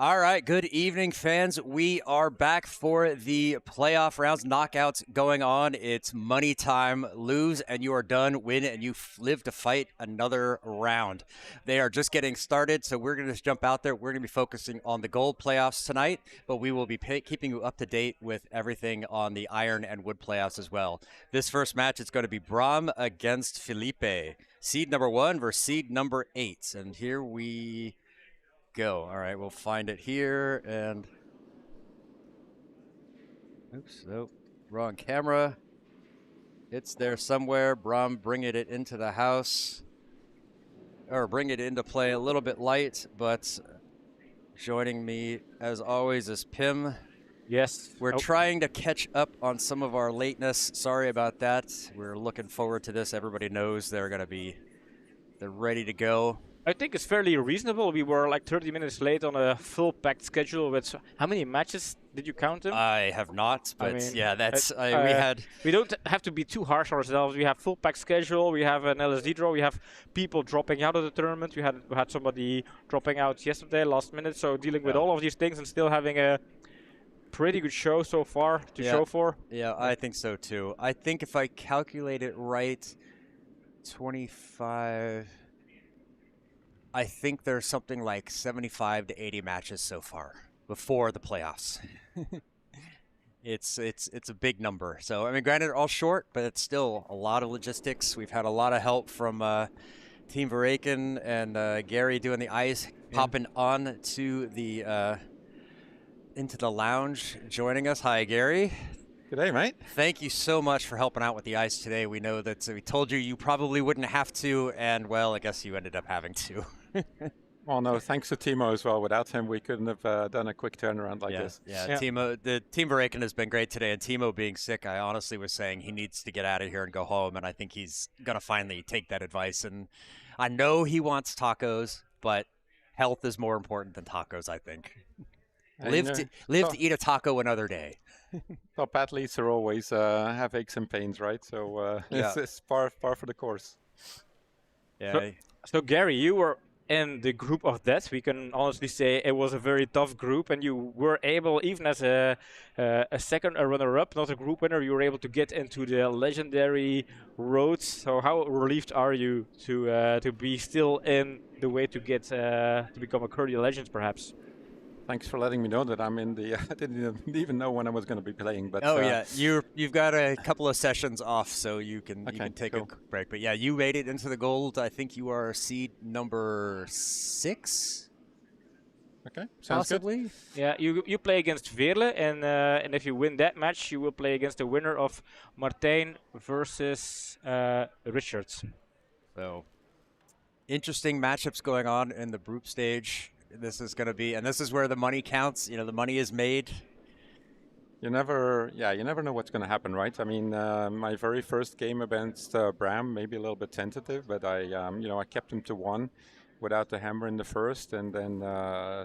All right, good evening, fans. We are back for the playoff rounds, knockouts going on. It's money time. Lose and you are done. Win and you live to fight another round. They are just getting started, so we're going to just jump out there. We're going to be focusing on the gold playoffs tonight, but we will be keeping you up to date with everything on the iron and wood playoffs as well. This first match is going to be Bram against Felipe. Seed number 1 versus seed number 8. And here we go. All right, we'll find it here, and oops, nope, wrong camera. It's there somewhere. Bram bringing it into the house, or bring it into play a little bit light, but joining me as always is Pim. Yes. We're trying to catch up on some of our lateness. Sorry about that. We're looking forward to this. Everybody knows they're ready to go. I think it's fairly reasonable. We were like 30 minutes late on a full packed schedule with how many matches did you count them? I have not, but I mean, yeah, that's we don't have to be too harsh on ourselves. We have full packed schedule. We have an LSD draw. We have people dropping out of the tournament. We had somebody dropping out yesterday, last minute. So dealing with all of these things and still having a pretty good show so far to show for. Yeah, I think so too. I think if I calculate it right, 25. I think there's something like 75 to 80 matches so far before the playoffs. It's a big number. So, I mean, granted, they're all short, but it's still a lot of logistics. We've had a lot of help from Team Veraken and Gary doing the ice, popping on to the into the lounge, joining us. Hi, Gary. G'day, mate. Thank you so much for helping out with the ice today. We know that we told you probably wouldn't have to, and, well, I guess you ended up having to. Well, no, thanks to Timo as well. Without him, we couldn't have done a quick turnaround like this. Yeah, Timo, the Team Veraken has been great today, and Timo being sick, I honestly was saying he needs to get out of here and go home, and I think he's going to finally take that advice. And I know he wants tacos, but health is more important than tacos, I think. Live to eat a taco another day. Top athletes are always have aches and pains, right? So it's par for the course. Yeah. So Gary, you were in the group of death. We can honestly say it was a very tough group, and you were able, even as a second runner-up, not a group winner, you were able to get into the legendary roads. So how relieved are you to be still in the way to get to become a Curdia Legends, perhaps? Thanks for letting me know that I'm in the. I didn't even know when I was going to be playing. But you've got a couple of sessions off, so you can take a break. But yeah, you made it into the gold. I think you are seed number 6. Okay, sounds possibly. Good. Yeah, you play against Veerle, and if you win that match, you will play against the winner of Martijn versus Richards. So interesting matchups going on in the group stage. This is going to be, and this is where the money counts. You know, the money is made. You never know what's going to happen, right? I mean, my very first game against Bram, maybe a little bit tentative, but I kept him to 1 without the hammer in the first, and then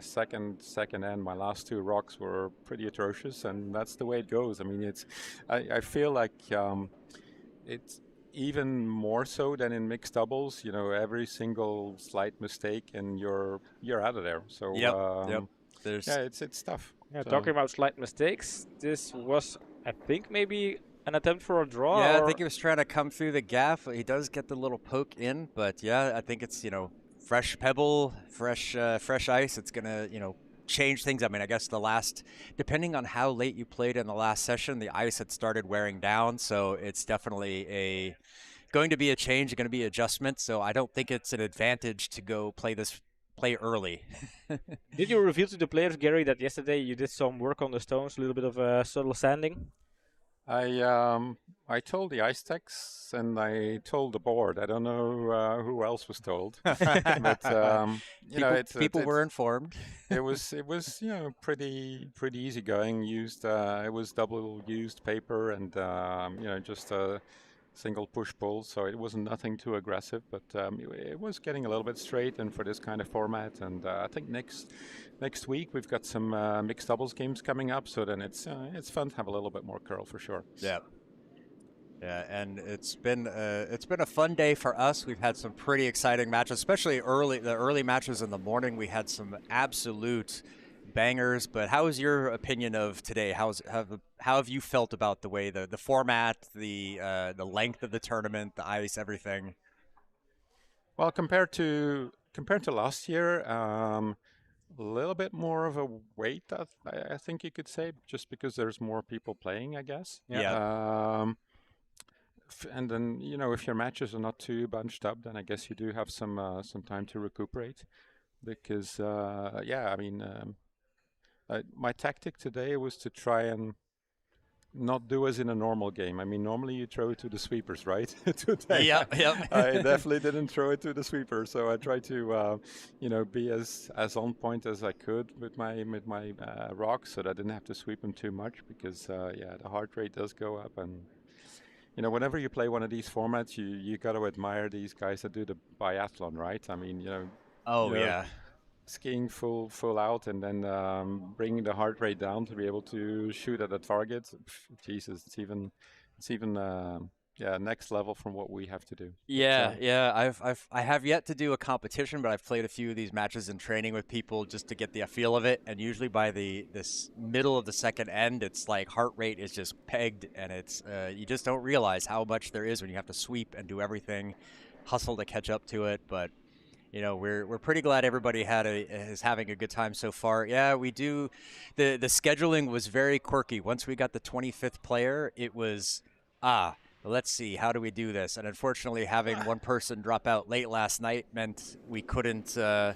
second, and my last 2 rocks were pretty atrocious, and that's the way it goes. I mean, I feel like it's even more so than in mixed doubles. You know, every single slight mistake and you're out of there. So it's tough. Yeah, so talking about slight mistakes, this was, I think, maybe an attempt for a draw. Yeah, I think he was trying to come through the gaff. He does get the little poke in, but yeah, I think it's, fresh pebble, fresh ice. It's gonna change things. I mean, I guess depending on how late you played in the last session, the ice had started wearing down, so it's definitely going to be a change, going to be adjustment. So I don't think it's an advantage to go play early. Did you reveal to the players, Gary, that yesterday you did some work on the stones, a little bit of subtle sanding? I told the ice techs and I told the board. I don't know who else was told, but people were informed. It was pretty easy going. It was double used paper and just a single push pull, so it wasn't nothing too aggressive, but it was getting a little bit straight and for this kind of format. And I think next week we've got some mixed doubles games coming up, so then it's fun to have a little bit more curl for sure. Yeah, and it's been a fun day for us. We've had some pretty exciting matches, especially the early matches in the morning. We had some absolute bangers. But how is your opinion of today? How have you felt about the way the format, the length of the tournament, the ice, everything? Well, compared to last year, a little bit more of a weight, I think you could say, just because there's more people playing, I guess. Yeah. And then, if your matches are not too bunched up, then I guess you do have some time to recuperate. Because, my tactic today was to try and not do as in a normal game. I mean, normally you throw it to the sweepers, right? Today, Yep. I definitely didn't throw it to the sweeper. So I tried to, be as on point as I could with my rocks, so that I didn't have to sweep them too much. Because, the heart rate does go up, and whenever you play one of these formats, you got to admire these guys that do the biathlon, right? I mean, Oh yeah. skiing full out and then bringing the heart rate down to be able to shoot at a target. Jesus, it's even next level from what we have to do. Yeah. I have yet to do a competition, but I've played a few of these matches in training with people just to get the feel of it. And usually by this middle of the second end, it's like heart rate is just pegged, and it's you just don't realize how much there is when you have to sweep and do everything, hustle to catch up to it. But we're pretty glad everybody is having a good time so far. Yeah, we do. The scheduling was very quirky. Once we got the 25th player, it was let's see, how do we do this? And unfortunately, having one person drop out late last night meant we couldn't. I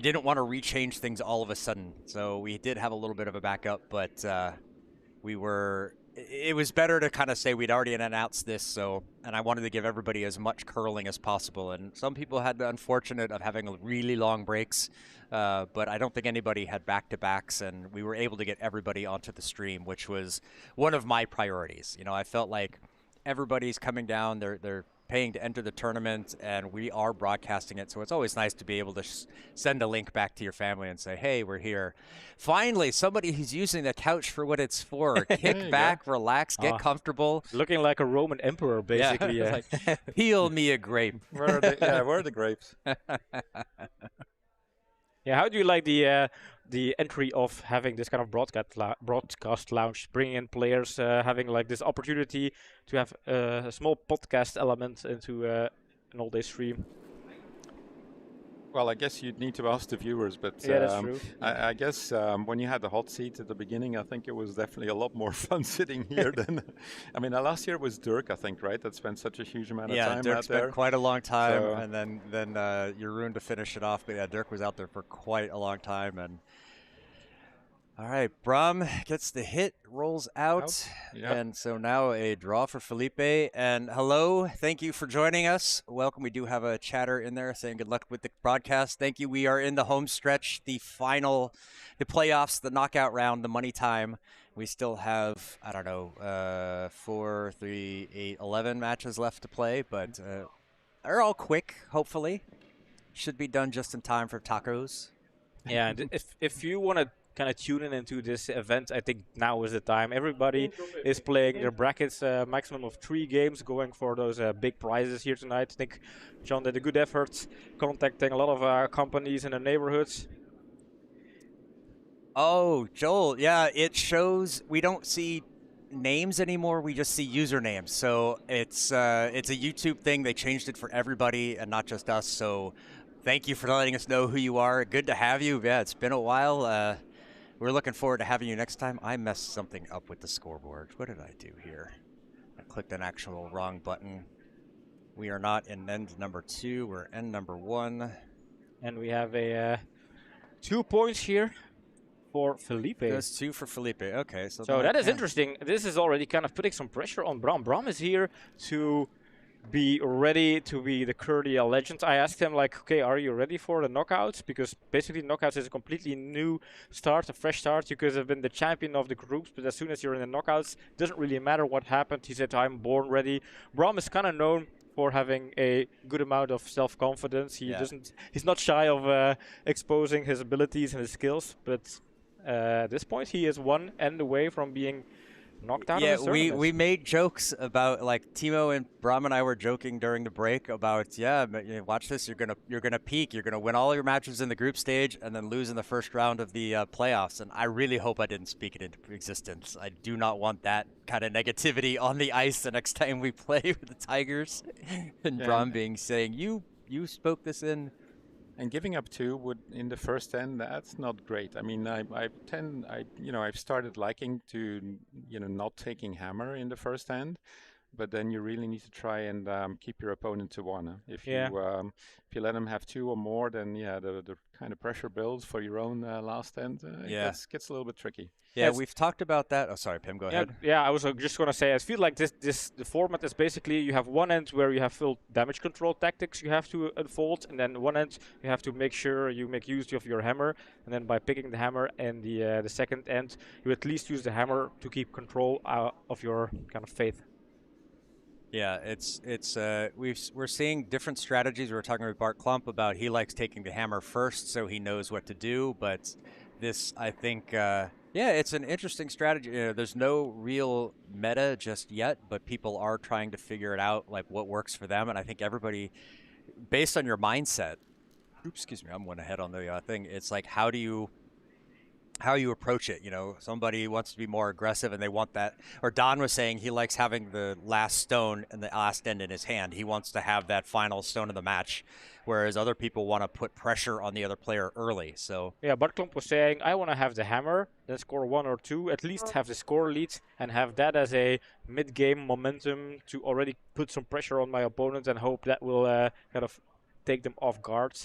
didn't want to rechange things all of a sudden, so we did have a little bit of a backup, but it was better to kind of say we'd already announced this, and I wanted to give everybody as much curling as possible. And some people had the unfortunate of having really long breaks, but I don't think anybody had back-to-backs, and we were able to get everybody onto the stream, which was one of my priorities. I felt like everybody's coming down, they're paying to enter the tournament, and we are broadcasting it, so it's always nice to be able to send a link back to your family and say, hey, we're here. Finally, somebody who's using the couch for what it's for. Kick back, relax, get comfortable. Looking like a Roman emperor, basically. Yeah. Like, peel me a grape. Where are the grapes? Yeah, how do you like the entry of having this kind of broadcast lounge, bringing in players, having like this opportunity to have a small podcast element into an all-day stream? Well, I guess you'd need to ask the viewers, but yeah, that's true. I guess when you had the hot seat at the beginning, I think it was definitely a lot more fun sitting here than. I mean, last year it was Dirk, I think, right? That spent such a huge amount of time Dirk out spent there. quite a long time, and then Jeroen to finish it off. But yeah, Dirk was out there for quite a long time, and. All right, Bram gets the hit, rolls out, and so now a draw for Felipe. And hello, thank you for joining us. Welcome. We do have a chatter in there saying good luck with the broadcast. Thank you. We are in the home stretch, the playoffs, the knockout round, the money time. We still have, 4, 3, 8, 11 matches left to play, but they're all quick, hopefully. Should be done just in time for tacos. Yeah, and if you want to kind of tune in into this event, I think now is the time. Everybody is playing their brackets, maximum of 3 games, going for those big prizes here tonight. I think John did a good effort contacting a lot of companies in the neighborhoods. Oh, Joel, yeah, it shows we don't see names anymore, we just see usernames. So it's a YouTube thing. They changed it for everybody and not just us. So thank you for letting us know who you are. Good to have you. Yeah, it's been a while. We're looking forward to having you next time. I messed something up with the scoreboard. What did I do here? I clicked an actual wrong button. We are not in end number 2. We're end number 1. And we have a 2 points here for Felipe. There's 2 for Felipe. Okay. So that is interesting. This is already kind of putting some pressure on Bram. Bram is here to be ready to be the Curdia Legends. I asked him, like, okay, are you ready for the knockouts? Because basically knockouts is a completely new start, a fresh start. You could have been the champion of the groups, but as soon as you're in the knockouts, it doesn't really matter what happened. He said, I'm born ready. Bram is kind of known for having a good amount of self-confidence. He's not shy of exposing his abilities and his skills, but at this point he is one end away from being knocked out Yeah, of the tournament. we made jokes about, like, Timo and Bram and I were joking during the break about, yeah, but, you know, watch this, you're gonna peak, you're gonna win all your matches in the group stage and then lose in the first round of the playoffs. And I really hope I didn't speak it into existence. I do not want that kind of negativity on the ice the next time we play with the Tigers. And Yeah, Bram being saying, you spoke this in. and giving up two would in the first end, that's not great. I mean, I've started liking to, not taking hammer in the first end, but then you really need to try and keep your opponent to one. If Yeah. you let them have two or more, then yeah, the kind of pressure builds for your own last end. It Yeah. gets a little bit tricky. Yeah, Yes. we've talked about that. Oh, sorry, Pim, go ahead. Yeah, I was just gonna say, I feel like the format is basically you have one end where you have full damage control tactics you have to unfold, and then one end you have to make sure you make use of your hammer, and then by picking the hammer and the second end, you at least use the hammer to keep control of your kind of faith. Yeah, we're seeing different strategies. We were talking with Bart Klump about he likes taking the hammer first so he knows what to do, but this, I think, it's an interesting strategy. There's no real meta just yet, but people are trying to figure it out, like what works for them. And I think everybody, based on your mindset, excuse me, I'm one ahead on the thing. It's like, how you approach it. Somebody wants to be more aggressive and they want that, or Don was saying he likes having the last stone and the last end in his hand. He wants to have that final stone of the match, whereas other people want to put pressure on the other player early. So Yeah, Bart Klump was saying, I want to have the hammer, then score one or two, at least have the score lead, and have that as a mid-game momentum to already put some pressure on my opponent and hope that will kind of take them off guard.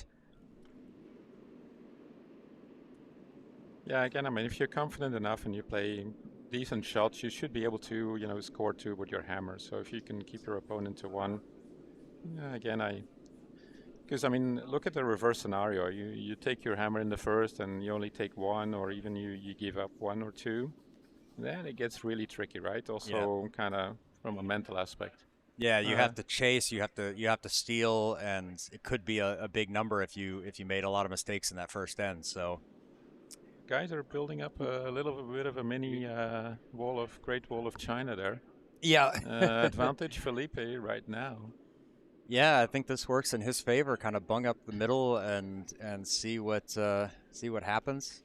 Yeah, again, I mean, if you're confident enough and you play decent shots, you should be able to, score two with your hammer. So if you can keep your opponent to one, again, because I mean, look at the reverse scenario. You take your hammer in the first and you only take one, or even you give up one or two. Then it gets really tricky, right? Also, kind of from a mental aspect. yeah, you have to chase, you have to steal, and it could be a big number if you made a lot of mistakes in that first end. So Guys are building up a little bit of a mini Great Wall of China there. yeah, Advantage Felipe right now. yeah, I think this works in his favor. Kind of bung up the middle and see what happens.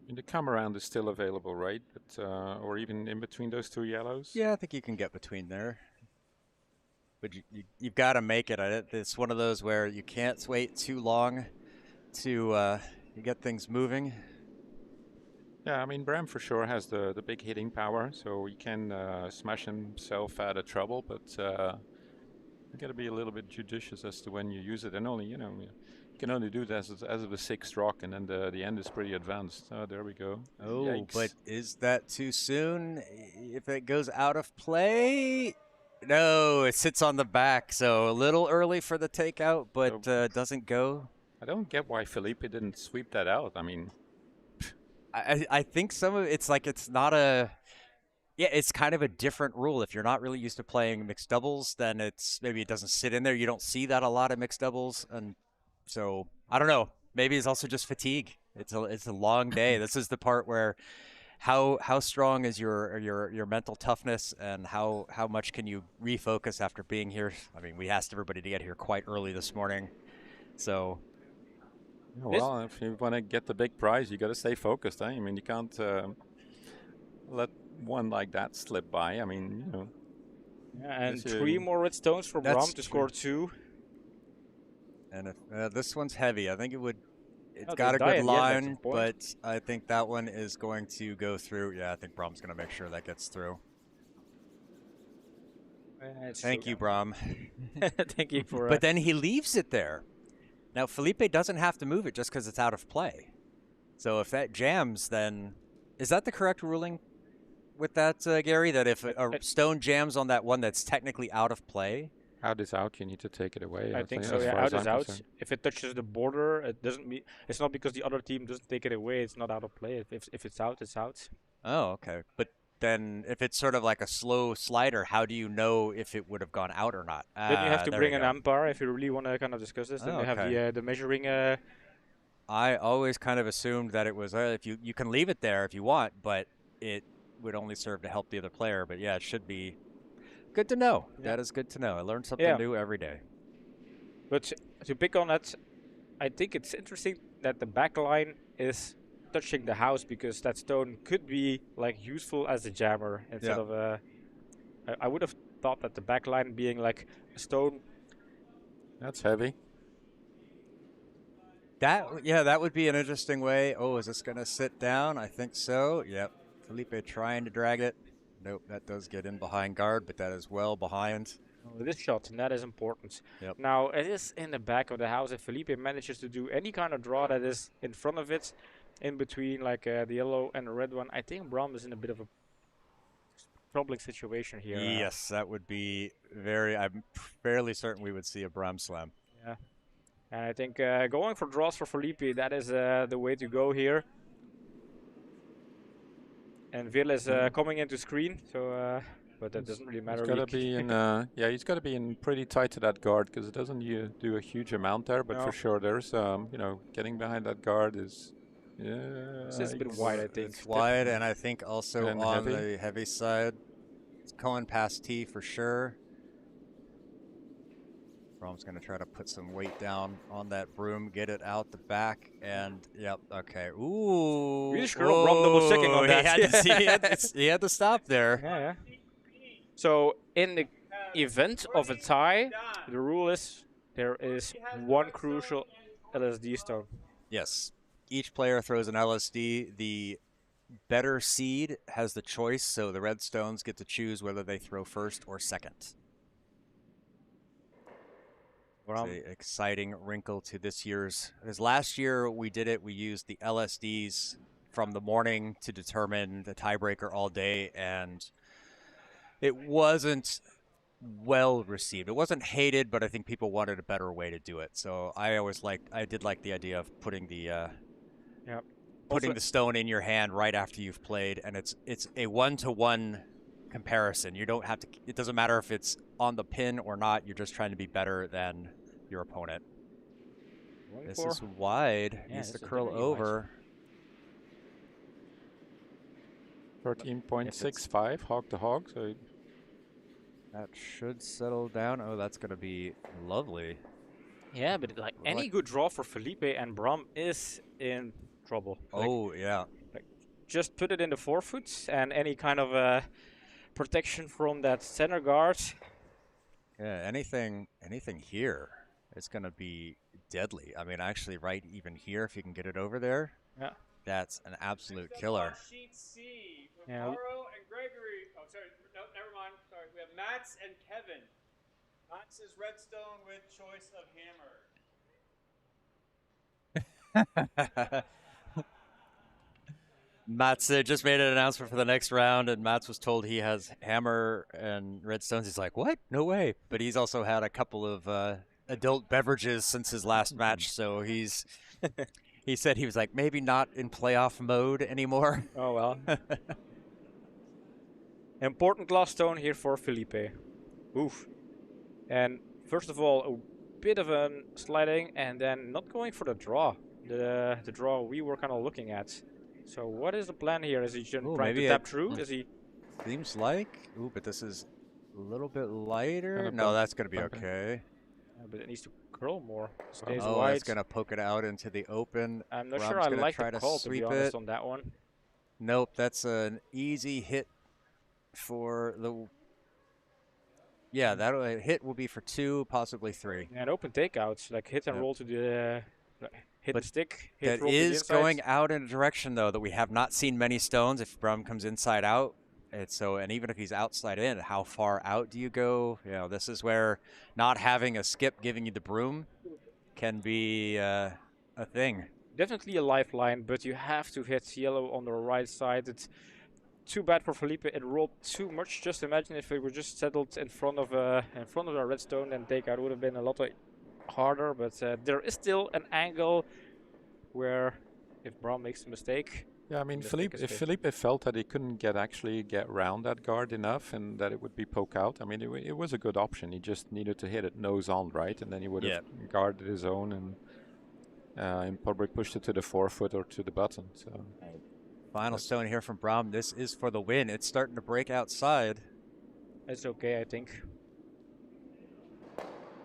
I mean, the come around is still available, right? But or even in between those two yellows. Yeah, I think you can get between there. But you've got to make it. It's one of those where you can't wait too long to get things moving. Yeah, I mean, Bram for sure has the big hitting power, so he can smash himself out of trouble, but you got to be a little bit judicious as to when you use it, and only, you can only do that as of the sixth rock, and then the end is pretty advanced. Oh, there we go. Oh, Yikes. but is that too soon? If it goes out of play? No, it sits on the back, so a little early for the takeout, but doesn't go. I don't get why Felipe didn't sweep that out. I mean, I think some of it's like it's not a. Yeah, it's kind of a different rule. If you're not really used to playing mixed doubles, then maybe it doesn't sit in there. You don't see that a lot of mixed doubles, and so I don't know. Maybe it's also just fatigue. It's a long day. This is the part where how strong is your mental toughness, and how much can you refocus after being here? I mean, we asked everybody to get here quite early this morning, so. Well, if you want to get the big prize, you got to stay focused. I mean, you can't let one like that slip by. I mean, Yeah, and 3 more red stones for Bram to score 2. And if this one's heavy, I think it's Oh, got a they die good at the end, that's line, the point. but I think that one is going to go through. Yeah, I think Brahm's going to make sure that gets through. Thank you, Brahm. Thank you for. But then he leaves it there. Now Felipe doesn't have to move it just because it's out of play. So if that jams, then is that the correct ruling with that, Gary? That if a stone jams on that one that's technically out of play, out is out. You need to take it away. I think so. Yeah, out is out. If it touches the border, it doesn't mean it's not because the other team doesn't take it away. It's not out of play. If it's out, it's out. Oh, okay. But then if it's sort of like a slow slider, how do you know if it would have gone out or not? Then you have to bring an umpire if you really want to kind of discuss this. Then you have the measuring I always kind of assumed that it was if you can leave it there if you want, but it would only serve to help the other player. But yeah, it should be good to know. Yeah. That is good to know. I learn something Yeah. new every day. But to pick on that, I think it's interesting that the back line is touching the house because that stone could be like useful as a jammer instead of a. I would have thought that the back line being like a stone. That's heavy. That would be an interesting way. Oh, is this gonna sit down? I think so. Yep. Felipe trying to drag it. Nope, that does get in behind guard, but that is well behind. This shot, and that is important. Yep. Now, it is in the back of the house. If Felipe manages to do any kind of draw that is in front of it, in between like the yellow and the red one, I think Bram is in a bit of a troubling situation here. Yes, that would be I'm fairly certain we would see a Bram slam. Yeah. And I think going for draws for Felipe, that is the way to go here. And Vil is coming into screen, so but that doesn't really matter. He's got to be in. He's got to be in pretty tight to that guard because it doesn't do a huge amount there. But for sure, there's getting behind that guard is. This is a bit wide, I think. It's wide, and I think also and on heavy. the heavy side, it's going past T for sure. Brom's going to try to put some weight down on that broom, get it out the back, and yep, okay. Ooh. Really sure Brom double checking on that. He had to stop there. Yeah. So in the event of a tie, the rule is there is one crucial LSD stone. Yes. Each player throws an LSD. The better seed has the choice, so the red stones get to choose whether they throw first or second. It's an exciting wrinkle to this year's. Because last year we did it, we used the LSDs from the morning to determine the tiebreaker all day, and it wasn't well received. It wasn't hated, but I think people wanted a better way to do it. So I did like the idea of putting the the stone in your hand right after you've played, and it's a 1-to-1 comparison. You don't have to. It doesn't matter if it's on the pin or not. You're just trying to be better than your opponent. This is wide. Needs to curl over. 13.65 hog to hog. So that should settle down. Oh, that's going to be lovely. Yeah, but like any good draw for Felipe and Bram is in trouble. Oh, yeah. Like, just put it in the forefoot and any kind of protection from that center guard. Yeah, anything here is going to be deadly. I mean, actually, right even here, if you can get it over there, that's an absolute killer. Sheet C from Mauro and Gregory. Oh, sorry. No, never mind. Sorry. We have Mats and Kevin. Mats is redstone with choice of hammer. Mats just made an announcement for the next round, and Mats was told he has hammer and redstones. He's like, what? No way. But he's also had a couple of adult beverages since his last match, so he said he was like, maybe not in playoff mode anymore. Oh, well. Important glass stone here for Felipe. Oof. And first of all, a bit of a sliding, and then not going for the draw. The draw we were kind of looking at. So what is the plan here? Is he trying to tap through? Is he? Seems like. Ooh, but this is a little bit lighter. No, that's going to be okay. Yeah, but it needs to curl more. Stays wide. It's going to poke it out into the open. I'm not sure I like the call, to be honest, on that one. Nope, that's an easy hit for the... Yeah, that hit will be for 2, possibly 3. And open takeouts, like hit and roll to the... hit the stick. Hit, that is going out in a direction, though, that we have not seen many stones if Brum comes inside out. And even if he's outside in, how far out do you go? You know, this is where not having a skip giving you the broom can be a thing. Definitely a lifeline, but you have to hit yellow on the right side. It's too bad for Felipe. It rolled too much. Just imagine if it were just settled in front of the redstone, then takeout would have been a lot harder. But there is still an angle where if Bram makes a mistake. Yeah, I mean, if Felipe felt that he couldn't actually get around that guard enough and that it would be poke out, I mean, it was a good option. He just needed to hit it nose on, right? And then he would have guarded his own. And and probably pushed it to the forefoot or to the button. So Final stone here from Brahm. This is for the win. It's starting to break outside. It's okay, I think.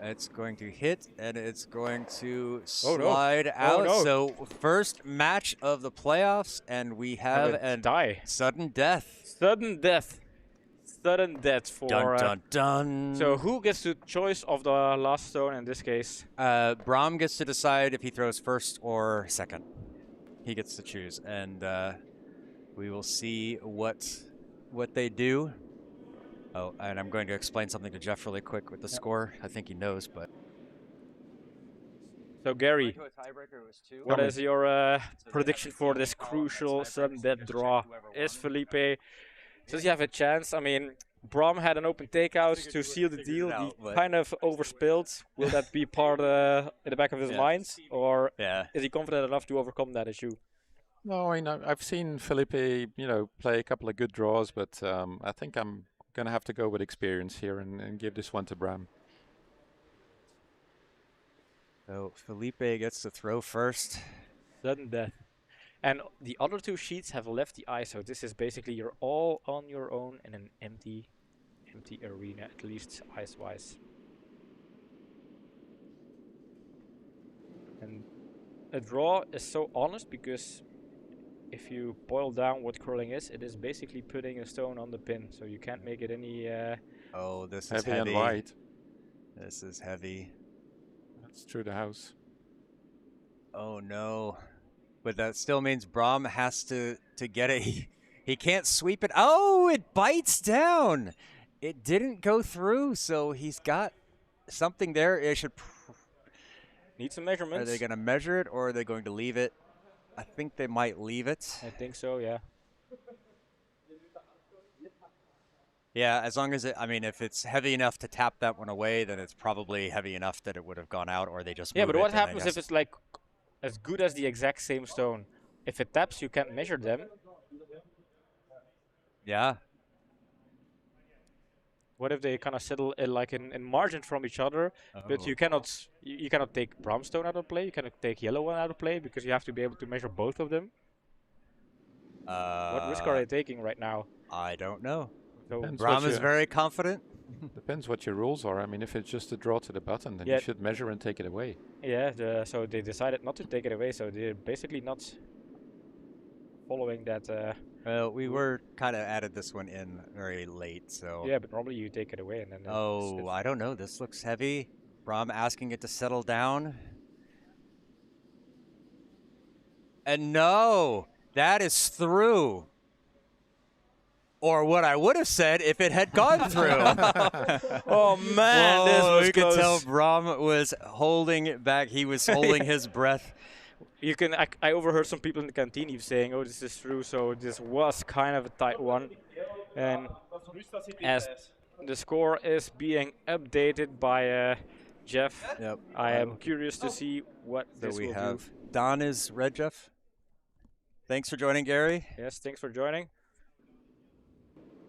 It's going to hit, and it's going to Oh, no. slide Oh, out. no. So first match of the playoffs, and we have a a die. sudden death. Sudden death. Sudden death for... Dun, dun, dun. So who gets the choice of the last stone in this case? Brahm gets to decide if he throws first or second. He gets to choose, and we will see what they do. Oh, and I'm going to explain something to Jeff really quick with the score. I think he knows, but... So Gary, what is your prediction for this crucial sudden death draw? Is Felipe, does he have a chance? I mean, Brahm had an open takeout to seal the deal. He kind of overspilled. Will that be part in the back of his mind? Or is he confident enough to overcome that issue? No, I mean, I've seen Felipe, play a couple of good draws, but I think I'm going to have to go with experience here and give this one to Brahm. So Felipe gets to throw first. Sudden death. And the other two sheets have left the ice, so this is basically you're all on your own in an empty arena, at least ice-wise. And a draw is so honest because if you boil down what curling is, it is basically putting a stone on the pin, so you can't make it any... Oh, this is heavy. heavy. And wide. This is heavy. That's through the house. Oh, no. But that still means Brahm has to get it. He can't sweep it. Oh, it bites down. It didn't go through, so he's got something there. It should... Need some measurements. Are they going to measure it, or are they going to leave it? I think they might leave it. I think so, yeah. Yeah, as long as if it's heavy enough to tap that one away, then it's probably heavy enough that it would have gone out, or they just Yeah, move but it, what happens if it's like as good as the exact same stone? If it taps, you can't measure them. Yeah. What if they kind of settle in margin from each other, but you cannot take brown stone out of play, you cannot take yellow one out of play because you have to be able to measure both of them. What risk are they taking right now? I don't know. So Brahm is very confident. Depends what your rules are. I mean, if it's just a draw to the button, then you should measure and take it away. Yeah, so they decided not to take it away, so they're basically not following that. Well, we were kind of added this one in very late, so... Yeah, but normally you take it away and then... Oh, I don't know. This looks heavy. Brahm asking it to settle down. And no! That is through. Or what I would have said if it had gone through. Oh, man, this was you close. could tell Brahm was holding it back. He was holding his breath. You can. I overheard some people in the canteen even saying, "Oh, this is true." So this was kind of a tight one, and as the score is being updated by Jeff, I am curious to see what this will do. Don is red, Jeff. Thanks for joining, Gary. Yes, thanks for joining.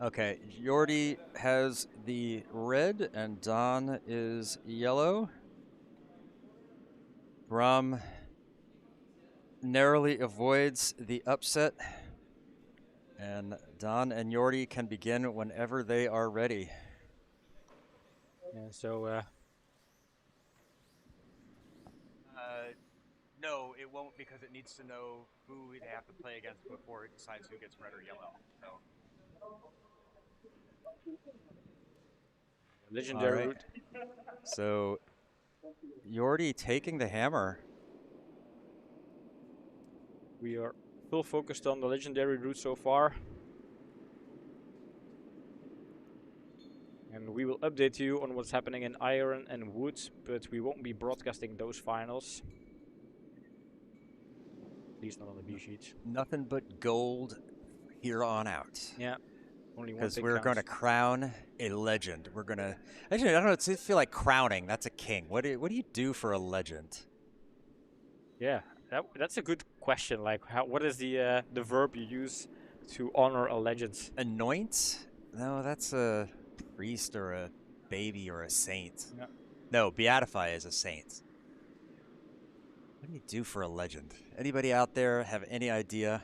Okay, Jordi has the red, and Don is yellow. Brahm narrowly avoids the upset, and Don and Jordi can begin whenever they are ready. Yeah, so no, it won't, because it needs to know who they have to play against before it decides who gets red or yellow. So. Legendary route. So Jordi taking the hammer. We are full focused on the legendary route so far. And we will update you on what's happening in Iron and Wood, but we won't be broadcasting those finals. At least not on the B sheets. Nothing but gold here on out. Yeah. Only one. Because we're going to crown a legend. We're going to... Actually, I don't know. It feel like crowning. That's a king. What do you do for a legend? Yeah. That's a good question. Like, what is the verb you use to honor a legend? Anoint? No, that's a priest or a baby or a saint. Yeah. No, beatify is a saint. What do you do for a legend? Anybody out there have any idea?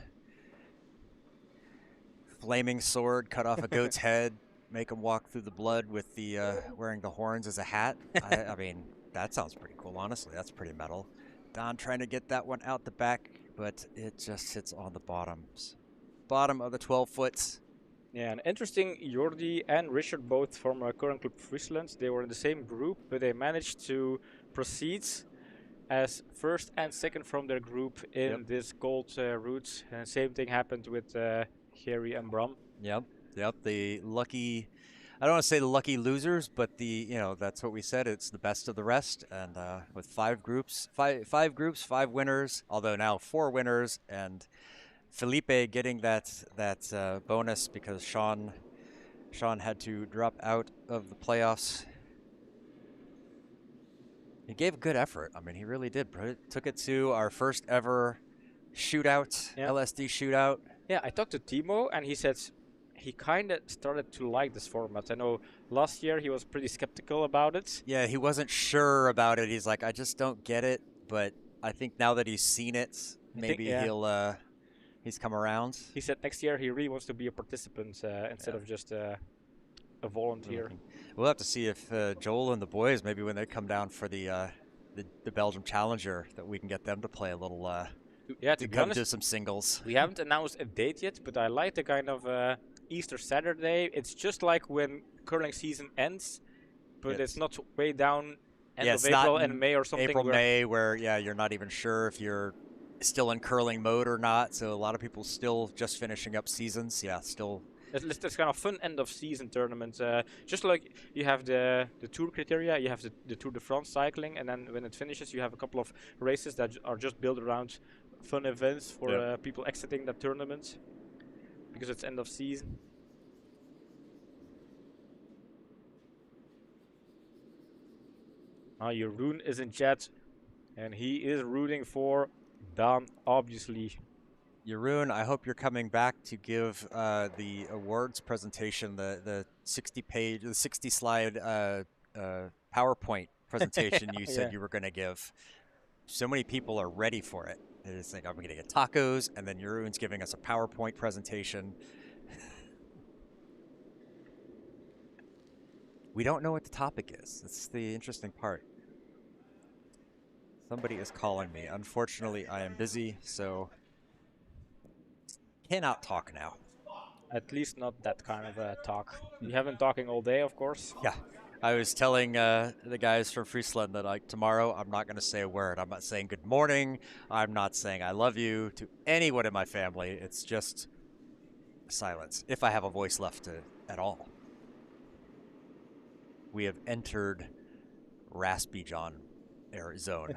Flaming sword, cut off a goat's head, make him walk through the blood with the wearing the horns as a hat. I mean, that sounds pretty cool, honestly. That's pretty metal. Don trying to get that one out the back, but it just sits on the bottom of the 12 foot. Yeah, and interesting, Jordi and Richard, both from current club Friesland, they were in the same group, but they managed to proceed as first and second from their group in this gold route. And same thing happened with Harry and Bram. Yep. The lucky, I don't want to say the lucky losers, but that's what we said. It's the best of the rest. And with five groups, five winners, although now 4 winners, and Felipe getting that bonus because Sean had to drop out of the playoffs. He gave a good effort. I mean, he really did. Took it to our first ever shootout, LSD shootout. Yeah, I talked to Timo, and he said he kind of started to like this format. I know last year he was pretty skeptical about it. Yeah, he wasn't sure about it. He's like, I just don't get it. But I think now that he's seen it, maybe he's come around. He said next year he really wants to be a participant instead of just a volunteer. We'll have to see if Joel and the boys, maybe when they come down for the Belgium Challenger, that we can get them to play a little. To be honest, do some singles. We haven't announced a date yet, but I like the kind of Easter Saturday. It's just like when curling season ends, but it's not way down end of April and May or something. April, May, where you're not even sure if you're still in curling mode or not. So a lot of people still just finishing up seasons. Yeah, still. It's kind of fun end of season tournament. Just like you have the Tour criteria, you have the Tour de France cycling, and then when it finishes, you have a couple of races that are just built around fun events for people exiting that tournament because it's end of season. Jeroen is in chat, and he is rooting for Dan, obviously. Jeroen, I hope you're coming back to give the awards presentation, the 60 slide PowerPoint presentation you said you were going to give. So many people are ready for it. They just think, I'm going to get tacos, and then Jeroen's giving us a PowerPoint presentation. We don't know what the topic is. That's the interesting part. Somebody is calling me. Unfortunately, I am busy, so cannot talk now. At least not that kind of talk. We have been talking all day, of course. Yeah. I was telling the guys from Friesland that like tomorrow I'm not going to say a word. I'm not saying good morning. I'm not saying I love you to anyone in my family. It's just silence, if I have a voice left at all. We have entered Raspy John zone.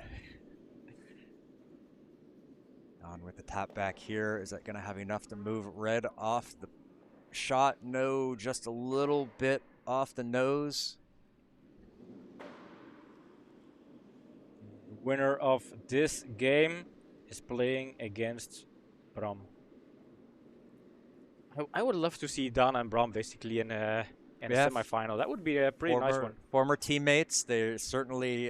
On with the top back here. Is that going to have enough to move red off the shot? No, just a little bit off the nose. Winner of this game is playing against Bram. I would love to see Dan and Bram basically in a semi-final. That would be a pretty nice one. Former teammates. They're certainly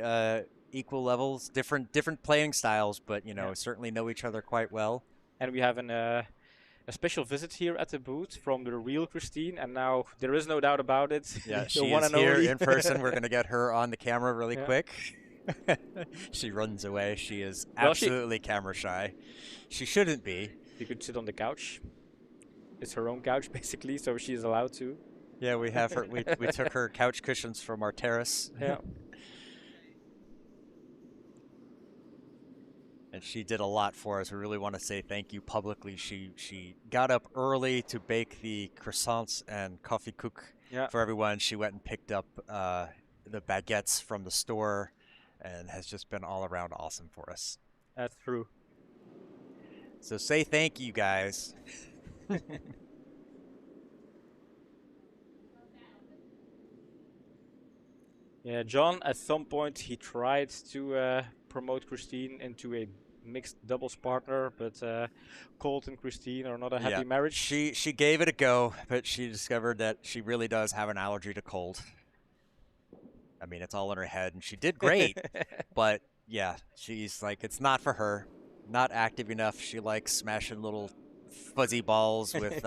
equal levels, different playing styles, but certainly know each other quite well. And we have a special visit here at the booth from the real Christine, and now there is no doubt about it. Yeah, she is here in person. We're going to get her on the camera really quick. She runs away. She is absolutely camera shy. She shouldn't be. You could sit on the couch. It's her own couch, basically, so she's allowed to. Yeah, we have her. We took her couch cushions from our terrace. Yeah. And she did a lot for us. We really want to say thank you publicly. She got up early to bake the croissants and coffee cook for everyone. She went and picked up the baguettes from the store and has just been all around awesome for us. That's true. So say thank you, guys. Yeah, John, at some point, he tried to promote Christine into a mixed doubles partner, but Colt and Christine are not a happy marriage. She gave it a go, but she discovered that she really does have an allergy to cold. I mean, it's all in her head, and she did great, but Yeah, she's like, it's not for her. Not active enough. She likes smashing little fuzzy balls with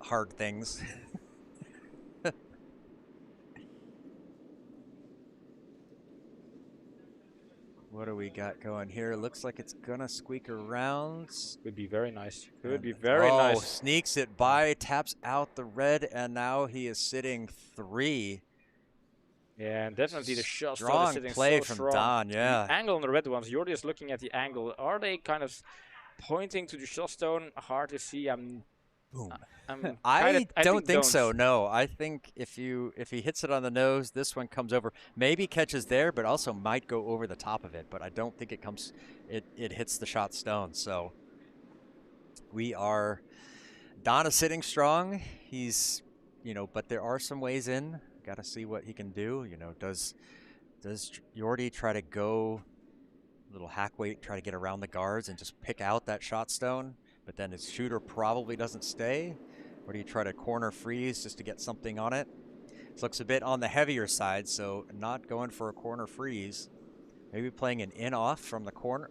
hard things. What do we got going here? Looks like it's gonna squeak around. Could be very nice. Could And be very oh, nice. sneaks it by, taps out the red, and now he is sitting 3. Yeah, and definitely the shot stone is Strong sitting play so from strong. Don, yeah. The angle on the red ones, Jordi is looking at the angle. Are they kind of pointing to the shot stone? Hard to see. Boom. I'm I don't think don't. so. No, I think if he hits it on the nose, this one comes over. Maybe catches there, but also might go over the top of it. But I don't think it comes. It hits the shot stone. So we are. Don is sitting strong. He's, but there are some ways in. Got to see what he can do. Does Jordi try to go a little hack weight, try to get around the guards and just pick out that shot stone? But then his shooter probably doesn't stay. Or do you try to corner freeze just to get something on it? This looks a bit on the heavier side, so not going for a corner freeze. Maybe playing an in-off from the corner.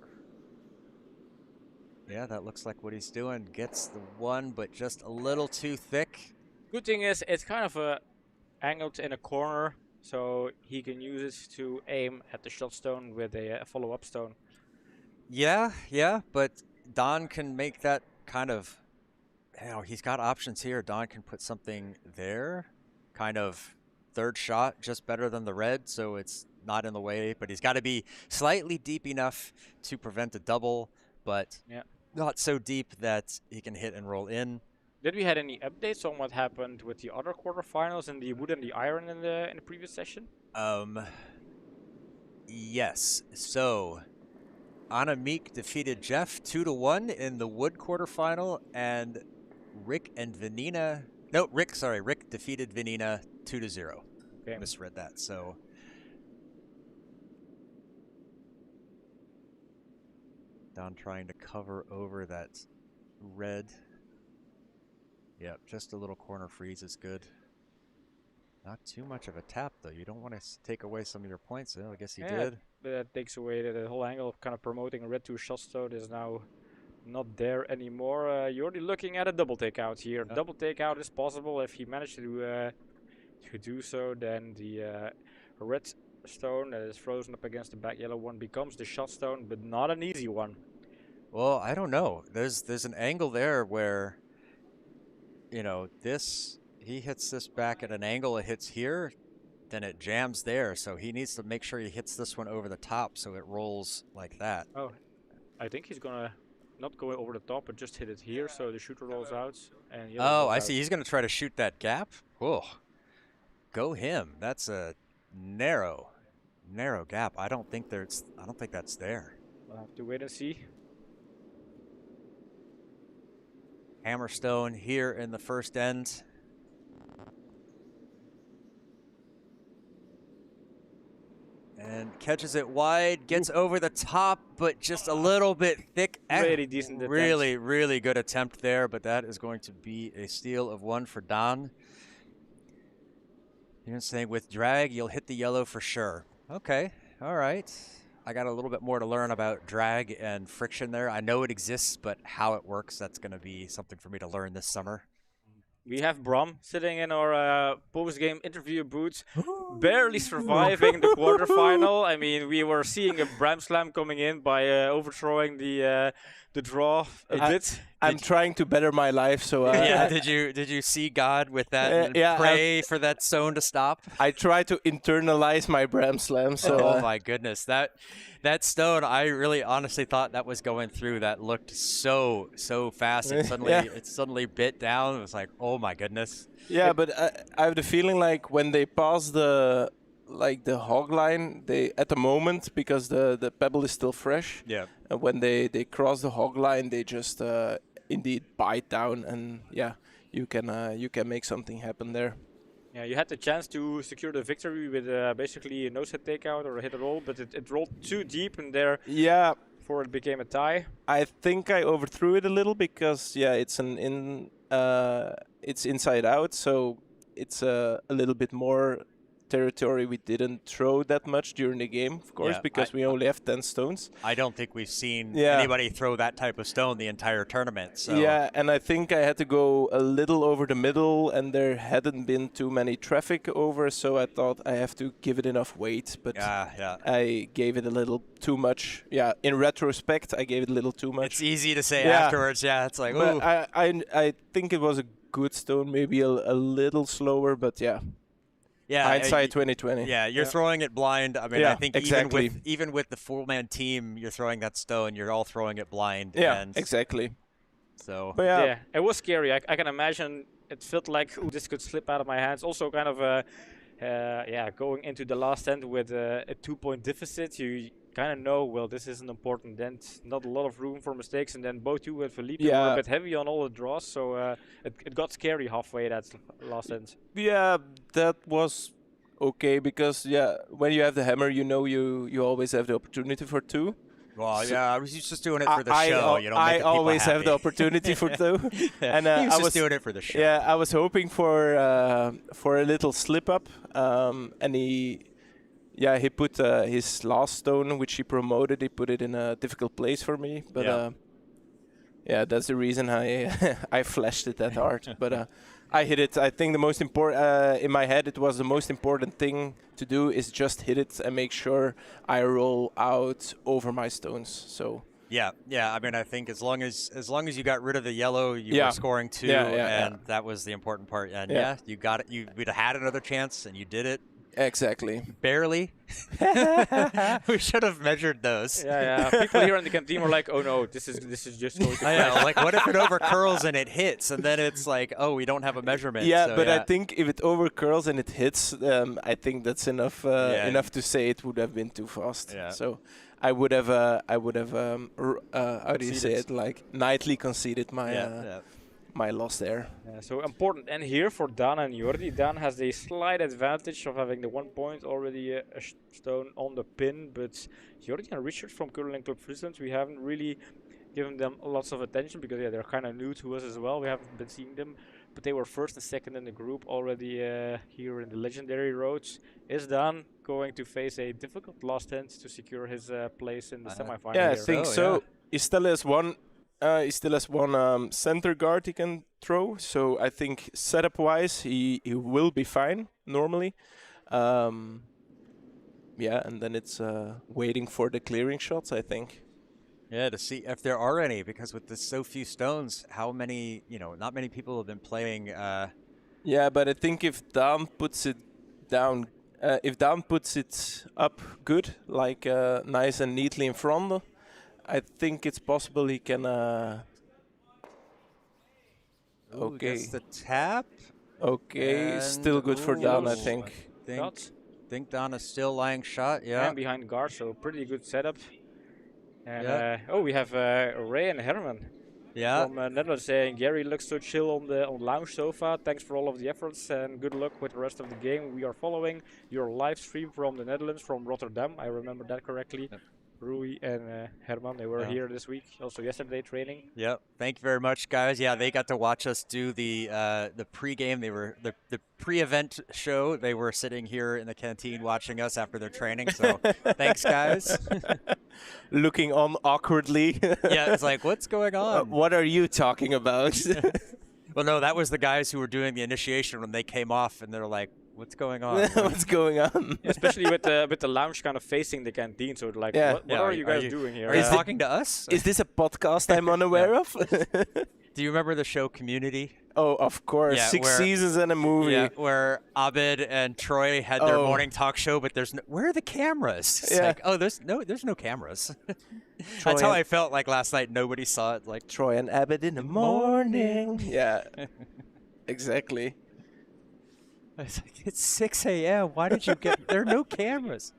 Yeah, that looks like what he's doing. Gets the one, but just a little too thick. Good thing is it's kind of angled in a corner, so he can use it to aim at the shot stone with a follow-up stone. Yeah, but Don can make that kind of, he's got options here. Don can put something there, kind of third shot, just better than the red, so it's not in the way, but he's got to be slightly deep enough to prevent a double, but not so deep that he can hit and roll in. Did we had any updates on what happened with the other quarterfinals in the wood and the iron in the previous session? Yes. So Anna Meek defeated Jeff 2-1 in the wood quarterfinal, and Rick defeated Vanina 2-0. Okay. Misread that. So Don trying to cover over that red. Yep, just a little corner freeze is good. Not too much of a tap, though. You don't want to take away some of your points. I guess he did. But that takes away the whole angle of kind of promoting a red 2 shot stone is now not there anymore. You're already looking at a double takeout here. Double takeout is possible if he managed to do so. Then the red stone that is frozen up against the back yellow one becomes the shot stone, but not an easy one. Well, I don't know. There's an angle there where, he hits this back at an angle, it hits here, then it jams there. So he needs to make sure he hits this one over the top so it rolls like that. Oh, I think he's gonna not go over the top, but just hit it here, so the shooter rolls out. And I see. He's gonna try to shoot that gap. Whoa, go him. That's a narrow gap. I don't think that's there. We'll have to wait and see. Hammerstone here in the first end. And catches it wide, gets over the top, but just a little bit thick. Really decent attempt. Really good attempt there, but that is going to be a steal of 1 for Don. You're saying with drag, you'll hit the yellow for sure. Okay, all right. I got a little bit more to learn about drag and friction there. I know it exists, but how it works, that's going to be something for me to learn this summer. We have Brom sitting in our post-game interview booth, barely surviving the quarterfinal. I mean, we were seeing a Bram Slam coming in by overthrowing the draw a bit. I'm trying to better my life, so Did you see God with that and pray for that zone to stop? I try to internalize my Bram Slam. So oh my goodness, that stone, I really honestly thought that was going through. That looked so fast. It suddenly bit down. It was like, oh my goodness. Yeah, but I have the feeling like when they pass the hog line, they at the moment, because the pebble is still fresh. Yeah. And when they cross the hog line, they just indeed bite down, and you can make something happen there. Yeah, you had the chance to secure the victory with basically a no-set takeout or a hit and roll, but it rolled too deep in there. Yeah. Before it became a tie. I think I overthrew it a little because it's inside out, so it's a little bit more territory, we didn't throw that much during the game, of course, Yeah, because we only have 10 stones. I don't think we've seen Yeah. anybody throw that type of stone the entire tournament. So Yeah, and I think I had to go a little over the middle, and there hadn't been too many traffic over, so I thought I have to give it enough weight, but yeah. I gave it a little too much. Yeah, in retrospect, I gave it a little too much. It's easy to say Yeah. afterwards. Yeah, it's like, But ooh. I think it was a good stone, maybe a little slower, but yeah. Yeah, Hindsight 2020. Yeah, you're throwing it blind. I mean, Yeah, I think exactly. even with the 4-man team, you're throwing that stone. You're all throwing it blind. Yeah, and exactly. So But yeah, Yeah, it was scary. I can imagine it felt like ooh, this could slip out of my hands. Also, kind of going into the last end with a 2-point deficit, you kind of know, well, this is an important dent, not a lot of room for mistakes. And then both you and Felipe were Yeah. a bit heavy on all the draws, so it got scary halfway that last end. yeah, that was okay because when you have the hammer, you know you always have the opportunity for 2. well, So- yeah, I was just doing it for the show. You know, I making people always have the happy. opportunity for 2. Yeah, And he was I just was doing it for the show. Yeah, I was hoping for a little slip up, and he put his last stone, which he promoted. He put it in a difficult place for me, but that's the reason I I flashed it that hard. But I hit it. I think the most important in my head, it was the most important thing to do is just hit it and make sure I roll out over my stones. So. Yeah. I mean, I think as long as you got rid of the yellow, you Yeah. were scoring 2, Yeah. and that was the important part. And Yeah. you got it. We'd have had another chance, and you did it Exactly. barely. We should have measured those. Yeah. People here in the canteen were like, "Oh no, this is just going to I crash." know. Like, what if it over curls and it hits, and then it's like, oh, we don't have a measurement. Yeah, so, but I think if it over curls and it hits, I think that's enough Yeah. enough to say it would have been too fast. Yeah. So I would have how do you say it, like nightly conceded my loss there. So important. And here for Dan and Jordi, Dan has the slight advantage of having the 1 point already a stone on the pin, but Jordi and Richard from Curling Club Friesland, we haven't really given them lots of attention because they're kind of new to us as well. We haven't been seeing them, but they were first and second in the group already here in the legendary roads. Is Dan going to face a difficult last end to secure his place in the semifinal? Yeah, I here? think so, so. yeah. He still has one. He still has one center guard he can throw. So I think setup-wise, he will be fine normally. And then it's waiting for the clearing shots, I think. Yeah, to see if there are any, because with the so few stones, how many? Not many people have been playing. Yeah, but I think if Dan puts it down, if Dan puts it up good, like nice and neatly in front, I think it's possible he can. Ooh, Okay. gets the tap. Okay, And, still good for ooh, Dan, I Ooh. think. Shots. Think Don is still lying shot. Yeah. And behind guard, so pretty good setup. And Yeah. we have Ray and Herman Yeah. from Netherlands saying, "Gary looks so chill on the lounge sofa. Thanks for all of the efforts and good luck with the rest of the game. We are following your live stream from the Netherlands, from Rotterdam. I remember that correctly." Yep. Rui and Herman, they were Yeah. here this week, also yesterday training. Yep. Thank you very much, guys. Yeah, they got to watch us do the pregame. They were the pre-event show. They were sitting here in the canteen watching us after their training. So thanks, guys. Looking on awkwardly. Yeah, it's like, what's going on? What are you talking about? Well, no, that was the guys who were doing the initiation when they came off, and they're like, "What's going on?" What's going on? Especially with the lounge kind of facing the canteen, so like, Yeah. what Yeah, are you guys doing here? Are you Is it- talking to us? Is this a podcast I'm unaware of? Do you remember the show Community? Oh, of course. Yeah, 6 where- seasons and a movie. Yeah, where Abed and Troy had their Oh. morning talk show, but where are the cameras? It's Yeah. like, oh, there's no cameras. Troy That's how and- I felt like last night. Nobody saw it. Like, Troy and Abbott in the morning. Yeah, exactly. it's like, it's 6 a.m. Why did you get? There are no cameras.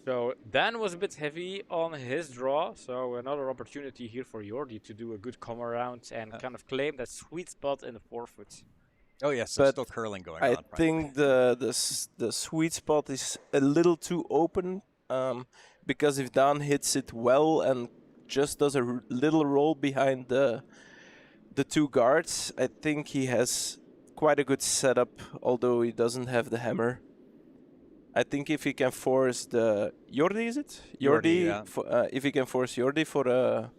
So Dan was a bit heavy on his draw, so another opportunity here for Jordi to do a good come around and kind of claim that sweet spot in the 4-foot. Oh yes, there's But still curling going I on. right? think the sweet spot is a little too open, because if Dan hits it well and just does a little roll behind the two guards, I think he has quite a good setup, although he doesn't have the hammer. I think if he can force the Jordi, is it? Jordi, yeah. If he can force Jordi for a...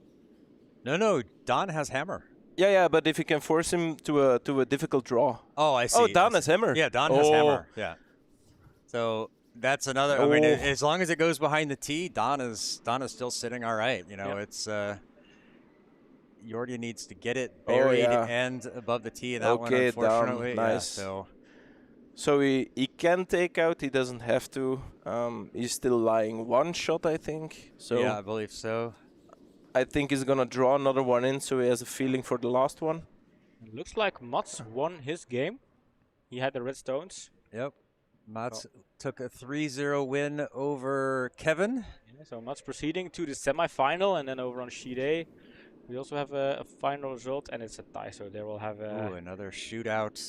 No, Don has hammer. Yeah, but if he can force him to a difficult draw. Oh, I see. Oh, Don has hammer. Yeah, Don has hammer. Yeah. So that's another. I mean, as long as it goes behind the tee, Don is still sitting all right. You know, it's Jordi needs to get it buried and above the tee in that one. Unfortunately, Don, nice. Yeah, so he can take out. He doesn't have to. He's still lying one shot, I think. So yeah, I believe so. I think he's gonna draw another one in, so he has a feeling for the last one. It looks like Mats won his game. He had the red stones. Yep. Mats took a 3-0 win over Kevin. Yeah, so Mats proceeding to the semi-final, and then over on sheet A, we also have a final result, and it's a tie. So there we'll have another shootout.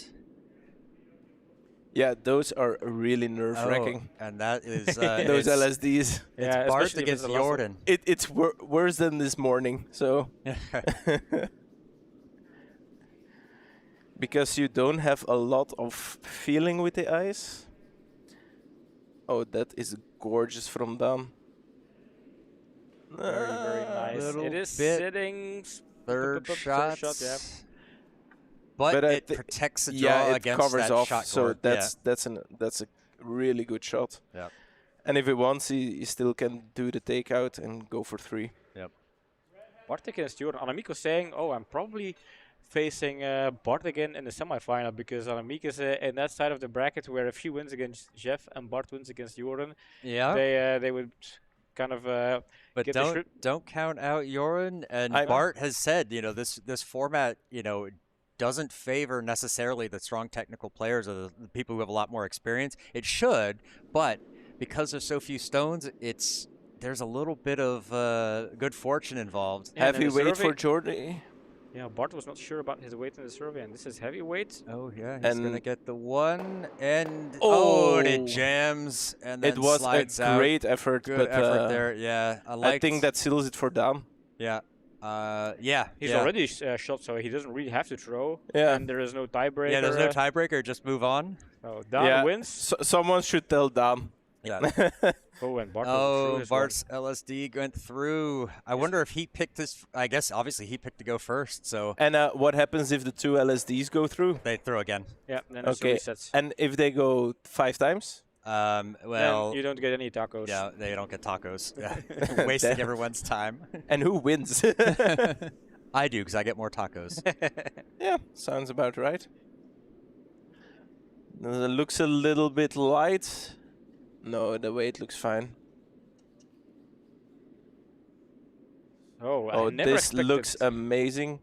Yeah, those are really nerve-wracking. And that is those LSDs. It's Bart against Jordan. It's worse than this morning. So because you don't have a lot of feeling with the ice. Oh, that is gorgeous from Dan. Very nice. It is sitting third shot. Yeah. But it protects the draw against covers that off, shot so court. that's a really good shot. Yeah. And if he wants, he still can do the takeout and go for 3. Yep. Bart against Jordan. Annemiek was saying, "Oh, I'm probably facing Bart again in the semifinal because Annemiek is in that side of the bracket where if he wins against Jeff and Bart wins against Jordan, they would kind of." But don't count out Jordan. And Bart has said, you know, this format, you know, doesn't favor necessarily the strong technical players or the people who have a lot more experience. It should, but because there's so few stones, there's a little bit of good fortune involved. Yeah, heavyweight for Jordan. Yeah, Bart was not sure about his weight in the survey, and this is heavyweight. Oh yeah, he's gonna get the one, and it jams, and then it was slides a great effort. Good effort there. Yeah, I think that seals it for Dan. Yeah. He's already shot, so he doesn't really have to throw. Yeah. And there is no tiebreaker. Yeah, there's no tiebreaker. Just move on. So Dan wins. Someone should tell Dan. Yeah. And Bart Bart's LSD went through. I wonder if he picked this. I guess obviously he picked to go first. So. And what happens if the 2 LSDs go through? They throw again. Yeah. Then resets. And if they go 5 times? Well, then you don't get any tacos. Yeah, they don't get tacos. Yeah. Wasting everyone's time. And who wins? I do, because I get more tacos. Yeah, sounds about right. It looks a little bit light. No, the weight looks fine. This looks amazing.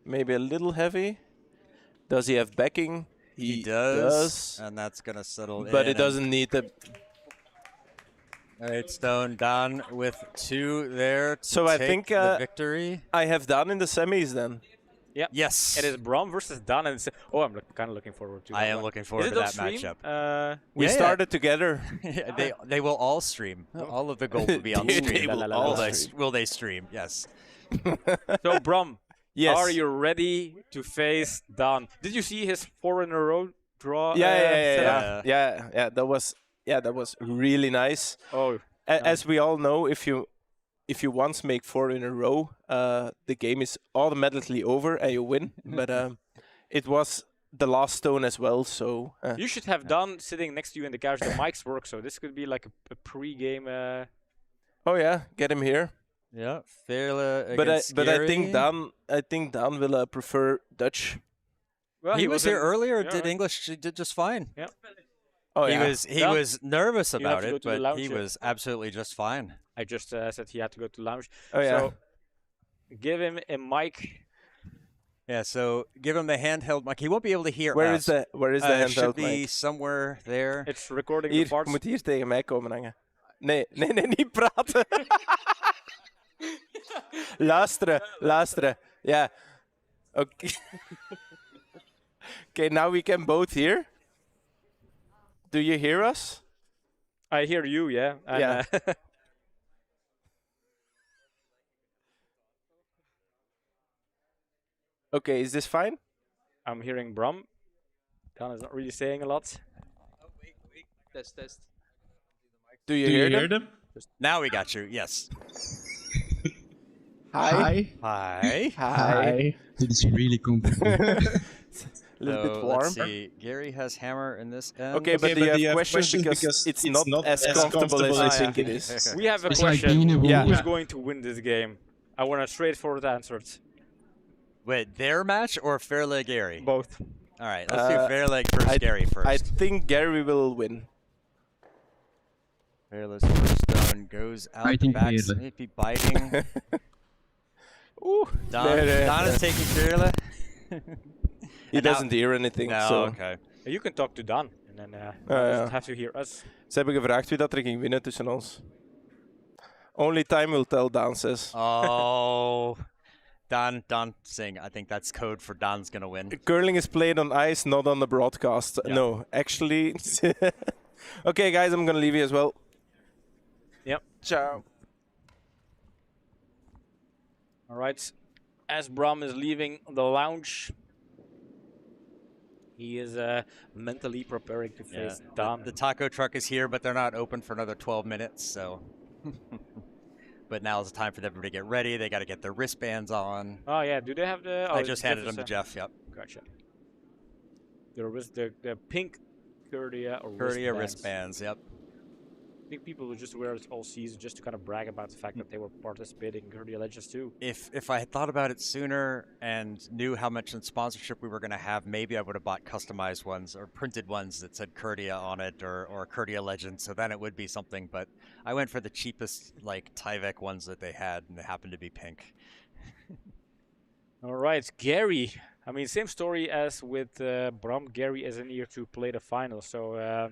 Maybe a little heavy. Does he have backing? He does. And that's going to settle in. But it doesn't need the... All right, Stone down with 2 there to so I think the victory. I have Dan in the semis then. Yeah. Yes. It is Brom versus Dan. And I'm kind of looking forward to I am looking forward to that matchup. We started together. They will all stream. All of the gold will be on stream. Will they stream? Yes. So, Brom, yes. Are you ready to face Dan? Did you see his 4 in a row draw? Yeah. That was really nice. As we all know, if you once make 4 in a row, the game is automatically over and you win. But it was the last stone as well, so... you should have Dan sitting next to you in the couch. The mics work, so this could be like a pre-game... Oh yeah, get him here. Yeah, Fairle but Scary. I think Dan will prefer Dutch. Well, he was here earlier. Did English? He did just fine. Yeah. Oh he was nervous about it, but he lounge, was absolutely just fine. I just said he had to go to lounge. Oh yeah. So give him a mic. Yeah. So give him the handheld mic. He won't be able to hear Where us. Where is the handheld should be mic? somewhere there. It's recording Hier, the parts. je moet hier tegen mij komen hangen. Nee, niet praten. Luisteren. Yeah. Okay. Okay, now we can both hear. Do you hear us? I hear you, yeah. And, yeah. Okay, is this fine? I'm hearing Brum. Dan is not really saying a lot. Oh, wait. Test. Do you Do you hear hear them? them? Now we got you. Yes. Hi. Hi. Hi. Dit is really complicated. A little bit So warm. let's see. Gary has hammer in this end. Okay, but do you have questions because it's not as comfortable as I think it is. We have a It's like question. being in a room. Yeah. Who's going to win this game? I want a straightforward answer. Wait, their match or Fairleg Gary? Both. All right, let's do Fairleg versus I- Gary first. I think Gary will win. Fairleg's first stone goes out I the think back, Veerle. maybe biting. Ooh, Don, there. Don is taking Fairle. He And now- doesn't hear anything. No, so. Oh, okay. You can talk to Dan. And then ja. doesn't have to hear us. Ze hebben gevraagd wie dat er ging winnen tussen ons. Only time will tell, Daan says. Oh, Don Singh. I think that's code for Don's gonna win. Curling is played on ice, not on the broadcast. Yeah. No, actually. Okay, guys, I'm gonna leave you as well. Yep. Ciao. All right. As Brum is leaving the lounge, he is mentally preparing to face Dan. The taco truck is here, but they're not open for another 12 minutes, so. But now is the time for them to get ready. They got to get their wristbands on. Oh yeah, do they have the? Oh, I just handed them to Jeff. Jeff. Yep. Gotcha. The pink Curdia or Curdia wristbands. Yep. I think people would just wear it all season just to kind of brag about the fact that they were participating in Curdia Legends too. If I had thought about it sooner and knew how much in sponsorship we were going to have, maybe I would have bought customized ones or printed ones that said Curdia on it or Curdia Legends. So then it would be something. But I went for the cheapest like Tyvek ones that they had, and they happened to be pink. All right, Gary. I mean, same story as with Bram. Gary is in here to play the final, so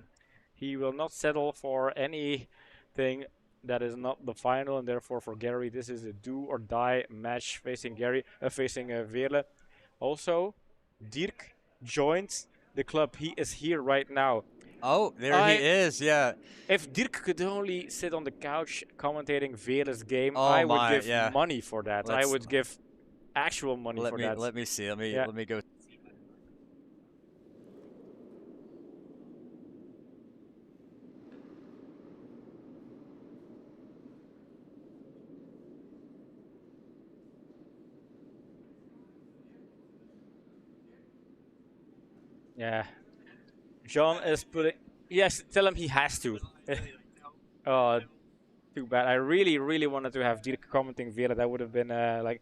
he will not settle for anything that is not the final, and therefore for Gary, this is a do or die match facing Veerle. Also, Dirk joins the club. He is here right now. Oh, there he is. Yeah. If Dirk could only sit on the couch commentating Veerle's game, Oh I would my, give yeah. money for that. I Let's- would give actual money for that. Let me see. Let me go. Yeah. John is putting... Yes, tell him he has to. Oh, too bad. I really, really wanted to have Dirk commenting Veerle. That would have been like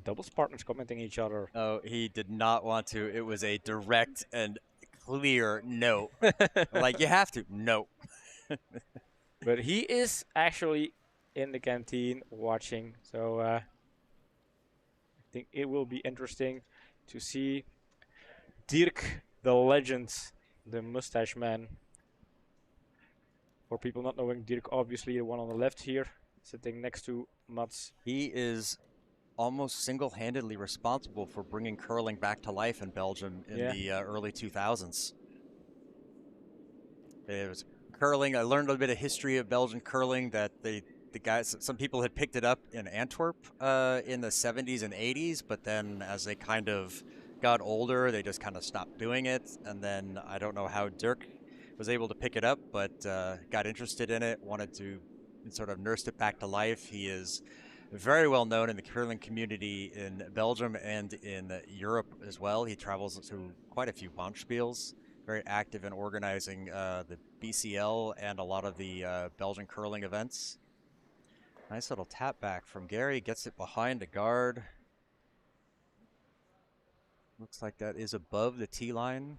doubles partners commenting each other. Oh, he did not want to. It was a direct and clear no. Like, you have to. No. But he is actually in the canteen watching. So I think it will be interesting to see Dirk, the legend, the mustache man. For people not knowing, Dirk, obviously the one on the left here, sitting next to Mats. He is almost single-handedly responsible for bringing curling back to life in Belgium in the early 2000s. It was curling. I learned a bit of history of Belgian curling that the guys, some people had picked it up in Antwerp in the 70s and 80s, but then as they kind of got older, they just kind of stopped doing it. And then I don't know how Dirk was able to pick it up, but got interested in it, wanted to sort of nursed it back to life. He is very well known in the curling community in Belgium and in Europe as well. He travels to quite a few Bonspiels, very active in organizing the BCL and a lot of the Belgian curling events. Nice little tap back from Gary, gets it behind the guard. Looks like that is above the tee line.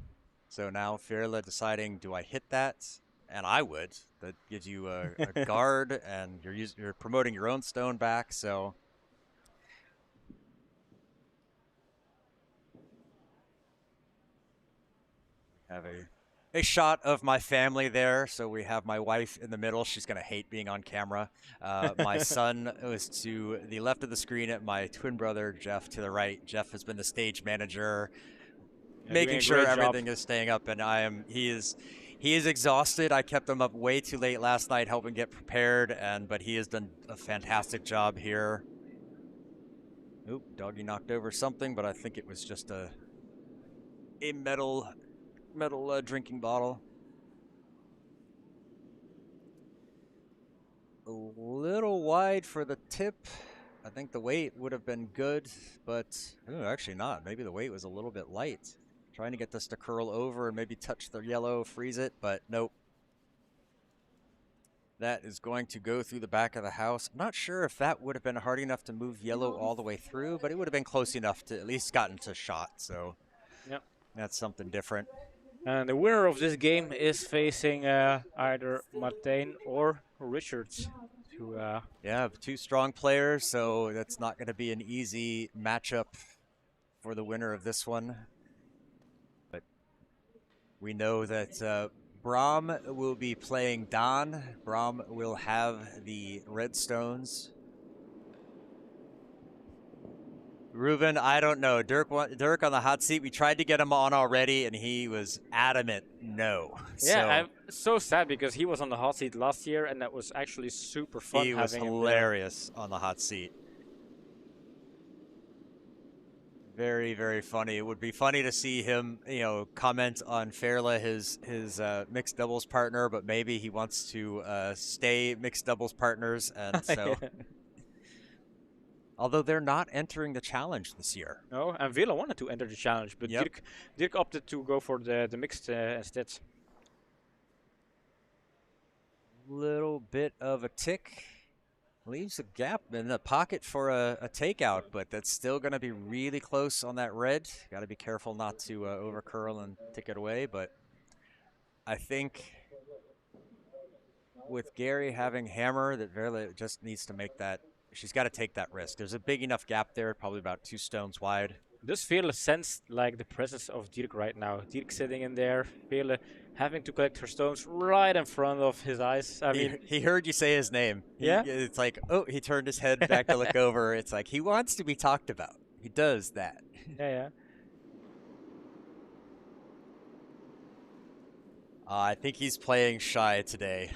So now Veerle deciding, do I hit that? And I would. That gives you a guard, and you're promoting your own stone back. So have a shot of my family there. So we have my wife in the middle. She's gonna hate being on camera. My son was to the left of the screen, at my twin brother Jeff to the right. Jeff has been the stage manager, making sure everything is staying up, and he is exhausted. I kept him up way too late last night helping get prepared, but he has done a fantastic job here. Oop, doggy knocked over something, but I think it was just a metal drinking bottle. A little wide for the tip. I think the weight would have been good, but actually not. Maybe the weight was a little bit light. Trying to get this to curl over and maybe touch the yellow, freeze it, but nope. That is going to go through the back of the house. I'm not sure if that would have been hard enough to move yellow all the way through, but it would have been close enough to at least gotten to shot. So Yep. that's something different. And the winner of this game is facing either Martijn or Richards. Yeah, two strong players, so that's not going to be an easy matchup for the winner of this one. But we know that Bram will be playing Don. Bram will have the redstones. Ruben, I don't know. Dirk on the hot seat. We tried to get him on already, and he was adamant no. Yeah, I'm so sad because he was on the hot seat last year, and that was actually super fun. He was hilarious on the hot seat. Very, very funny. It would be funny to see him, comment on Fairla, his mixed doubles partner, but maybe he wants to stay mixed doubles partners, and so. Although they're not entering the challenge this year. No, and Vela wanted to enter the challenge, but Dirk opted to go for the mixed instead. Little bit of a tick. Leaves a gap in the pocket for a takeout, but that's still going to be really close on that red. Got to be careful not to overcurl and tick it away, but I think with Gary having hammer, that Verla just needs to make that. She's got to take that risk. There's a big enough gap there, probably about 2 stones wide. Does Veerle sense like the presence of Dirk right now? Dirk sitting in there, Veerle having to collect her stones right in front of his eyes. I mean, he heard you say his name. Yeah? It's like, oh, he turned his head back to look over. It's like he wants to be talked about. He does that. Yeah. I think he's playing shy today.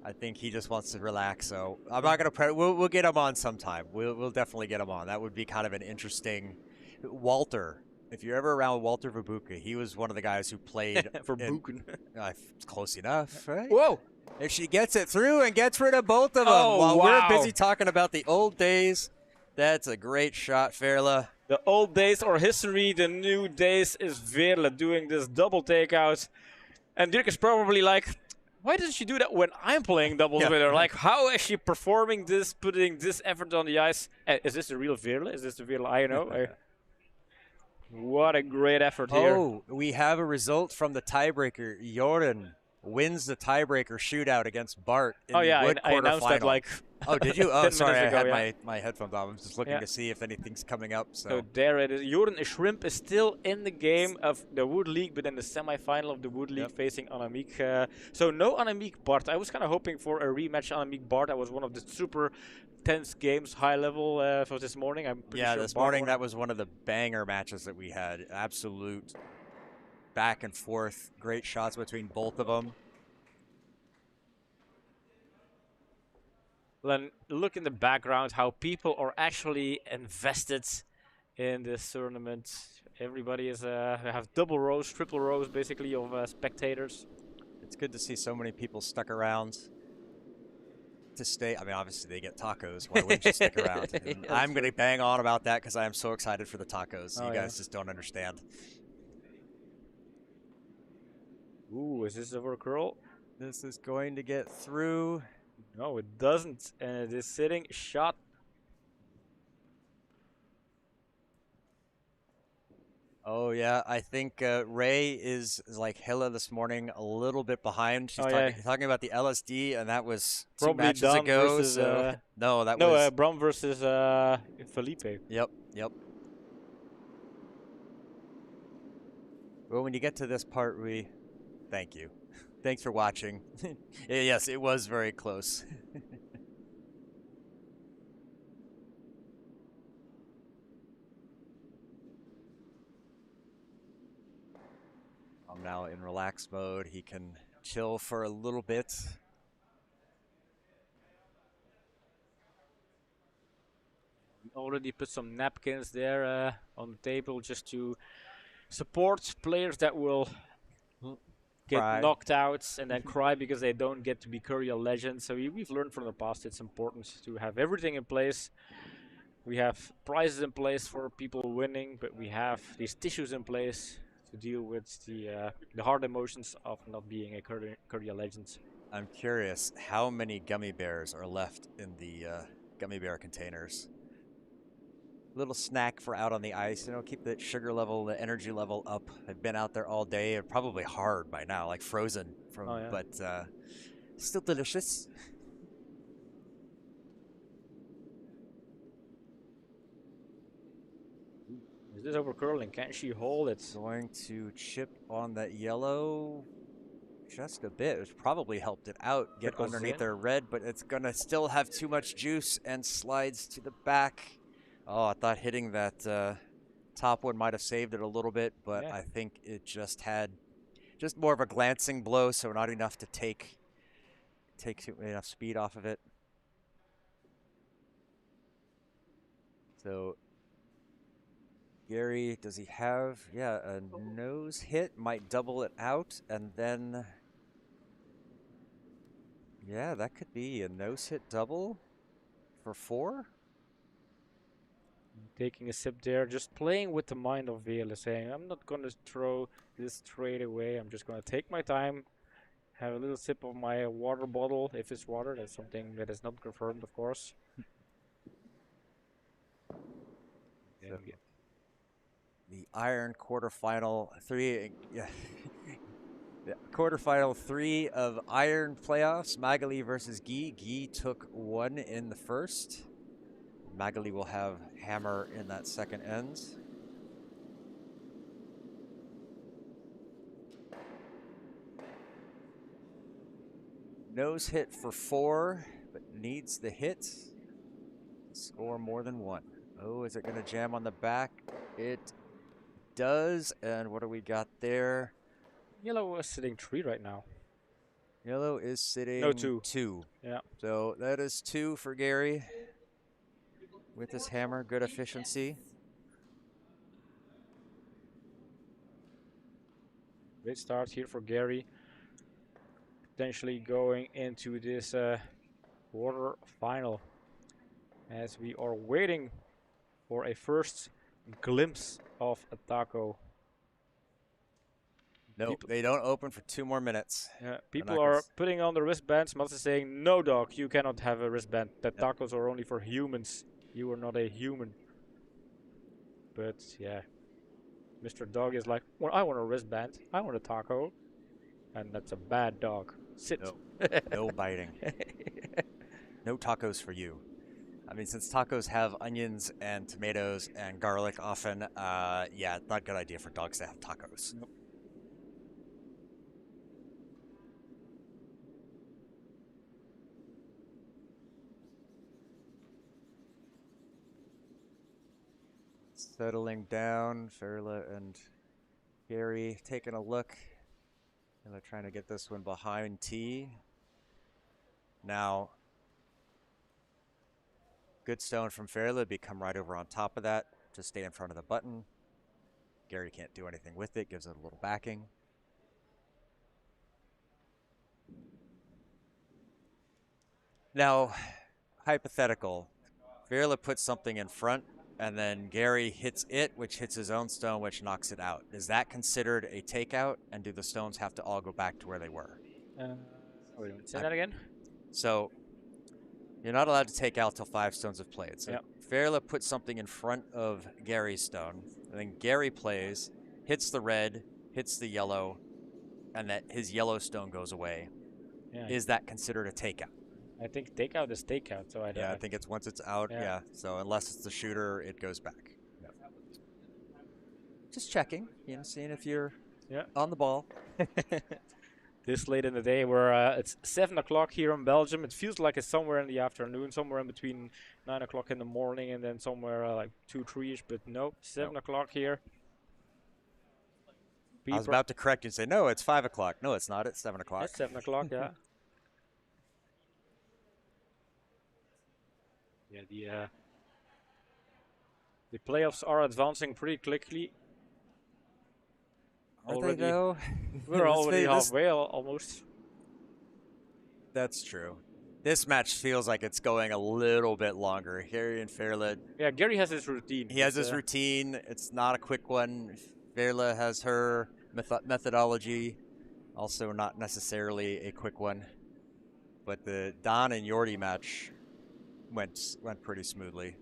I think he just wants to relax. So I'm not gonna. We'll get him on sometime. We'll definitely get him on. That would be kind of an interesting. Walter, if you're ever around Walter Verbuka, he was one of the guys who played Verbuken. Close enough, right? Whoa! If she gets it through and gets rid of both of them while we're busy talking about the old days, that's a great shot, Verla. The old days are history. The new days is Veerle doing this double takeout, and Dirk is probably like, why doesn't she do that when I'm playing doubles with her? Like, how is she performing this, putting this effort on the ice? Is this the real Veerle? Is this the Veerle I know? What a great effort here. Oh, we have a result from the tiebreaker. Jordan wins the tiebreaker shootout against Bart in the Wood I announced that like. Oh, did you? Oh, 10 sorry, minutes I ago, had my headphones on. I was just looking to see if anything's coming up. So there it is. Jordan Shrimp is still in the game of the Wood League, but in the semi-final of the Wood League facing Annemiek. So no Annemiek Bart. I was kind of hoping for a rematch Annemiek Bart. That was one of the super tense games, high level for this morning. I'm pretty sure this morning that was one of the banger matches that we had. Absolute back and forth, great shots between both of them. Then look in the background how people are actually invested in this tournament. Everybody is have double rows, triple rows basically of spectators. It's good to see so many people stuck around to stay. I mean, obviously they get tacos. Why wouldn't you stick around? I'm going to bang on about that because I am so excited for the tacos. You guys just don't understand. Ooh, is this over a curl? This is going to get through. No, it doesn't. And it is sitting shot. Oh, yeah. I think Ray is like Hilla this morning, a little bit behind. She's talking about the LSD, and that was probably 2 matches Dom ago. Versus, so no, that was Bram versus Felipe. Yep. Well, when you get to this part, thank you. Thanks for watching. Yes, it was very close. I'm now in relax mode. He can chill for a little bit. Already put some napkins there on the table just to support players that will get Cry. knocked out and then cry because they don't get to be Curdia Legends. So we've learned from the past it's important to have everything in place. We have prizes in place for people winning, but we have these tissues in place to deal with the hard emotions of not being a Curdia Legends. I'm curious, how many gummy bears are left in the gummy bear containers? Little snack for out on the ice, you know, keep the sugar level, the energy level up. I've been out there all day, and probably hard by now, like frozen from, but still delicious. Is this over curling? Can she hold it? Going to chip on that yellow just a bit. It's probably helped it out, get Trickles underneath in. their red, but it's gonna still have too much juice and slides to the back. Oh, I thought hitting that top one might have saved it a little bit, but I think it just had more of a glancing blow, so not enough to take enough speed off of it. So Gary, does he have, a nose hit, might double it out, and then, that could be a nose hit double for 4. Taking a sip there, just playing with the mind of Vele, saying, I'm not going to throw this straight away. I'm just going to take my time, have a little sip of my water bottle. If it's water, that's something that is not confirmed, of course. The Iron quarterfinal 3, the quarterfinal 3 of Iron playoffs, Magali versus Guy. Guy took 1 in the first. Magali will have Hammer in that second end. Nose hit for 4, but needs the hit to score more than 1. Oh, is it going to jam on the back? It does. And what do we got there? Yellow is sitting 3 right now. Yellow is sitting 2. Yeah. So that is 2 for Gary with his hammer. Good efficiency. Great start here for Gary. Potentially going into this quarter final as we are waiting for a first glimpse of a taco. Nope, they don't open for 2 more minutes. Yeah, people are putting on the wristbands. Mats is saying, no dog, you cannot have a wristband. That tacos are only for humans. You are not a human. But yeah, Mr. Dog is like, well, I want a wristband. I want a taco. And that's a bad dog. Sit. No, no biting. No tacos for you. I mean, since tacos have onions and tomatoes and garlic often, not a good idea for dogs to have tacos. Nope. Settling down, Ferla and Gary taking a look. And they're trying to get this one behind T. Now, good stone from Ferla, become right over on top of that to stay in front of the button. Gary can't do anything with it, gives it a little backing. Now, hypothetical. Ferla puts something in front, and then Gary hits it, which hits his own stone, which knocks it out. Is that considered a takeout, and do the stones have to all go back to where they were? Wait a minute, say that again? So, you're not allowed to take out till 5 stones have played. So, Ferla puts something in front of Gary's stone, and then Gary plays, hits the red, hits the yellow, and that his yellow stone goes away. Yeah. Is that considered a takeout? I think takeout is takeout, so I don't. Yeah, I think it's once it's out. Yeah. So unless it's the shooter, it goes back. Yep. Just checking, seeing if you're on the ball. This late in the day, where it's 7 o'clock here in Belgium. It feels like it's somewhere in the afternoon, somewhere in between 9 o'clock in the morning and then somewhere like 2, 3ish. But no, 7 o'clock here. I was about to correct you and say, no, it's 5 o'clock. No, it's not. It's 7 o'clock. It's 7 o'clock, yeah. Yeah, The playoffs are advancing pretty quickly. Are they though? We're already this, halfway almost. That's true. This match feels like it's going a little bit longer. Gary and Fairla. Yeah, Gary has his routine. He has his routine. It's not a quick one. Fairla has her methodology. Also not necessarily a quick one. But the Don and Yordi match went pretty smoothly.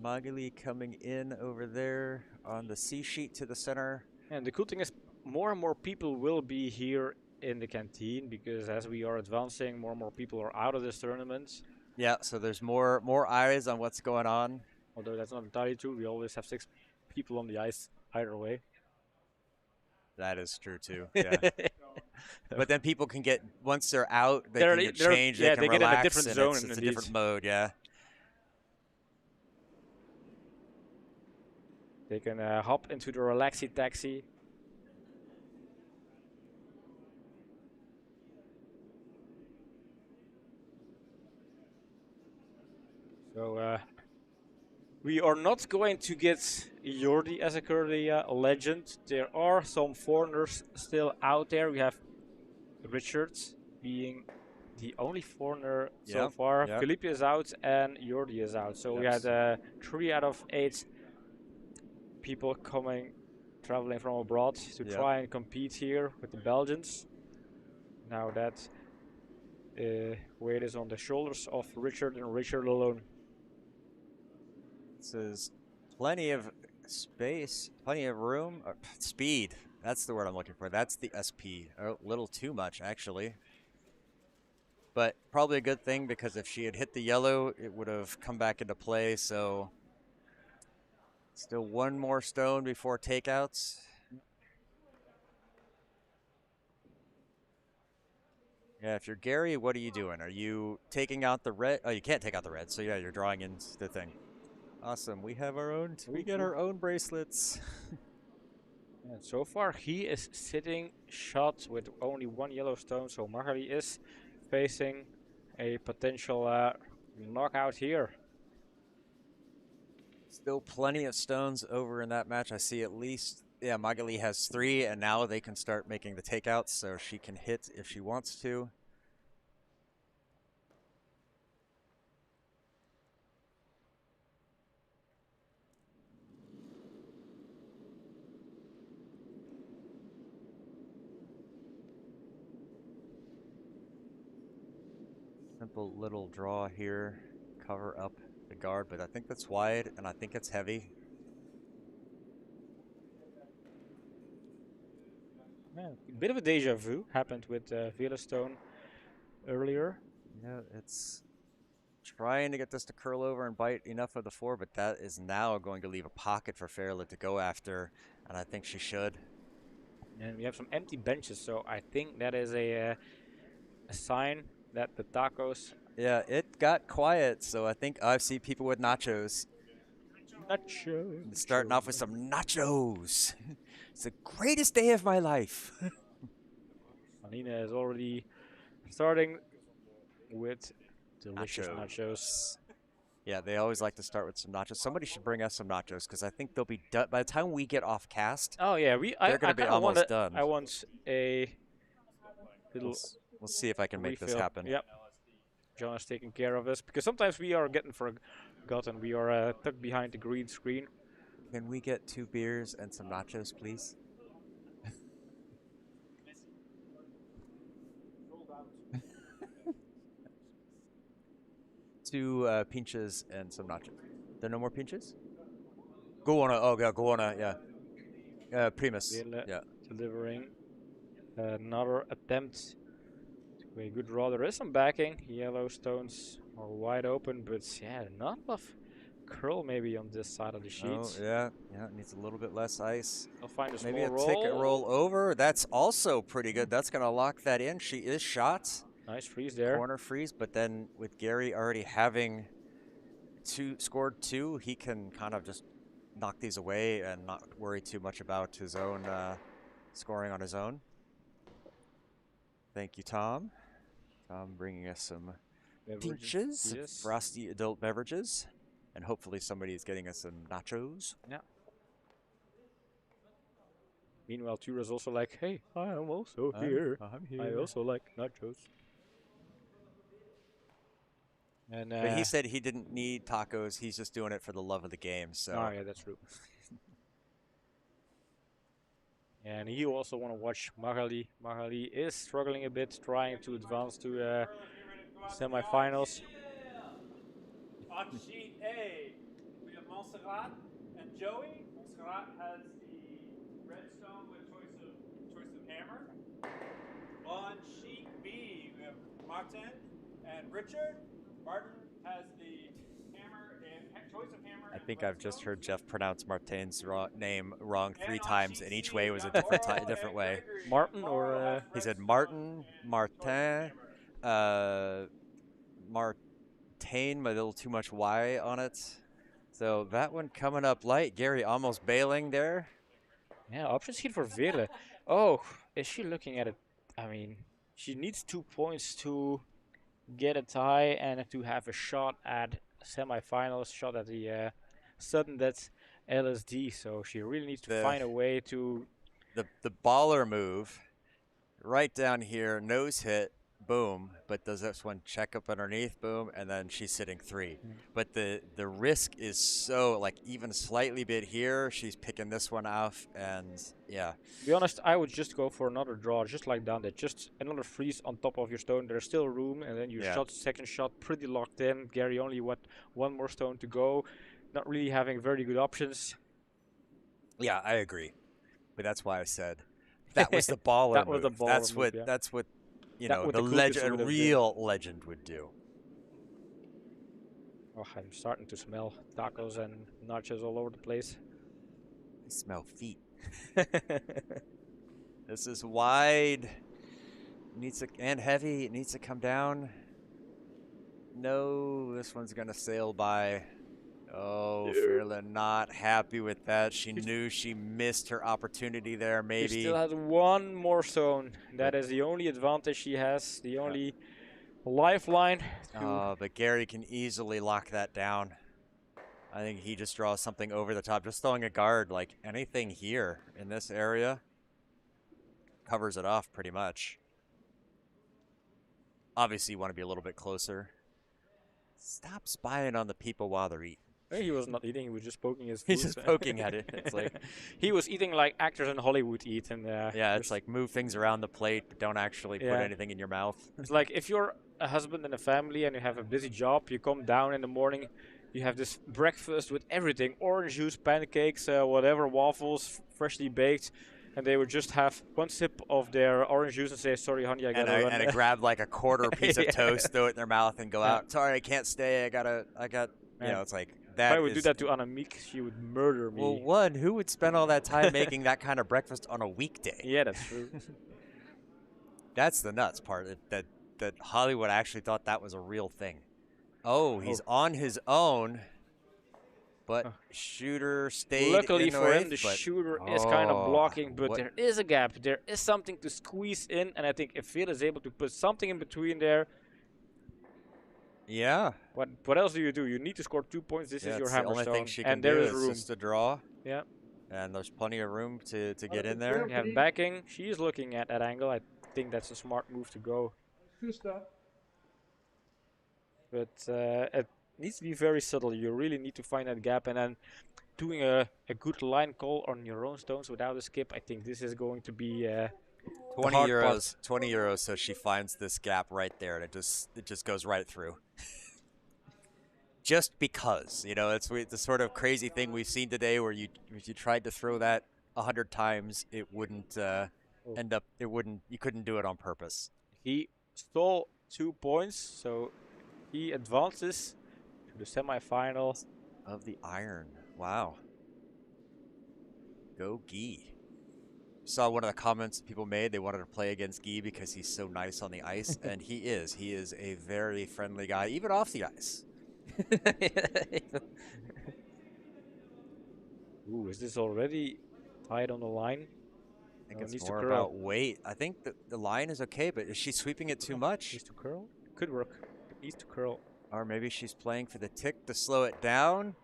Magali coming in over there on the C sheet to the center. And the cool thing is more and more people will be here in the canteen because as we are advancing, more and more people are out of this tournament. Yeah, so there's more eyes on what's going on. Although that's not entirely true. We always have 6 people on the ice either way. That is true too. Yeah. But then people can get, once they're out, they can get changed. Yeah, they can get in a relax, different and zone. It's a different mode. Yeah. They can hop into the relaxy taxi. So we are not going to get Jordi as a Curdia legend. There are some foreigners still out there. We have Richard being the only foreigner so far. Yep. Philippe is out and Jordi is out. So we had 3 out of 8 people traveling from abroad to try and compete here with the Belgians. Now that weight is on the shoulders of Richard and Richard alone. This is plenty of space, plenty of room, speed. That's the word I'm looking for. That's the SP. A little too much, actually. But probably a good thing because if she had hit the yellow, it would have come back into play. So still 1 more stone before takeouts. Yeah, if you're Gary, what are you doing? Are you taking out the red? Oh, you can't take out the red. So yeah, you're drawing in the thing. Awesome. We have our own. We get our own bracelets. And so far, he is sitting shot with only 1 yellow stone. So Margali is facing a potential knockout here. Still plenty of stones over in that match. I see at least, yeah, Magali has 3, and now they can start making the takeouts, so she can hit if she wants to. Simple little draw here, cover up the guard, but I think that's wide and I think it's heavy. Yeah, a bit of a deja vu happened with Stone earlier. Yeah, it's trying to get this to curl over and bite enough of the 4, but that is now going to leave a pocket for Fairla to go after, and I think she should. And we have some empty benches, so I think that is a sign that the tacos. Yeah, it got quiet, so I think I see people with nachos. Nachos. Starting off with some nachos. It's the greatest day of my life. Alina is already starting with delicious nachos. Yeah, they always like to start with some nachos. Somebody should bring us some nachos because I think they'll be done by the time we get off cast. Oh yeah, they're going to be almost done. I want a little. We'll see if I can make this happen. Yep. John is taking care of us because sometimes we are getting forgotten. We are tucked behind the green screen. Can we get 2 beers and some nachos, please? 2 pinches and some nachos. There are no more pinches? Go on. Oh, yeah, go on. Yeah. Primus. Yeah. Delivering another attempt. A good draw. There is some backing. Yellow stones are wide open, but yeah, not enough curl maybe on this side of the sheet. Oh, yeah, it needs a little bit less ice. I'll find a small maybe a roll. ticket roll over. That's also pretty good. That's going to lock that in. She is shot. Nice freeze there. Corner freeze, but then with Gary already having scored 2, he can kind of just knock these away and not worry too much about his own scoring on his own. Thank you, Tom. Tom bringing us some Beverages. peaches, some Yes. frosty adult beverages, and hopefully somebody is getting us some nachos. Yeah. Meanwhile, Tura's also like, hey, I'm also here. I'm I also like nachos. And But he said he didn't need tacos. He's just doing it for the love of the game. So oh yeah, that's true. And he also want to watch Magali. Magali is struggling a bit, trying to advance to semifinals. On sheet A, we have Montserrat and Joey. Montserrat has the redstone with choice of hammer. On sheet B, we have Martin and Richard. Martin has the hammer and choice of hammer. I and think I've just redstone. heard Jeff pronounce Martin's name wrong And 3 on times, sheet and each C, way we was a have different Laurel different and way. Gregory. Martin Laurel or, has He said redstone Martin, and Martin, choice of hammer. Martain, a little too much Y on it. So that one coming up light. Gary almost bailing there. Yeah, option seed for Vele. Oh, is she looking at it? I mean, she needs 2 points to get a tie and to have a shot at semifinals, shot at the sudden death LSD. So she really needs to find a way to. The baller move, right down here, nose hit, boom. But does this one check up underneath, boom, and then she's sitting 3. But the risk is so, like, even slightly bit here, she's picking this one off, and yeah. To be honest, I would just go for another draw, just like down there. Just another freeze on top of your stone. There's still room, and then you shot second shot pretty locked in. Gary only one more stone to go. Not really having very good options. Yeah, I agree. But that's why I said that was the baller That move. was the baller that's move, what yeah. that's what you That know what the the quickest legend, would a have been. real legend would do. Oh, I'm starting to smell tacos and nachos all over the place. I smell feet. This is wide. Needs to, and heavy. It needs to come down. No, this one's gonna sail by. Oh, Fairland not happy with that. She knew she missed her opportunity there, maybe. She still has one more stone. That is the only advantage she has. The only lifeline. But Gary can easily lock that down. I think he just draws something over the top. Just throwing a guard, like anything here in this area, covers it off pretty much. Obviously, you want to be a little bit closer. Stop spying on the people while they're eating. He was not eating, he was just poking his food. He's just poking at it. It's like he was eating like actors in Hollywood eat. And, yeah, it's like move things around the plate, but don't actually put anything in your mouth. It's like if you're a husband and a family and you have a busy job, you come down in the morning, you have this breakfast with everything, orange juice, pancakes, whatever, waffles, freshly baked, and they would just have one sip of their orange juice and say, sorry, honey, I gotta run. And I grab like a quarter piece of toast, throw it in their mouth, and go out. Sorry, I can't stay. You know, it's like that. If I would do that to Annemiek, she would murder me. Well, one, who would spend all that time making that kind of breakfast on a weekday? Yeah, that's true. That's the nuts part, that Hollywood actually thought that was a real thing. Oh, he's on his own, but shooter stayed. Luckily in the for way, him, the shooter is kind of blocking, but there is a gap. There is something to squeeze in, and I think if Phil is able to put something in between there. Yeah. What else do? You need to score 2 points. This is your hammerstone. The only thing she can and there do is room. just to draw. Yeah. And there's plenty of room to get in there. You have backing. She is looking at that angle. I think that's a smart move to go. But it needs to be very subtle. You really need to find that gap, and then doing a good line call on your own stones without a skip. I think this is going to be 20 euros. 20 euros. So she finds this gap right there, and it just goes right through. Just because, you know, it's the sort of crazy thing we've seen today, where if you tried to throw that 100 times, it wouldn't end up. You couldn't do it on purpose. He stole 2 points, so he advances to the semifinals of the iron. Wow. Go Guy. Saw one of the comments people made. They wanted to play against Guy because he's so nice on the ice, and he is. He is a very friendly guy, even off the ice. Ooh, is this already tied on the line? think No, it it's needs to more curl. about weight. I think the line is okay, but is she sweeping it too much? Needs to curl. Could work. It needs to curl. Or maybe she's playing for the tick to slow it down.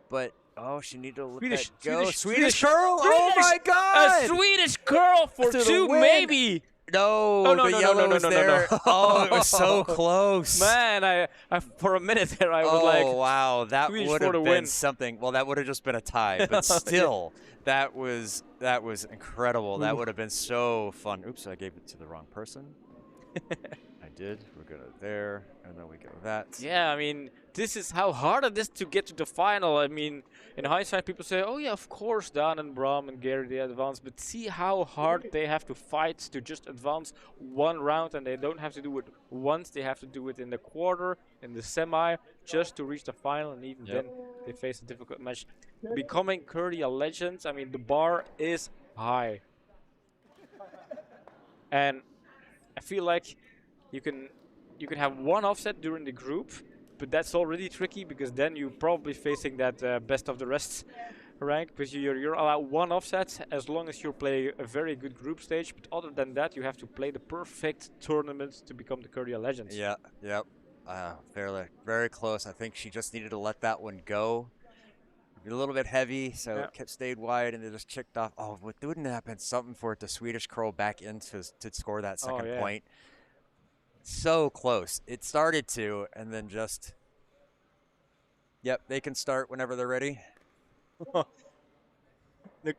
But oh, she needed to let Swedish, that go. Swedish Curl! Oh my A God! Swedish curl for To the 2, win. maybe. No, Oh, no, the no, no, yellow no, was no, no, there. no. Oh, it was so close. Man, I for a minute there I was Oh like, wow, that Swedish would for have the been win. something. Well, that would have just been a tie, but still, that was incredible. That would have been so fun. Oops, I gave it to the wrong person. I did. We're gonna there, and then we go that. yeah, I mean, this is how hard it is to get to the final. I mean, in hindsight, people say, oh yeah, of course, Dan and Bram and Gary, they advance. But see how hard they have to fight to just advance one round. And they don't have to do it once. They have to do it in the quarter, in the semi, just to reach the final. And even then, they face a difficult match. Becoming Curdia Legends, I mean, the bar is high. And I feel like you can have one offset during the group, but that's already tricky because then you're probably facing that best of the rest rank. But you're allowed one offset as long as you play a very good group stage. But other than that, you have to play the perfect tournament to become the Curdia Legends. Yeah, yep. Very close. I think she just needed to let that one go. A little bit heavy, so it kept stayed wide, and it just chicked off. Oh, wouldn't it have been something for it to Swedish curl back in to score that second point? So close. It started to, and then just. Yep, they can start whenever they're ready.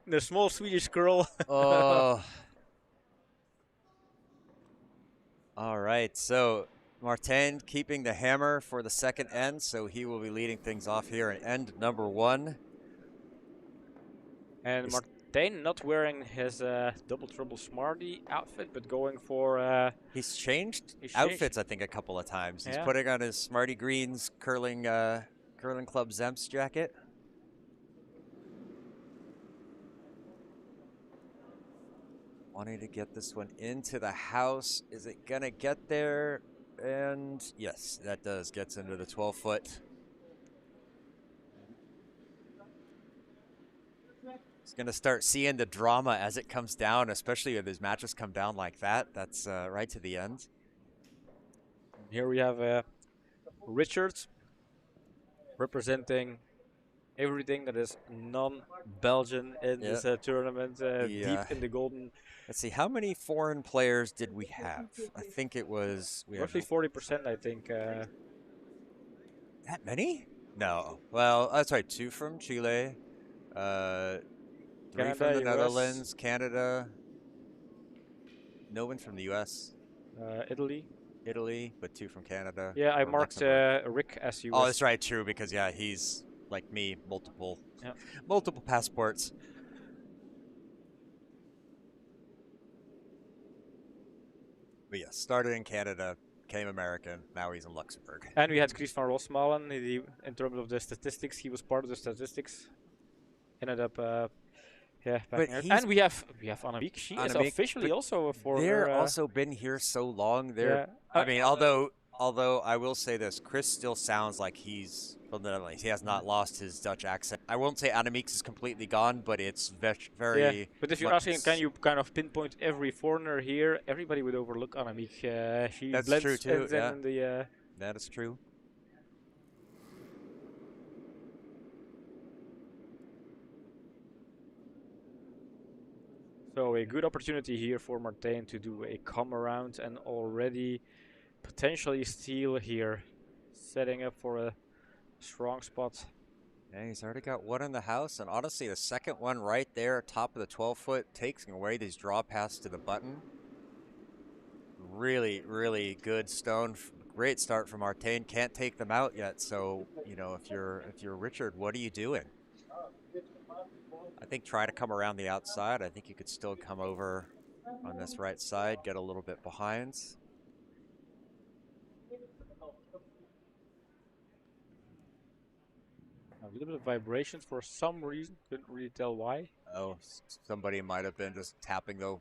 the small Swedish girl. Oh. All right, so Martin keeping the hammer for the second end, so he will be leading things off here in end number 1. And Martijn not wearing his Double Trouble Smarty outfit, but going for... He's changed outfits, I think, a couple of times. He's putting on his Smarty Greens curling club Zemps jacket. Wanting to get this one into the house. Is it going to get there? And yes, that does. Gets into the 12-foot. He's going to start seeing the drama as it comes down, especially if his matches come down like that. That's right to the end. Here we have Richard representing everything that is non-Belgian in this tournament, deep in the golden. Let's see, how many foreign players did we have? I think it was... roughly 40%, I think. That many? No. Well, that's right, 2 from Chile, 3 Canada, from the US. Netherlands, Canada, no one from the US. Italy, but 2 from Canada. Yeah, I marked Rick as US. Oh, that's right, true, because yeah, he's like me, multiple passports. But yes, started in Canada, became American, now he's in Luxembourg. And we had Chris van Rosmalen. In terms of the statistics, he was part of the statistics. Ended up, and we have Annemiek. She is officially also for. They're also been here so long. I mean, although I will say this, Chris still sounds like he's from the Netherlands. He has not lost his Dutch accent. I won't say Annemiek is completely gone, but it's very. Yeah. But if you're asking, can you kind of pinpoint every foreigner here? Everybody would overlook Annemiek. That's true too. Yeah. That is true. So a good opportunity here for Martijn to do a come around and already potentially steal here, setting up for a strong spot. Yeah, he's already got one in the house, and honestly, the second one right there, top of the 12-foot, takes away these draw paths to the button. Really, really good stone. Great start from Martijn. Can't take them out yet, so you know, if you're Richard, what are you doing? I think try to come around the outside. I think you could still come over on this right side, get a little bit behind. A little bit of vibrations for some reason. Couldn't really tell why. Oh, somebody might have been just tapping though.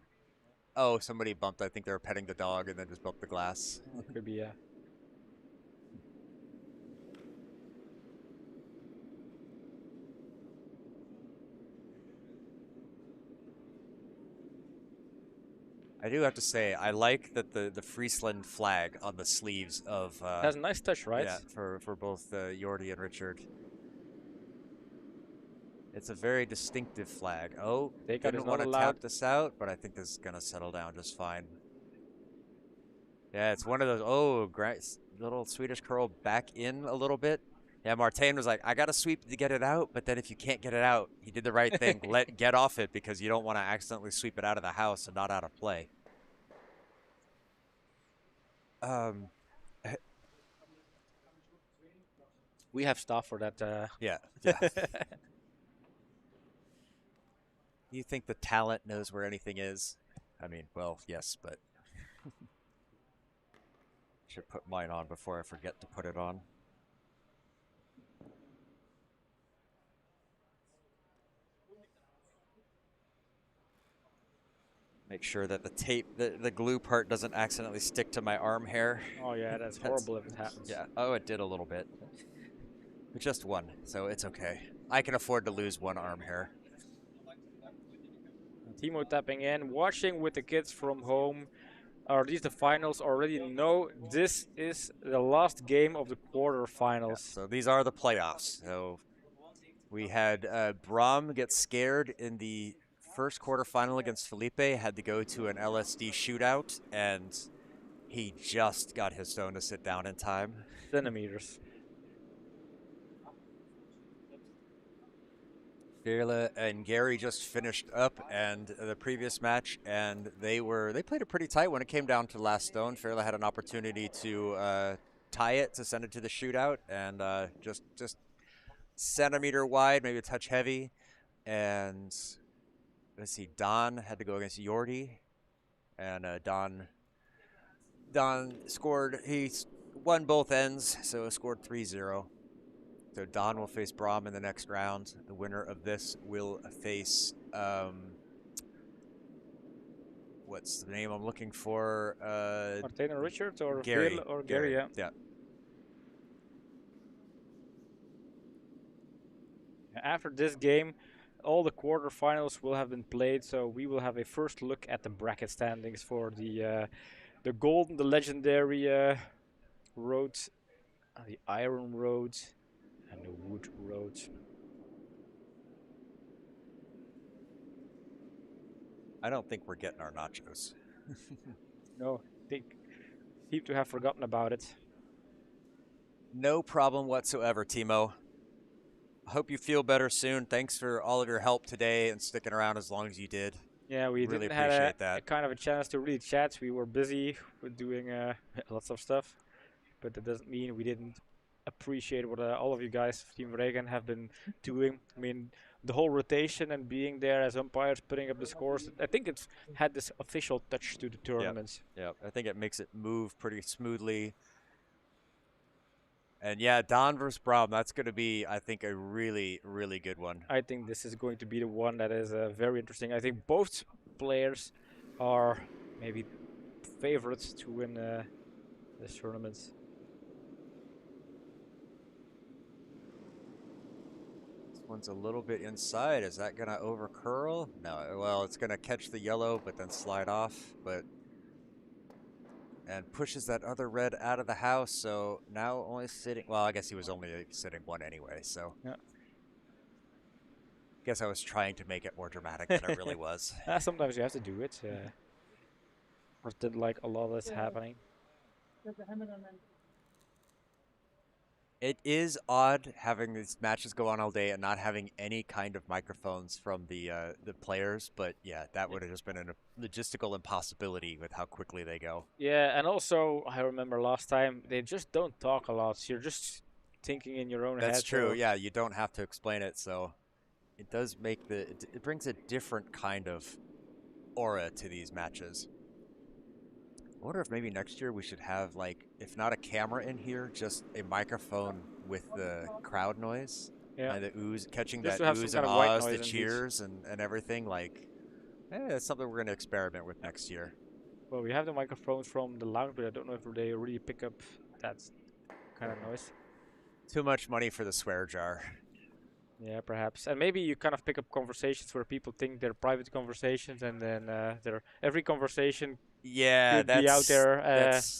Oh, somebody bumped. I think they were petting the dog and then just bumped the glass. Could be, yeah. I do have to say, I like that the Friesland flag on the sleeves of Has a nice touch, right? yeah, for both Jordi and Richard. It's a very distinctive flag. Oh, Takeout didn't is not want to allowed. tap this out, but I think this is gonna settle down just fine. Yeah, it's one of those. Oh, great little Swedish curl back in a little bit. Yeah, Martin was like, I got to sweep to get it out, but then if you can't get it out, he did the right thing. Get off it because you don't want to accidentally sweep it out of the house and not out of play. We have stuff for that. Yeah. You think the talent knows where anything is? I mean, well, yes, but should put mine on before I forget to put it on. Make sure that the tape, the glue part doesn't accidentally stick to my arm hair. Oh yeah, that's horrible if it happens. Yeah. Oh, it did a little bit. But just one, so it's okay. I can afford to lose one arm hair. Timo tapping in, watching with the kids from home. Are these the finals already? No, this is the last game of the quarterfinals. Yeah, so these are the playoffs. So we had Brom get scared in the first quarterfinal against Felipe, had to go to an LSD shootout, and he just got his stone to sit down in time. Centimeters. Veerle and Gary just finished up and the previous match, and they played it pretty tight when it came down to last stone. Veerle had an opportunity to tie it to send it to the shootout, and just centimeter wide, maybe a touch heavy. And let's see, Don had to go against Jordi, and Don scored. He won both ends, so scored 3-0. So Don will face Brom in the next round. The winner of this will face what's the name I'm looking for? Martin and Richard or Gary. Bill or Gary, yeah. Yeah. After this game, all the quarterfinals will have been played, so we will have a first look at the bracket standings for the golden, the legendary road, the iron road, and the wood road. I don't think we're getting our nachos. No, I think seem to have forgotten about it. No problem whatsoever, Timo. I hope you feel better soon. Thanks for all of your help today and sticking around as long as you did. Yeah, we really didn't have appreciate a kind of a chance to really chat. We were busy with doing lots of stuff, but that doesn't mean we didn't appreciate what all of you guys, Team Reagan, have been doing. I mean, the whole rotation and being there as umpires, putting up the scores. I think it's had this official touch to the tournaments. Yeah, I think it makes it move pretty smoothly. And yeah, Don versus Brom, that's going to be, I think, a really, really good one. I think this is going to be the one that is very interesting. I think both players are maybe favorites to win this tournament. This one's a little bit inside. Is that going to over curl? No, well, it's going to catch the yellow, but then slide off. And pushes that other red out of the house, so now only sitting, well, I guess he was only sitting one anyway, so. Yeah. Guess I was trying to make it more dramatic than it really was. Sometimes you have to do it. Or did like a lot of this happening. It is odd having these matches go on all day and not having any kind of microphones from the players, but yeah, that would have just been a logistical impossibility with how quickly they go. Yeah, and also I remember last time they just don't talk a lot. So you're just thinking in your own head. That's true. Yeah, you don't have to explain it, so it does make it brings a different kind of aura to these matches. I wonder if maybe next year we should have, like, if not a camera in here, just a microphone with the crowd noise. Yeah. And the ooze, catching Just that to have ooze some and kind of white ahs, the noise indeed. cheers and everything. Like, that's something we're going to experiment with next year. Well, we have the microphones from the lounge, but I don't know if they really pick up that kind of noise. Too much money for the swear jar. Yeah, perhaps. And maybe you kind of pick up conversations where people think they're private conversations, and then every conversation Yeah, could be out there.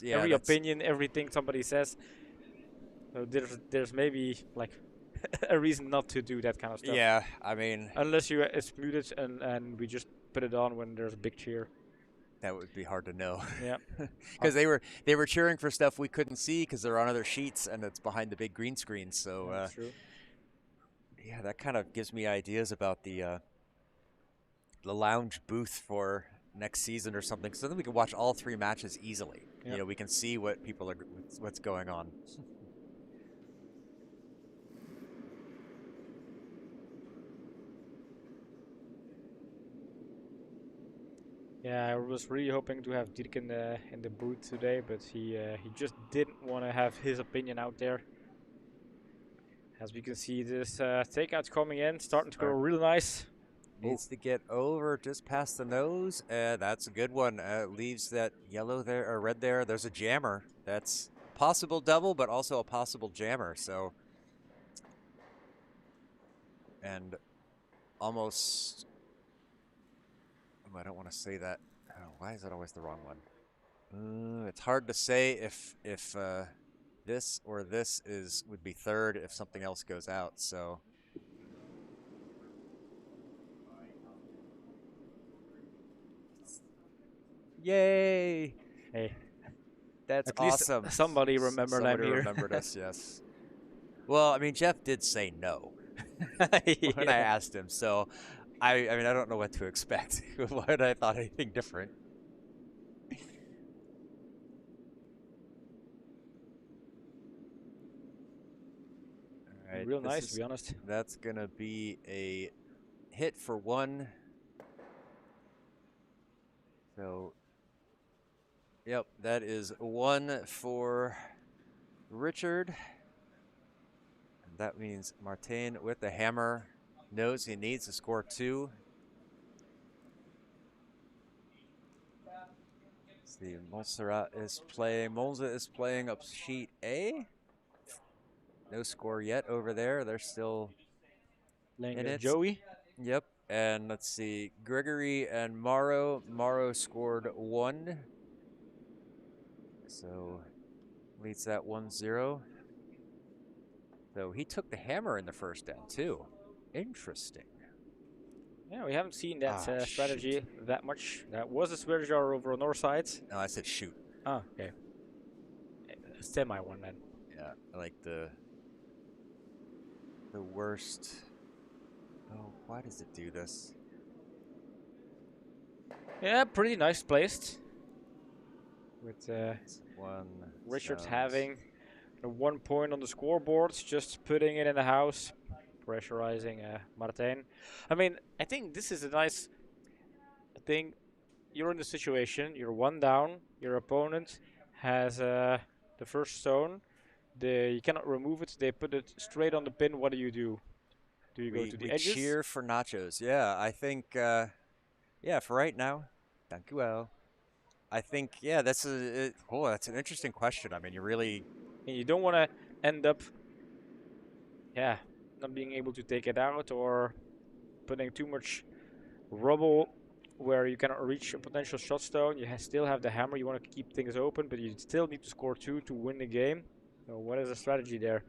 yeah, Every that's opinion, everything somebody says. So there's maybe like a reason not to do that kind of stuff. yeah. I mean, Unless it's muted and we just put it on when there's a big cheer. that would be hard to know. Yeah. Because they were cheering for stuff we couldn't see because they're on other sheets and it's behind the big green screen. So That's true. yeah, that kind of gives me ideas about the lounge booth for next season or something. So then we can watch all 3 matches easily. Yep. You know, we can see what people are what's going on. Yeah, I was really hoping to have Dirk in the booth today, but he just didn't want to have his opinion out there. As we can see, this takeout's coming in, starting to go really nice. Needs to get over just past the nose. That's a good one. Leaves that yellow there or red there. There's a jammer. That's possible double, but also a possible jammer. So, and almost. Oh, I don't want to say that. Oh, why is that always the wrong one? It's hard to say if this or this would be third if something else goes out. So. Yay! Hey, That's at least awesome. somebody remembered I'm here. Remembered us, yes. Well, I mean, Jeff did say no when I asked him, so I mean, I don't know what to expect. Why would I thought anything different? All right, Real nice, to be honest. That's gonna be a hit for 1. So, yep, that is 1 for Richard. And that means Martin with the hammer knows he needs to score 2. See, Montserrat is playing. Monza is playing up sheet A. No score yet over there. They're still Playing in it. Joey. Yep. And let's see, Gregory and Morrow. Morrow scored 1. So leads that 1-0. So he took the hammer in the first end too. Interesting. Yeah, we haven't seen that strategy that much. That was a strategy over on our side. No, I said shoot. Oh, okay. Semi one then. Yeah, I like the worst. Oh, why does it do this? Yeah, pretty nice placed. With Richard's Richard having 1 point on the scoreboard, just putting it in the house, pressurizing Martin. I mean, I think this is a nice thing. You're in the situation, you're 1 down, your opponent has the first stone. You cannot remove it, they put it straight on the pin. What do you do? Do you go to the edges? We cheer for nachos. Yeah, I think, yeah, for right now, thank you well. I think, yeah, that's an interesting question. I mean, you really... And you don't want to end up, yeah, not being able to take it out or putting too much rubble where you cannot reach a potential shot stone. You still have the hammer. You want to keep things open, but you still need to score 2 to win the game. So what is the strategy there?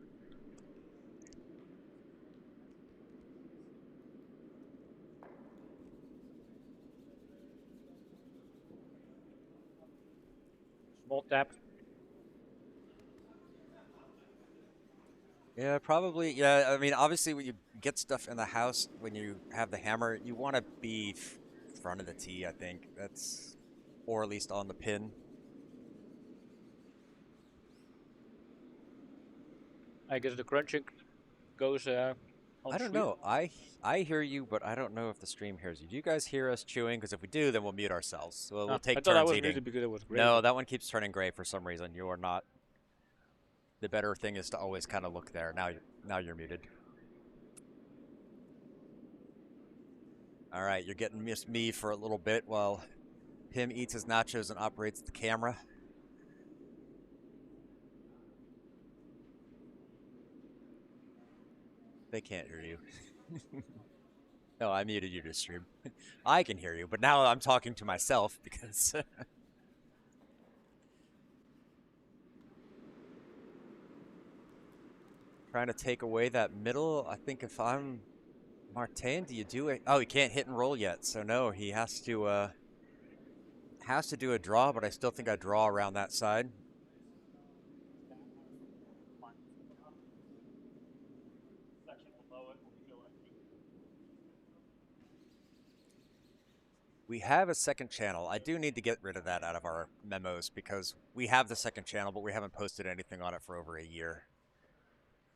Small tap. Yeah, probably. Yeah, I mean, obviously, when you get stuff in the house, when you have the hammer, you want to be front of the tee, I think. That's, or at least on the pin. I guess the crunching goes on I don't stream. know. I hear you, but I don't know if the stream hears you. Do you guys hear us chewing? Because if we do, then we'll mute ourselves. So we'll take I thought I turns was eating. muted because it was gray. No, that one keeps turning gray for some reason. You are not. The better thing is to always kind of look there. Now you're muted. All right, you're getting me for a little bit while Pim eats his nachos and operates the camera. They can't hear you. No, I muted you to stream. I can hear you, but now I'm talking to myself because... Trying to take away that middle. I think if I'm Martin, do you do it? Oh, he can't hit and roll yet, so no, he has to do a draw, but I still think I draw around that side. We have a second channel. I do need to get rid of that out of our memos because we have the second channel, but we haven't posted anything on it for over a year.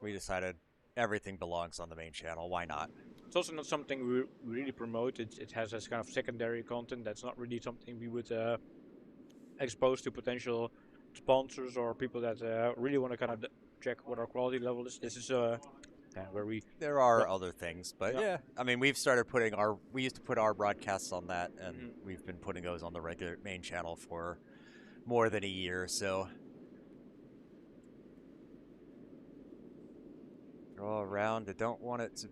We decided everything belongs on the main channel. Why not? It's also not something we really promote. It has this kind of secondary content that's not really something we would expose to potential sponsors or people that really want to kind of check what our quality level is. This is where we... There are other things, but yeah. I mean, we used to put our broadcasts on that, and we've been putting those on the regular main channel for more than a year, so. Draw around. I don't want it to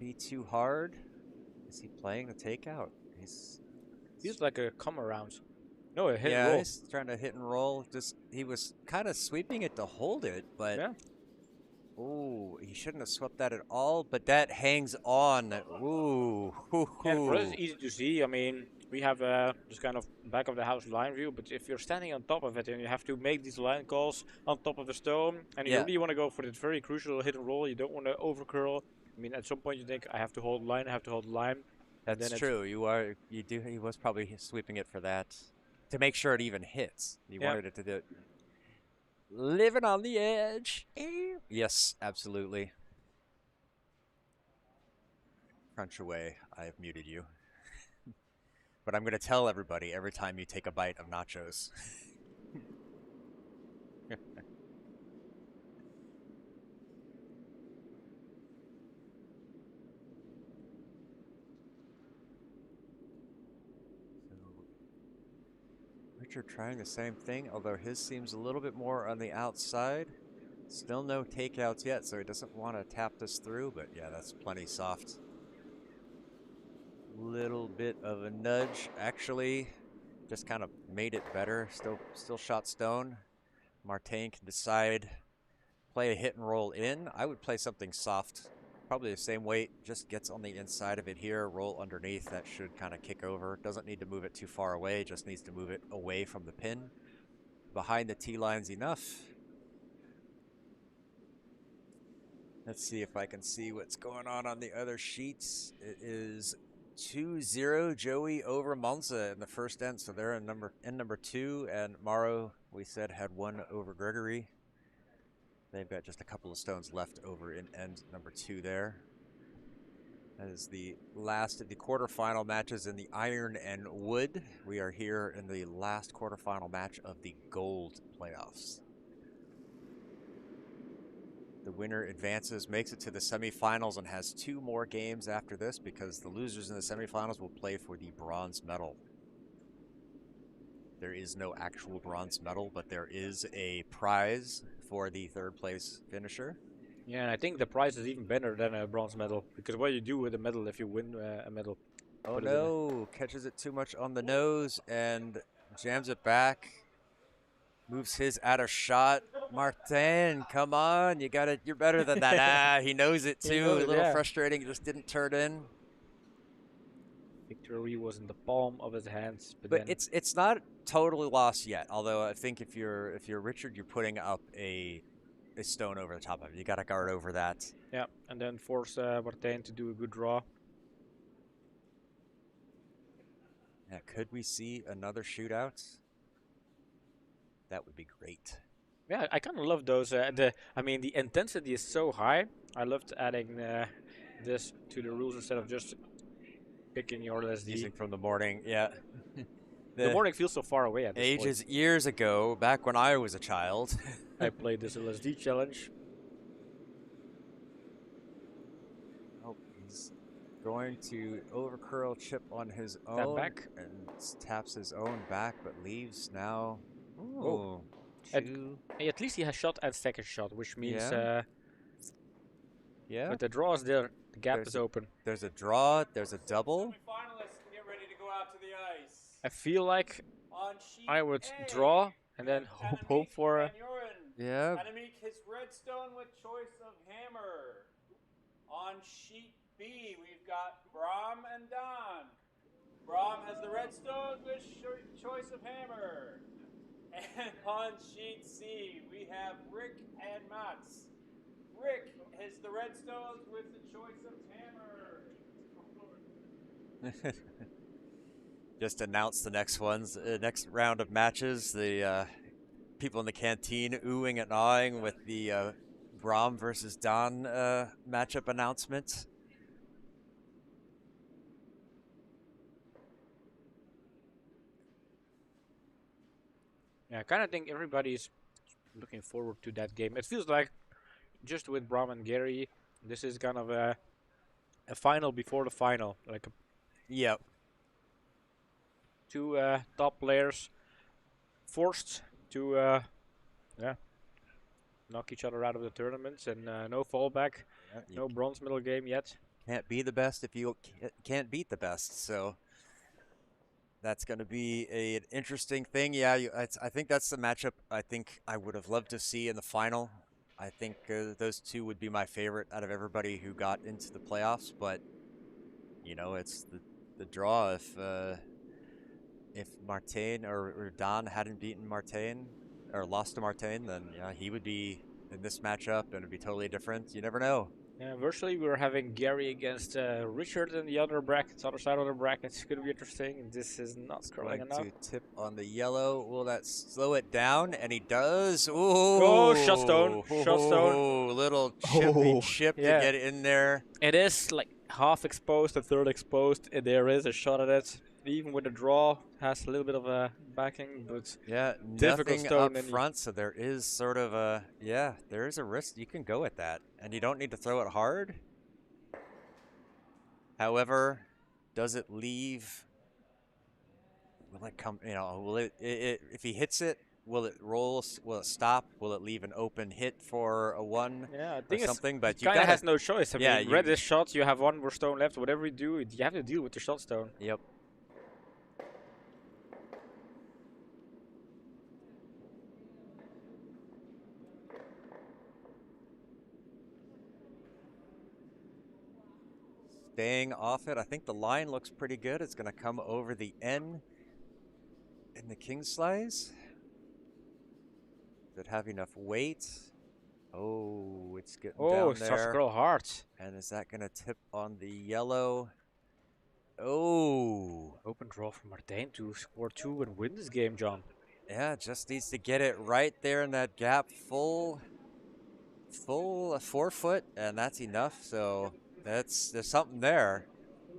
be too hard. Is he playing the takeout? He's like a come around. No, a hit and yeah, roll. he's trying to hit and roll. He was kind of sweeping it to hold it, but ooh, he shouldn't have swept that at all. But that hangs on. Ooh, And for us, it's easy to see. I mean, we have this kind of back of the house line view, but if you're standing on top of it and you have to make these line calls on top of the stone, and you really want to go for this very crucial hit and roll, you don't want to overcurl. I mean, at some point you think, I have to hold the line, I have to hold the line. That's true. You do. He was probably sweeping it for that. To make sure it even hits. He wanted it to do it. Living on the edge. Yes, absolutely. Crunch away. I have muted you. But I'm going to tell everybody every time you take a bite of nachos. Richard trying the same thing, although his seems a little bit more on the outside. Still no takeouts yet, so he doesn't want to tap this through, but yeah, that's plenty soft. Little bit of a nudge, actually, just kind of made it better. Still shot stone. Martin can decide, play a hit and roll in. I would play something soft, probably the same weight, just gets on the inside of it here, roll underneath. That should kind of kick over. Doesn't need to move it too far away, just needs to move it away from the pin. Behind the tee line's enough. Let's see if I can see what's going on the other sheets. It is 2-0 Joey over Monza in the first end, so they're in number 2, and Morrow, we said, had 1 over Gregory. They've got just a couple of stones left over in end number 2 there. That is the last of the quarterfinal matches in the iron and wood. We are here in the last quarterfinal match of the gold playoffs. The winner advances, makes it to the semifinals, and has 2 more games after this because the losers in the semifinals will play for the bronze medal. There is no actual bronze medal, but there is a prize for the 3rd place finisher. Yeah, and I think the prize is even better than a bronze medal, because what you do with a medal if you win a medal. Oh no, catches it too much on the nose and jams it back. Moves his out of shot. Martin, come on, you're better than that. He knows it too. A little frustrating, just didn't turn in. Victory was in the palm of his hands, but it's not totally lost yet. Although I think if you're Richard, you're putting up a stone over the top of it. You got to guard over that. Yeah, and then force Martin to do a good draw. Yeah, could we see another shootout? That would be great. Yeah, I kind of love those. I mean, the intensity is so high. I loved adding this to the rules instead of just picking your LSD. Using from the morning, yeah. The morning feels so far away at this ages, point. years ago, back when I was a child. I played this LSD challenge. Oh, he's going to overcurl chip on his own. Back. And taps his own back, but leaves now. At least he has shot and second shot, which means Yeah. But the draw is there. The gap There's is open. There's a draw. There's a double. Semi-finalists can get ready to go out to the ice. I feel like On sheet I would A, draw and then we have hope for a... Annemiek Van Uren. Yeah. Annemiek his redstone with choice of hammer. On sheet B, we've got Bram and Don. Bram has the redstone with choice of hammer. And on sheet C, we have Rick and Mats. Rick has the redstones with the choice of hammer. Just announce the next ones, next round of matches. The people in the canteen oohing and awing with the Brom versus Don matchup announcement. Yeah, I kind of think everybody's looking forward to that game. It feels like, just with Bram and Gary, this is kind of a final before the final. Like Yep. two top players forced to knock each other out of the tournaments, and no fallback, no bronze medal game yet. Can't be the best if you can't beat the best. So that's going to be an interesting thing. Yeah, I think that's the matchup I think I would have loved to see in the final. I think those two would be my favorite out of everybody who got into the playoffs. But, you know, it's the draw. If Martin or Don hadn't beaten Martin or lost to Martin, then yeah, he would be in this matchup and it would be totally different. You never know. Yeah, virtually we're having Gary against Richard in the other brackets, other side of the brackets. Could be interesting. This is not scrolling Going enough. to tip on the yellow. Will that slow it down? And he does. Ooh. Oh, shot stone. Shot stone. Oh, little chippy chip yeah. to get in there. It is like half exposed, a third exposed. And there is a shot at it. Even with the draw, has a little bit of a backing, but Yeah, difficult nothing stone up front, so there is sort of a, yeah, there is a risk. You can go at that, and you don't need to throw it hard. However, does it leave, will it come, you know, will it if he hits it, will it roll, will it stop, will it leave an open hit for a one yeah, I or think something? But you you kind of gotta, has no choice. I yeah, mean, red is shot, you have one more stone left. Whatever you do, you have to deal with the shot stone. Yep. Staying off it. I think the line looks pretty good. It's going to come over the N in the king slice. Does it have enough weight? Oh, it's getting down there. Oh, starts to grow hard. And is that going to tip on the yellow? Oh. Open draw for Martijn to score 2 and win this game, John. Yeah, just needs to get it right there in that gap. Full 4 foot, and that's enough. So there's something there.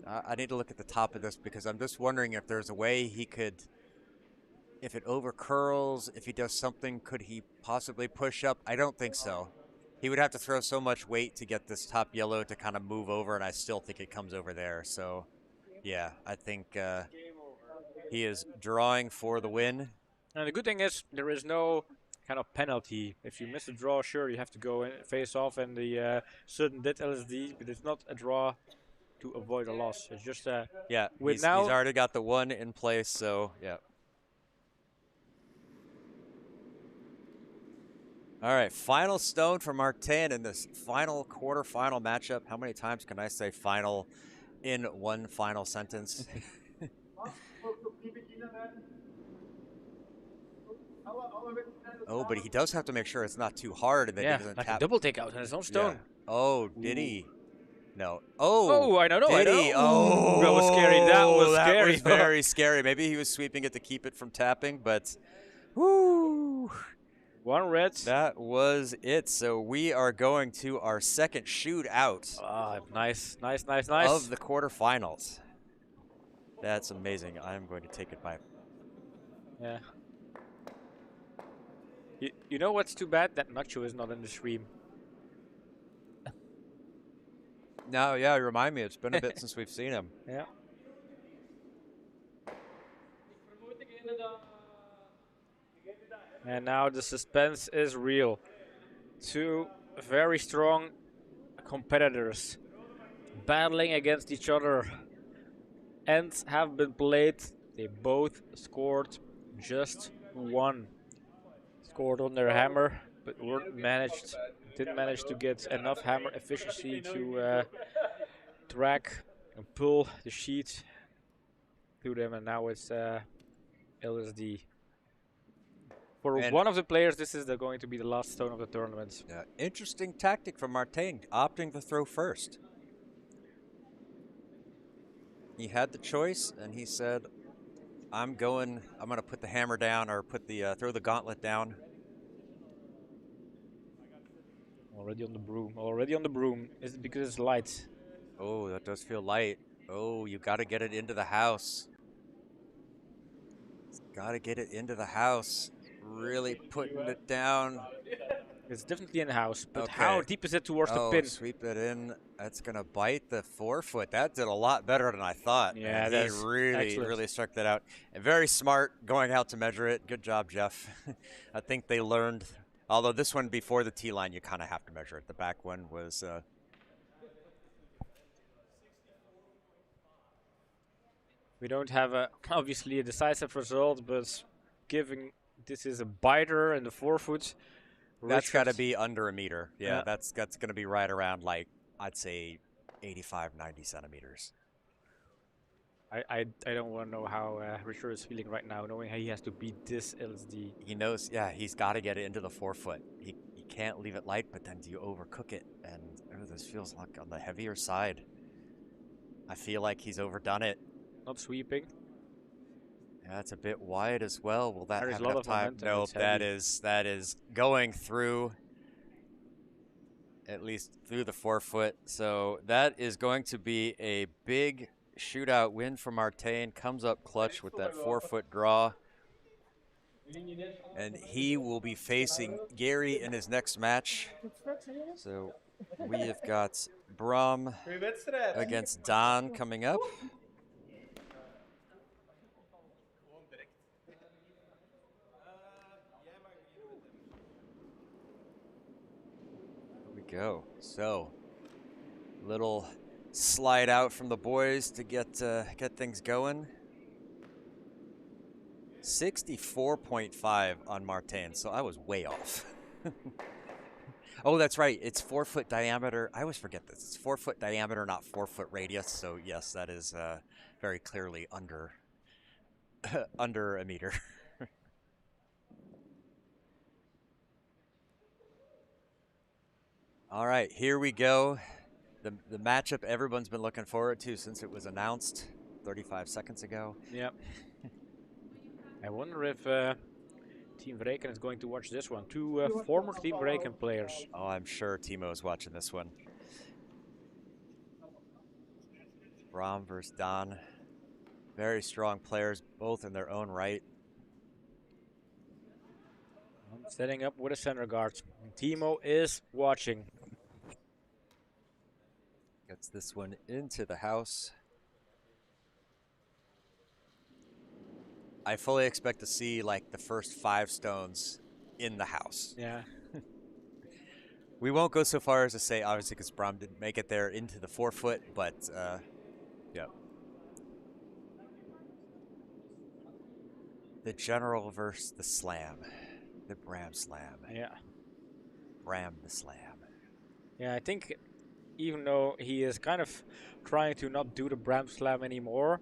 I need to look at the top of this because I'm just wondering if there's a way he could, if it over curls, if he does something, could he possibly push up? I don't think so. He would have to throw so much weight to get this top yellow to kind of move over, and I still think it comes over there. So, yeah, I think he is drawing for the win. And the good thing is there is no kind of penalty. If you miss a draw, sure, you have to go and face off in the sudden death LSD, but it's not a draw to avoid a loss. It's just yeah, he's now already got the one in place, so yeah. All right, final stone for Martin in this final quarterfinal matchup. How many times can I say final in one final sentence? Oh, but he does have to make sure it's not too hard and that he doesn't like tap. a double takeout on his own stone. Yeah. Oh, did he? No. Oh, I don't know. Did he? Oh, that was scary. That was scary. That was very scary. Maybe he was sweeping it to keep it from tapping, but whoo. One red. That was it. So we are going to our second shootout. Nice. Of the quarterfinals. That's amazing. I'm going to take it by. Yeah. You know what's too bad? That Nacho is not in the stream. No, yeah, remind me. It's been a bit since we've seen him. Yeah. And now the suspense is real. Two very strong competitors battling against each other. Ends have been played. They both scored just one. Scored on their hammer, but didn't manage to get enough hammer efficiency to track and pull the sheet to them, and now it's LSD. For And one of the players, this is going to be the last stone of the tournament. interesting tactic from Martin, opting to throw first. He had the choice, and he said, I'm going to put the hammer down, or throw the gauntlet down. Already on the broom. Already on the broom. Is it because it's light? Oh, that does feel light. Oh, you got to get it into the house. Got to get it into the house. Really putting it down. It's definitely in the house, but Okay. how deep is it towards the pin? Sweep it in. That's going to bite the forefoot. That did a lot better than I thought. Yeah, he that's really, excellent. really struck that out. And very smart going out to measure it. Good job, Jeff. I think they learned, although this one before the tee line, you kind of have to measure it. The back one was... We don't have obviously a decisive result, but given this is a biter in the forefoot, That's got to Richard- be under a meter. Yeah, Yeah. that's going to be right around, like, I'd say 85, 90 centimeters. I don't want to know how Richard is feeling right now, knowing how he has to beat this LSD. He knows, yeah, he's got to get it into the forefoot. He can't leave it light, but then do you overcook it? And this feels like on the heavier side. I feel like he's overdone it. Not sweeping. Yeah, it's a bit wide as well. Will that There is have a lot enough of time? momentum, Nope, it's that heavy. is going through, at least through the forefoot. So that is going to be a big shootout win for Martin. Comes up clutch with that forefoot draw. And he will be facing Gary in his next match. So we have got Bram against Don coming up. Here we go. So little slide out from the boys to get things going. 64.5 on Martin, so I was way off. Oh, that's right. It's 4 foot diameter. I always forget this. It's 4 foot diameter, not 4 foot radius. So yes, that is very clearly under under a meter. All right, here we go. The matchup everyone's been looking forward to since it was announced 35 seconds ago. Yep. I wonder if Team Vreken is going to watch this one. Two former Team Vreken players. Oh, I'm sure Timo's watching this one. Bram versus Don. Very strong players, both in their own right. Setting up with a center guard. Timo is watching. Gets this one into the house. I fully expect to see like the first 5 stones in the house. Yeah. We won't go so far as to say, obviously, because Bram didn't make it there into the forefoot, but yeah. The general versus the slam. The Bram slam. Yeah. Bram the slam. Yeah, I think even though he is kind of trying to not do the Bram slam anymore,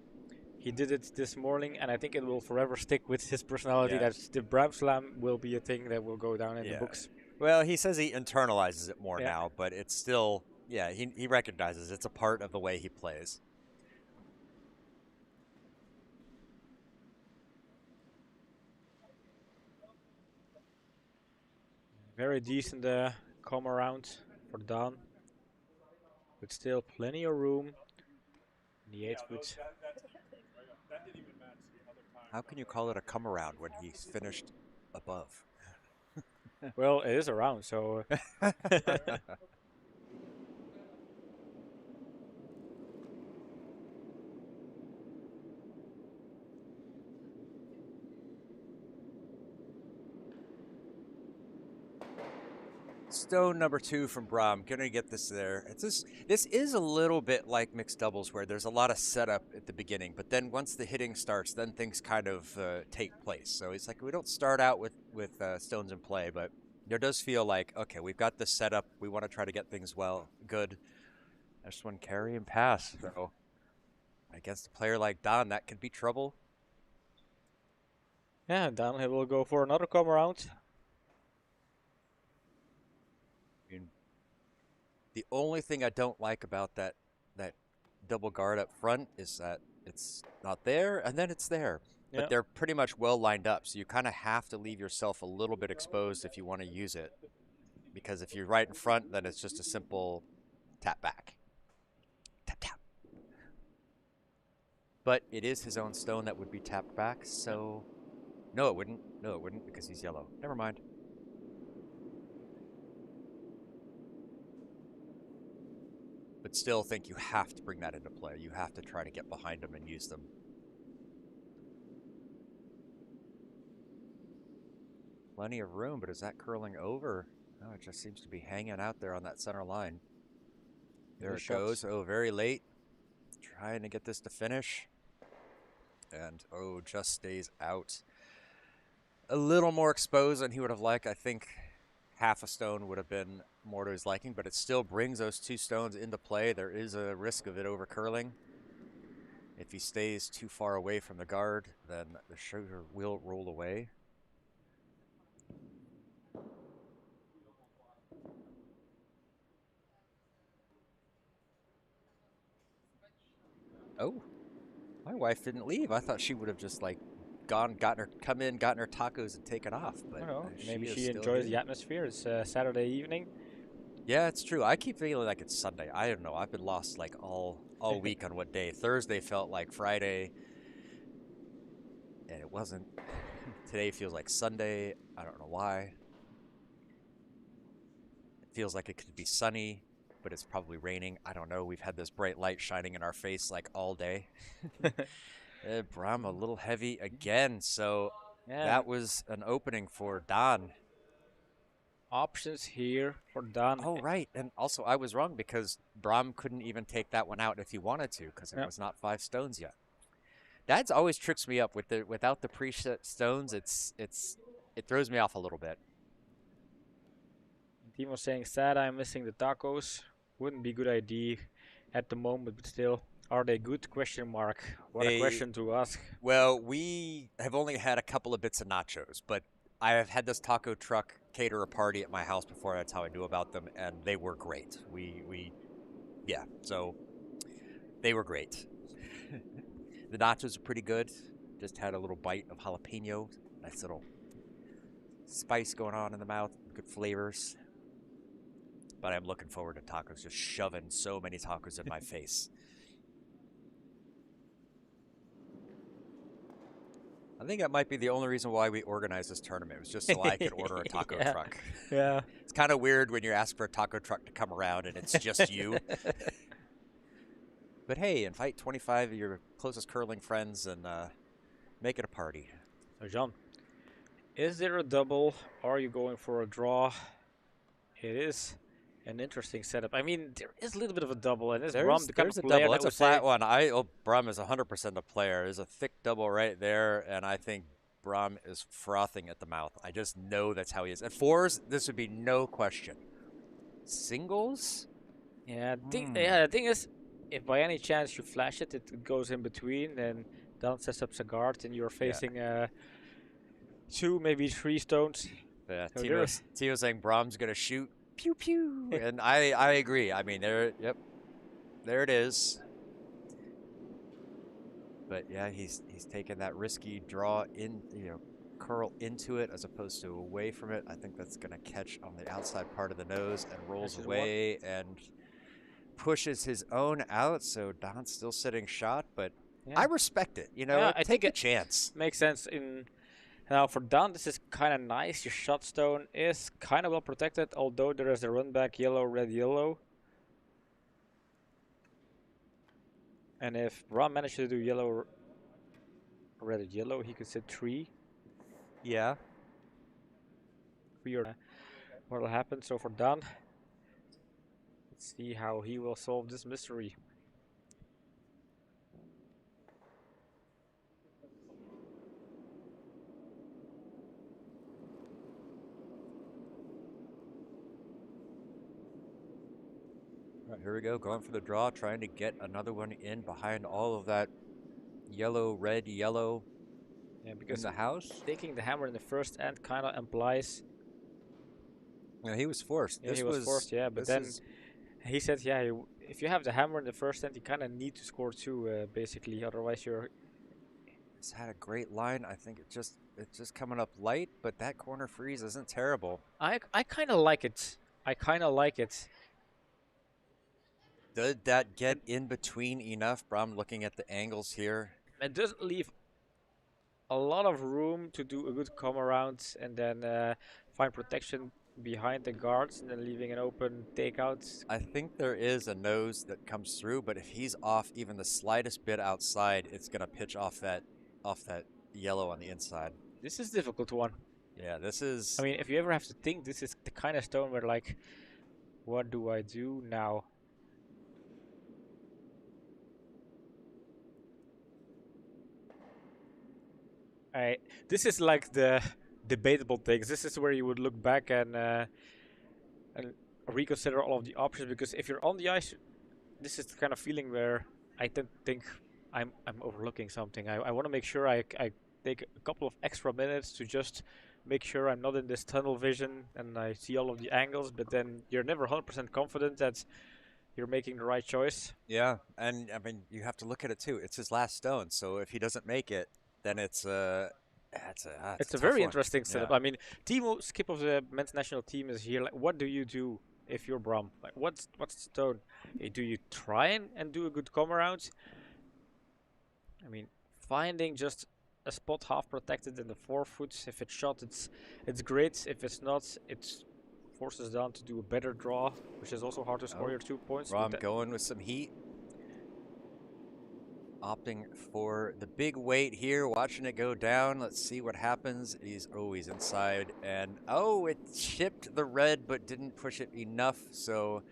he did it this morning, and I think it will forever stick with his personality that the Bram slam will be a thing that will go down in the books. Well, he says he internalizes it more Yeah. now, but it's still, yeah, he recognizes it's a part of the way he plays. Very decent come around for Don, but still plenty of room. In the 8 foot. That didn't even match the other time. How can you call it a come around when he's finished above? Well, it is around, so. stone number 2 from Brahm. Gonna get this there. This is a little bit like mixed doubles where there's a lot of setup at the beginning, but then once the hitting starts, then things kind of take place. So it's like we don't start out with stones in play, but there does feel like, okay, we've got this setup. We want to try to get things good. There's one carry and pass. So against a player like Don, that could be trouble. Yeah, Don will go for another come around. The only thing I don't like about that double guard up front is that it's not there and then it's there. But they're pretty much well lined up, so you kind of have to leave yourself a little bit exposed if you want to use it. Because if you're right in front, then it's just a simple tap back. Tap, tap. But it is his own stone that would be tapped back, so... No, it wouldn't. No, it wouldn't, because he's yellow. Never mind. But still think you have to bring that into play. You have to try to get behind them and use them. Plenty of room, but is that curling over? No, it just seems to be hanging out there on that center line. There it goes. Oh, very late. Trying to get this to finish. And, oh, just stays out. A little more exposed than he would have liked. I think half a stone would have been more to his liking, but it still brings those 2 stones into play. There is a risk of it over curling. If he stays too far away from the guard, then the sugar will roll away. Oh, my wife didn't leave. I thought she would have just like come in, gotten her tacos and taken off. But maybe she enjoys the atmosphere. It's Saturday evening. Yeah, it's true. I keep feeling like it's Sunday. I don't know. I've been lost like all week on what day. Thursday felt like Friday, and it wasn't. Today feels like Sunday. I don't know why. It feels like it could be sunny, but it's probably raining. I don't know. We've had this bright light shining in our face like all day. Brahm a little heavy again, so that was an opening for Don. Options here for Don. Oh, right. And also, I was wrong because Brahm couldn't even take that one out if he wanted to because it was not 5 stones yet. That's always tricks me up without the preset stones. It throws me off a little bit. Team was saying, sad I'm missing the tacos. Wouldn't be a good idea at the moment, but still. Are they good? Question mark. What a question to ask. Well, we have only had a couple of bits of nachos, but I have had this taco truck cater a party at my house before. That's how I knew about them, and they were great. So they were great. The nachos are pretty good. Just had a little bite of jalapeno. Nice little spice going on in the mouth. Good flavors. But I'm looking forward to tacos, just shoving so many tacos in my face. I think that might be the only reason why we organized this tournament. It was just so I could order a taco truck. Yeah. It's kind of weird when you ask for a taco truck to come around and it's just you. But hey, invite 25 of your closest curling friends and make it a party. So, John, is there a double? Are you going for a draw? It is an interesting setup. I mean, there is a little bit of a double, and there's the kind a of player double. It's a flat one. Brahm Brahm is 100% a player. There's a thick double right there, and I think Brahm is frothing at the mouth. I just know that's how he is. At 4s, this would be no question. Singles? Yeah, the thing is, if by any chance you flash it, it goes in between, then Don sets up a guard, and you're facing 2, maybe 3 stones. Yeah, Tio's saying Brahm's going to shoot. Pew, pew. And I agree. I mean, there it is. But yeah, he's taking that risky draw in, curl into it as opposed to away from it. I think that's going to catch on the outside part of the nose and rolls away and pushes his own out. So Don's still sitting shot, but I respect it. I take a chance. Makes sense. Now for Don, this is kind of nice. Your shot stone is kind of well protected, although there is a run back yellow, red, yellow. And if Brahm managed to do yellow, red, yellow, he could sit 3. Yeah. what will happen. So for Dan, let's see how he will solve this mystery. All right, here we go, going for the draw, trying to get another one in behind all of that yellow, red, yellow Yeah, in because the house. taking the hammer in the first end kind of implies. Yeah, he was forced. Yeah, This he was forced. Yeah, but this then is he said, yeah, if you have the hammer in the first end, you kind of need to score two, basically. Otherwise, you're. It's had a great line. I think it's just coming up light, but that corner freeze isn't terrible. I kind of like it. I kind of like it. Did that get in between enough? Bro, I'm looking at the angles here. It doesn't leave a lot of room to do a good come around and then find protection behind the guards and then leaving an open takeout. I think there is a nose that comes through, but if he's off even the slightest bit outside, it's gonna pitch off that yellow on the inside. This is a difficult one. Yeah, this is. I mean, if you ever have to think, this is the kind of stone where like, what do I do now? This is like the debatable things. This is where you would look back and reconsider all of the options, because if you're on the ice, this is the kind of feeling where I tend to think I'm overlooking something. I want to make sure I take a couple of extra minutes to just make sure I'm not in this tunnel vision and I see all of the angles, but then you're never 100% confident that you're making the right choice. Yeah, and I mean you have to look at it too. It's his last stone, so if he doesn't make it, then it's a It's a tough very one. interesting setup. Yeah. I mean, Timo, skip of the men's national team, is here. Like, what do you do if you're Bram? Like, what's the stone? Do you try and do a good come around? I mean, finding just a spot half protected in the 4 foot. If it's shot, it's great. If it's not, it forces down to do a better draw, which is also hard to score your 2 points. Rom going with some heat. Opting for the big weight here, watching it go down. Let's see what happens. He's inside, and it chipped the red, but didn't push it enough. So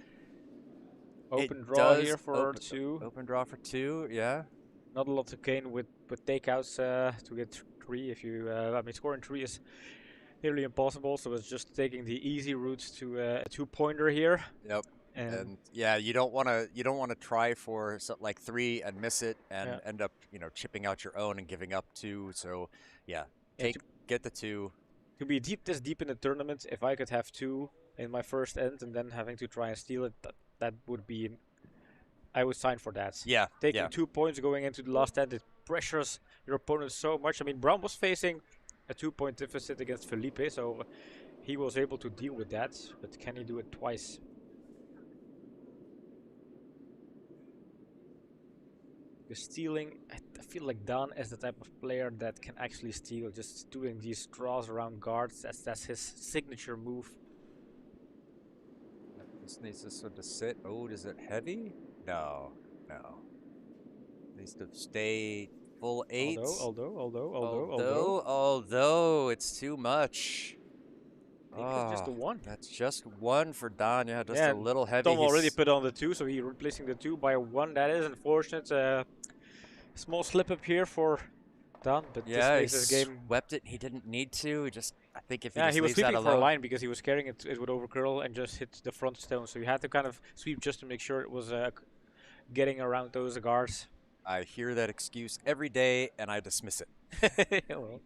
open draw here for 2. Open draw for 2, yeah. Not a lot to gain with takeouts to get 3. If you, I mean, scoring 3 is nearly impossible. So it's just taking the easy route to a 2-pointer here. Yep. And yeah, you don't want to try for like 3 and miss it and end up chipping out your own and giving up 2. So yeah, get the 2. To be this deep in the tournament, if I could have 2 in my first end and then having to try and steal it, that would be. I would sign for that. Yeah. Taking 2 points going into the last end, it pressures your opponent so much. I mean, Brown was facing a 2-point deficit against Felipe, so he was able to deal with that. But can he do it twice? Because stealing, I feel like Dan is the type of player that can actually steal. Just doing these draws around guards, that's his signature move. This needs this one to sit. Oh, is it heavy? No. Needs to stay full 8. Although it's too much. I think it's just a 1. That's just 1 for Don. Yeah, just a little heavy. Tom already put on the 2, so he's replacing the 2 by a 1. That is unfortunate. Small slip up here for Don, but this makes this game. Swept it. He didn't need to. I think if he was sweeping for a alone. line because he was carrying it. It would overcurl and just hit the front stone. So you had to kind of sweep just to make sure it was getting around those guards. I hear that excuse every day, and I dismiss it. Well.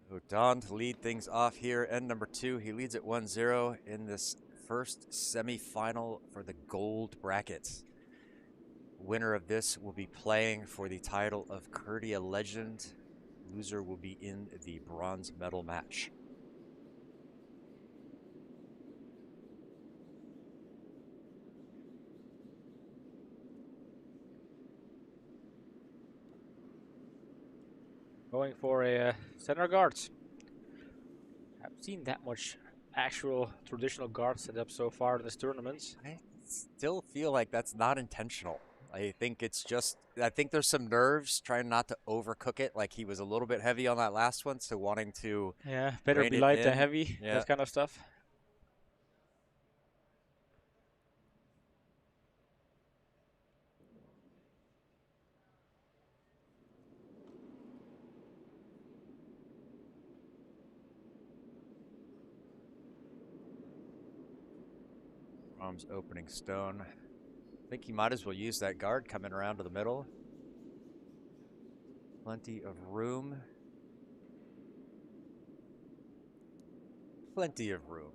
So Don to lead things off here. End number 2. He leads at 1-0 in this first semi-final for the gold brackets. Winner of this will be playing for the title of Curdia Legend. Loser will be in the bronze medal match. Going for a center guards. Haven't seen that much actual traditional guard setup so far in this tournament. I still feel like that's not intentional. I think it's just, I think there's some nerves trying not to overcook it. Like he was a little bit heavy on that last one, so wanting to Yeah, better rein be it light than in. heavy, Yeah. that kind of stuff. Brahm's opening stone. I think he might as well use that guard coming around to the middle. Plenty of room. Plenty of room.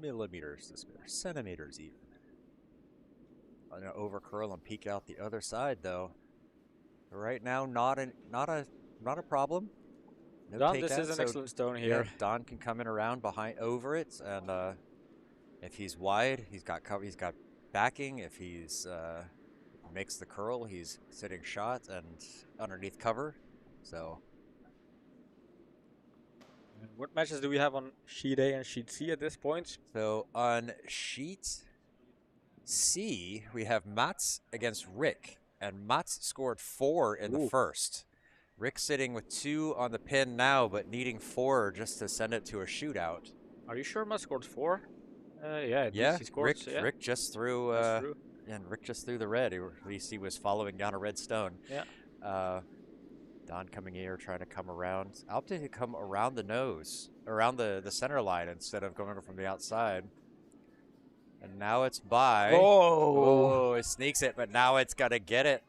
Millimeters to spare. Centimeters even. I'm gonna overcurl and peek out the other side though. Right now, not a problem. No Don, this takeout, is an so excellent stone yeah, here. Don can come in around behind over it, and if he's wide, he's got cover. He's got backing. If he's makes the curl, he's sitting shot and underneath cover. So What matches do we have on sheet A and sheet C at this point? So on sheet C, we have Mats against Rick, and Mats scored 4 in the first. Rick sitting with 2 on the pin now, but needing 4 just to send it to a shootout. Are you sure Mats scored 4? Yeah, Yeah, he scored. Rick just threw, That's true. and Rick just threw the red. Or at least he was following down a red stone. Yeah. Don coming here, trying to come around. Opting to come around the nose, around the center line instead of going from the outside. And now it's by. Oh, it sneaks it, but now it's got to get it.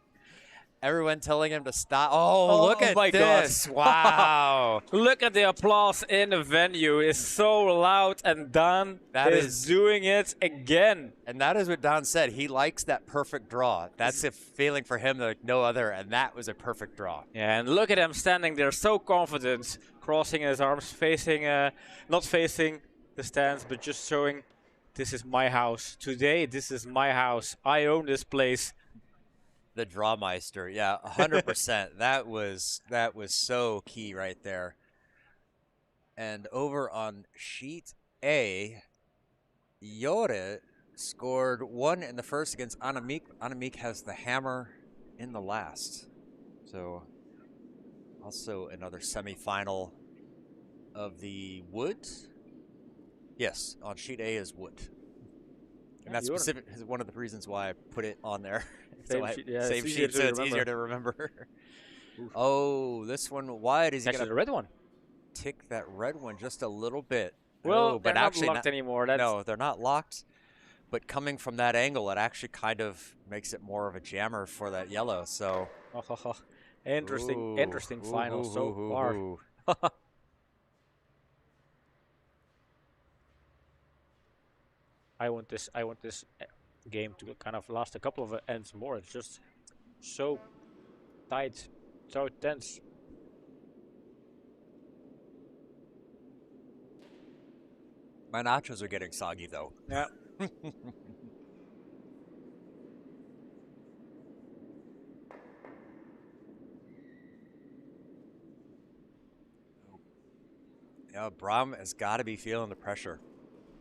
Everyone telling him to stop. Oh, look at my this. God. Wow. Look at the applause in the venue. It's so loud, and Don is doing it again. And that is what Don said. He likes that perfect draw. That's a feeling for him like no other, and that was a perfect draw. Yeah, and look at him standing there so confident, crossing his arms, facing, not facing the stands, but just showing, this is my house. Today, this is my house. I own this place. The Drawmeister, yeah, 100%. that was so key right there. And over on sheet A, Yore scored 1 in the first against Annemiek. Annemiek has the hammer in the last. So also another semifinal of the wood. Yes, on sheet A is wood. And that's specific is one of the reasons why I put it on there. Same sheet, so it's easier to remember. Oh, this one wide. Is he actually the red one? Tick that red one just a little bit. Well, but they're actually not locked anymore. No, they're not locked. But coming from that angle, it actually kind of makes it more of a jammer for that yellow. So interesting final so far. I want this game to kind of last a couple of ends more. It's just so tight, so tense. My nachos are getting soggy though. Yeah. Yeah, Brahm has got to be feeling the pressure.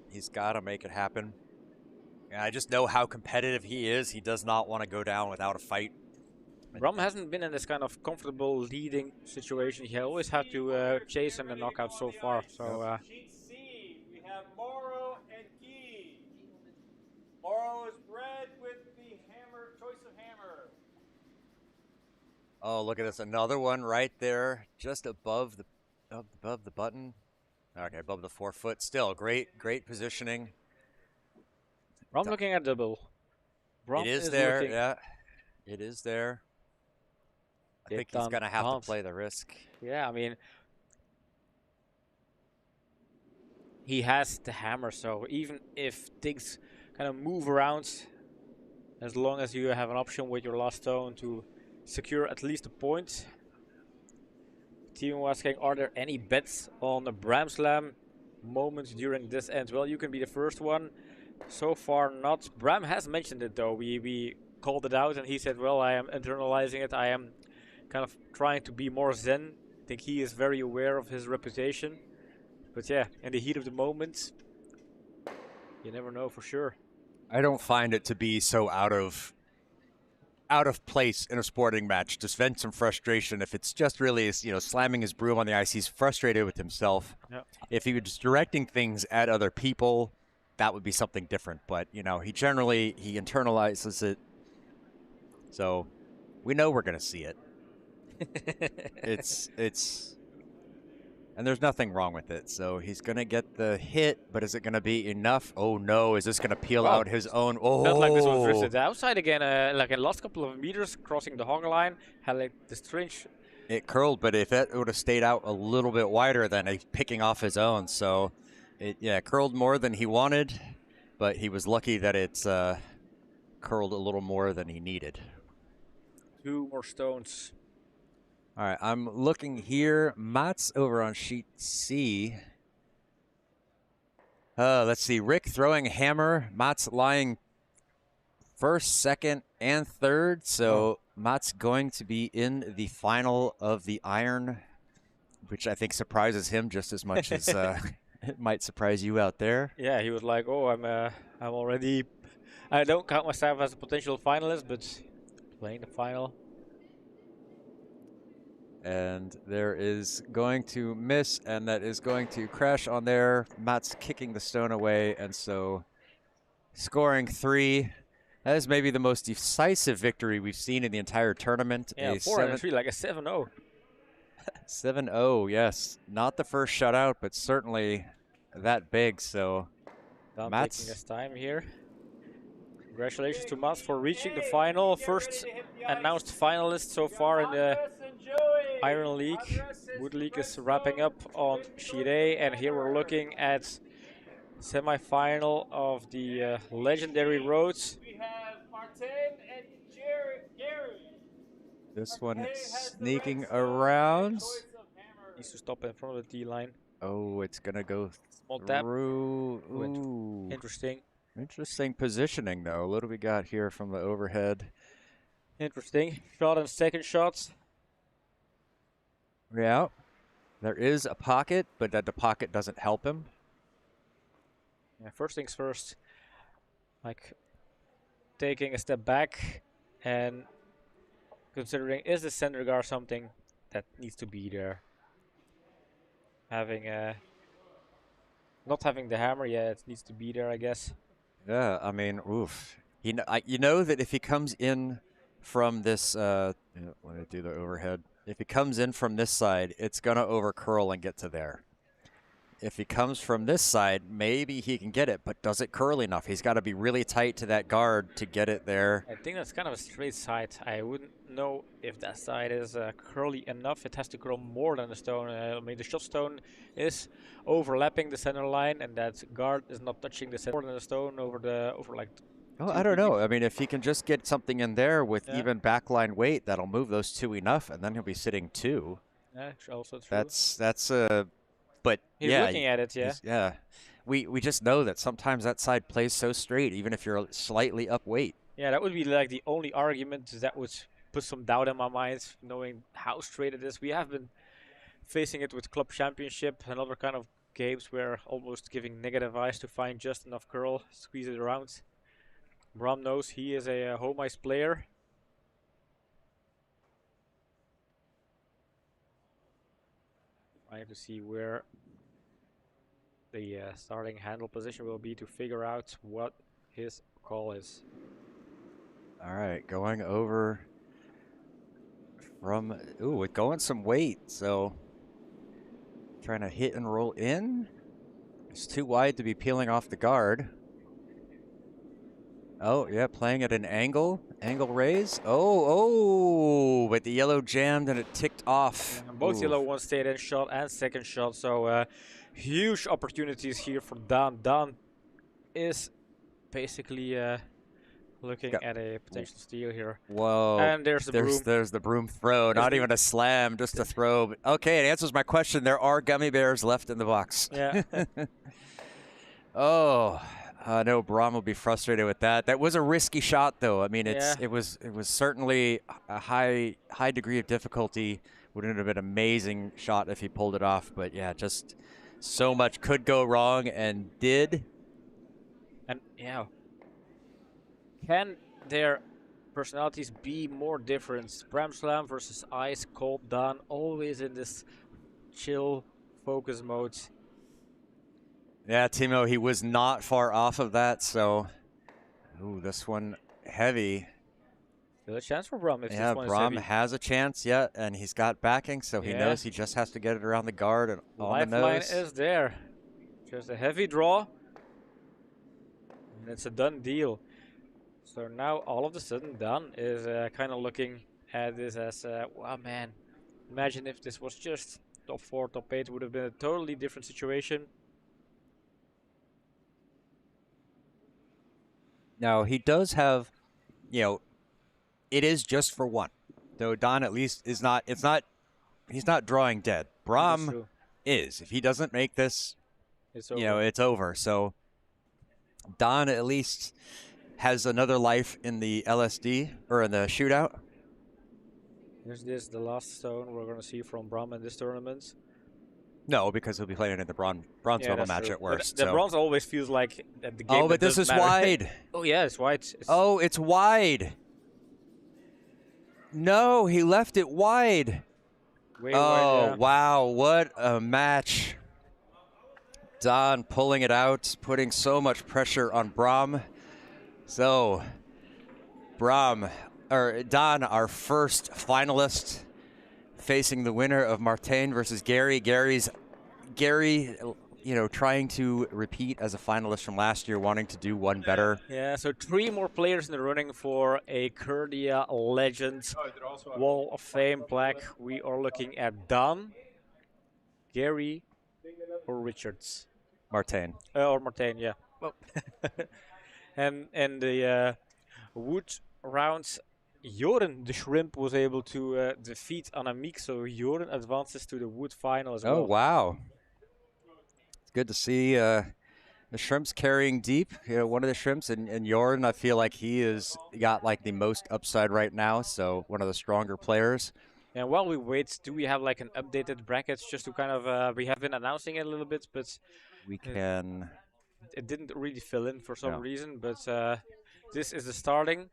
He's got to make it happen. And I just know how competitive he is. He does not want to go down without a fight. Brahm hasn't been in this kind of comfortable leading situation. He always had to chase in the knockout so far. So. Sheet C, we have Morrow and Key. Morrow is red with the hammer, choice of hammer. Oh, look at this! Another one right there, just above the button. Okay, above the 4 foot. Still great positioning. Brahm looking at double. Brahm it is there. Yeah, it is there. I think he's gonna have to play the risk. Yeah, I mean, he has the hammer, so even if things kind of move around, as long as you have an option with your last stone to secure at least a point. Team was asking, are there any bets on the Bram Slam moments during this end? Well, you can be the first one. So far, not. Bram has mentioned it though. We called it out, and he said, well, I am internalizing it. I am kind of trying to be more zen. I think he is very aware of his reputation. But yeah, in the heat of the moment, you never know for sure. I don't find it to be so out of out of place in a sporting match. Just vent some frustration. If it's just really, slamming his broom on the ice, he's frustrated with himself. Yeah. If he was just directing things at other people, that would be something different. But, he internalizes it. So we know we're going to see it. And there's nothing wrong with it. So he's going to get the hit, but is it going to be enough? Oh, no. Is this going to peel out his own? Oh. Felt like this was drifted outside again, like in the last couple of meters, crossing the hog line. Had like the strange... It curled, but if it would have stayed out a little bit wider, then he's picking off his own. So, it curled more than he wanted, but he was lucky that it's curled a little more than he needed. 2 more stones. All right, I'm looking here. Mats over on sheet C. Let's see. Rick throwing hammer. Mats lying first, second, and third. So Mats going to be in the final of the iron, which I think surprises him just as much as it might surprise you out there. Yeah, he was like, "Oh, I'm already. I don't count myself as a potential finalist, but playing the final." And there is going to miss, and that is going to crash on there. Matt's kicking the stone away, and so scoring 3. That is maybe the most decisive victory we've seen in the entire tournament. Yeah, 4-3, like a 7-0. 7-0, yes. Not the first shutout, but certainly that big. So Dom Matt's taking his time here. Congratulations to Mats for reaching the final. First announced finalist so far in the Iron League. Wood League is wrapping up on sheet A, and here we're looking at semi-final of the legendary roads. We have Martin and Gary. this one sneaking around. Needs to stop in front of the D-line. Oh, it's going to go Small tap. through. Ooh. Interesting. Interesting positioning, though. What do we got here from the overhead? Interesting. Shot and second shots. Yeah. There is a pocket, but that the pocket doesn't help him. Yeah, first things first. Like taking a step back and considering, is the center guard something that needs to be there? Having not having the hammer, yeah, it needs to be there, I guess. Yeah, I mean, oof. You know that if he comes in from this, let me do the overhead. If he comes in from this side, it's gonna over curl and get to there. If he comes from this side, maybe he can get it, but does it curl enough? He's got to be really tight to that guard to get it there. I think that's kind of a straight side. I wouldn't know if that side is curly enough. It has to curl more than the stone. I mean, the shot stone is overlapping the center line, and that guard is not touching the center more than the stone over like. Oh, I don't know. I mean, if he can just get something in there with even backline weight, that'll move those 2 enough, and then he'll be sitting 2. Yeah, also true. That's but he's looking at it, yeah. Yeah. We just know that sometimes that side plays so straight, even if you're slightly up weight. Yeah, that would be like the only argument that would put some doubt in my mind, knowing how straight it is. We have been facing it with Club Championship and other kind of games where almost giving negative eyes to find just enough curl, squeeze it around. Bram knows he is a home ice player. I have to see where the starting handle position will be to figure out what his call is. All right, going over from, with going some weight, so trying to hit and roll in. It's too wide to be peeling off the guard. Oh, yeah, playing at an angle raise. Oh, but the yellow jammed and it ticked off. Yeah, both yellow ones stayed in shot and second shot, so huge opportunities here for Daan. Daan is basically looking at a potential steal here. Whoa. And there's the broom. There's the broom throw. Not even a slam, just a throw. Okay, it answers my question. There are gummy bears left in the box. Yeah. Oh, I know Bram will be frustrated with that. That was a risky shot, though. I mean, it was certainly a high degree of difficulty. Wouldn't have been an amazing shot if he pulled it off. But yeah, just so much could go wrong and did. And yeah, can there personalities be more different? Bram Slam versus Ice Cold Don, always in this chill focus mode. Yeah, Timo, he was not far off of that, so... Ooh, this one heavy. Still a chance for Bram if Yeah, this one Bram is heavy. has a chance yet, and he's got backing, so he knows he just has to get it around the guard and on the Lifeline nose. is there. Just a heavy draw. And it's a done deal. So now all of a sudden Don is kind of looking at this as, wow man, imagine if this was just top 4, top 8, would have been a totally different situation. Now, he does have, you know, it is just for one. Though Don at least is not, he's not drawing dead. Bram is. If he doesn't make this, It's you know, it's over. So Don at least has another life in the LSD, or in the shootout. Is this the last stone we're going to see from Bram in this tournament? No, because he'll be playing in the bronze medal match true. at worst. The so. bronze always feels like at the game. Oh, but this is wide. Oh yeah, it's wide. Oh, it's wide. No, he left it wide. Way Oh, wide, yeah. wow. What a match. Don pulling it out, putting so much pressure on Bram. So, Don, our first finalist, facing the winner of Martin versus Gary. Gary, you know, trying to repeat as a finalist from last year, wanting to do one better. Yeah, so 3 more players in the running for a Curdia Legends Wall of Fame plaque. We are looking at Don, Gary, or Richards. Martin. Or Martin, yeah. Oh. and the wood rounds, Joren the Shrimp was able to defeat Annemiek, so Joren advances to the wood final as well. Oh, wow. It's good to see the Shrimps carrying deep. You know, one of the Shrimps, and Jordan, I feel like he has got like the most upside right now, so one of the stronger players. And while we wait, do we have like an updated brackets just to kind of, we have been announcing it a little bit, but we can... It didn't really fill in for some reason, but this is the starting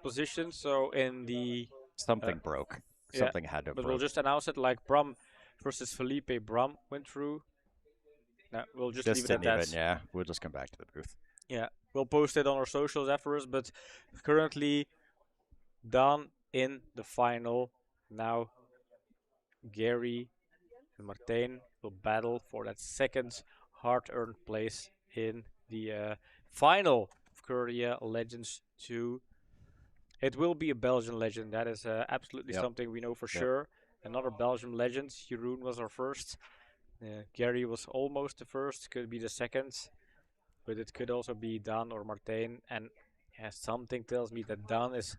position, so in the... Something broke. Something had to But broke. we'll just announce it like Bram versus Felipe. Bram went through. No, we'll just leave it at that. Yeah, we'll just come back to the booth. Yeah, we'll post it on our socials afterwards, but currently Don in the final. Now Gary and Martin will battle for that second hard-earned place in the final of Curdia Legends 2. It will be a Belgian legend. That is absolutely something we know for sure. Another Belgian legend. Jeroen was our first. Gary was almost the first. Could be the second. But it could also be Dan or Martin. And something tells me that Dan is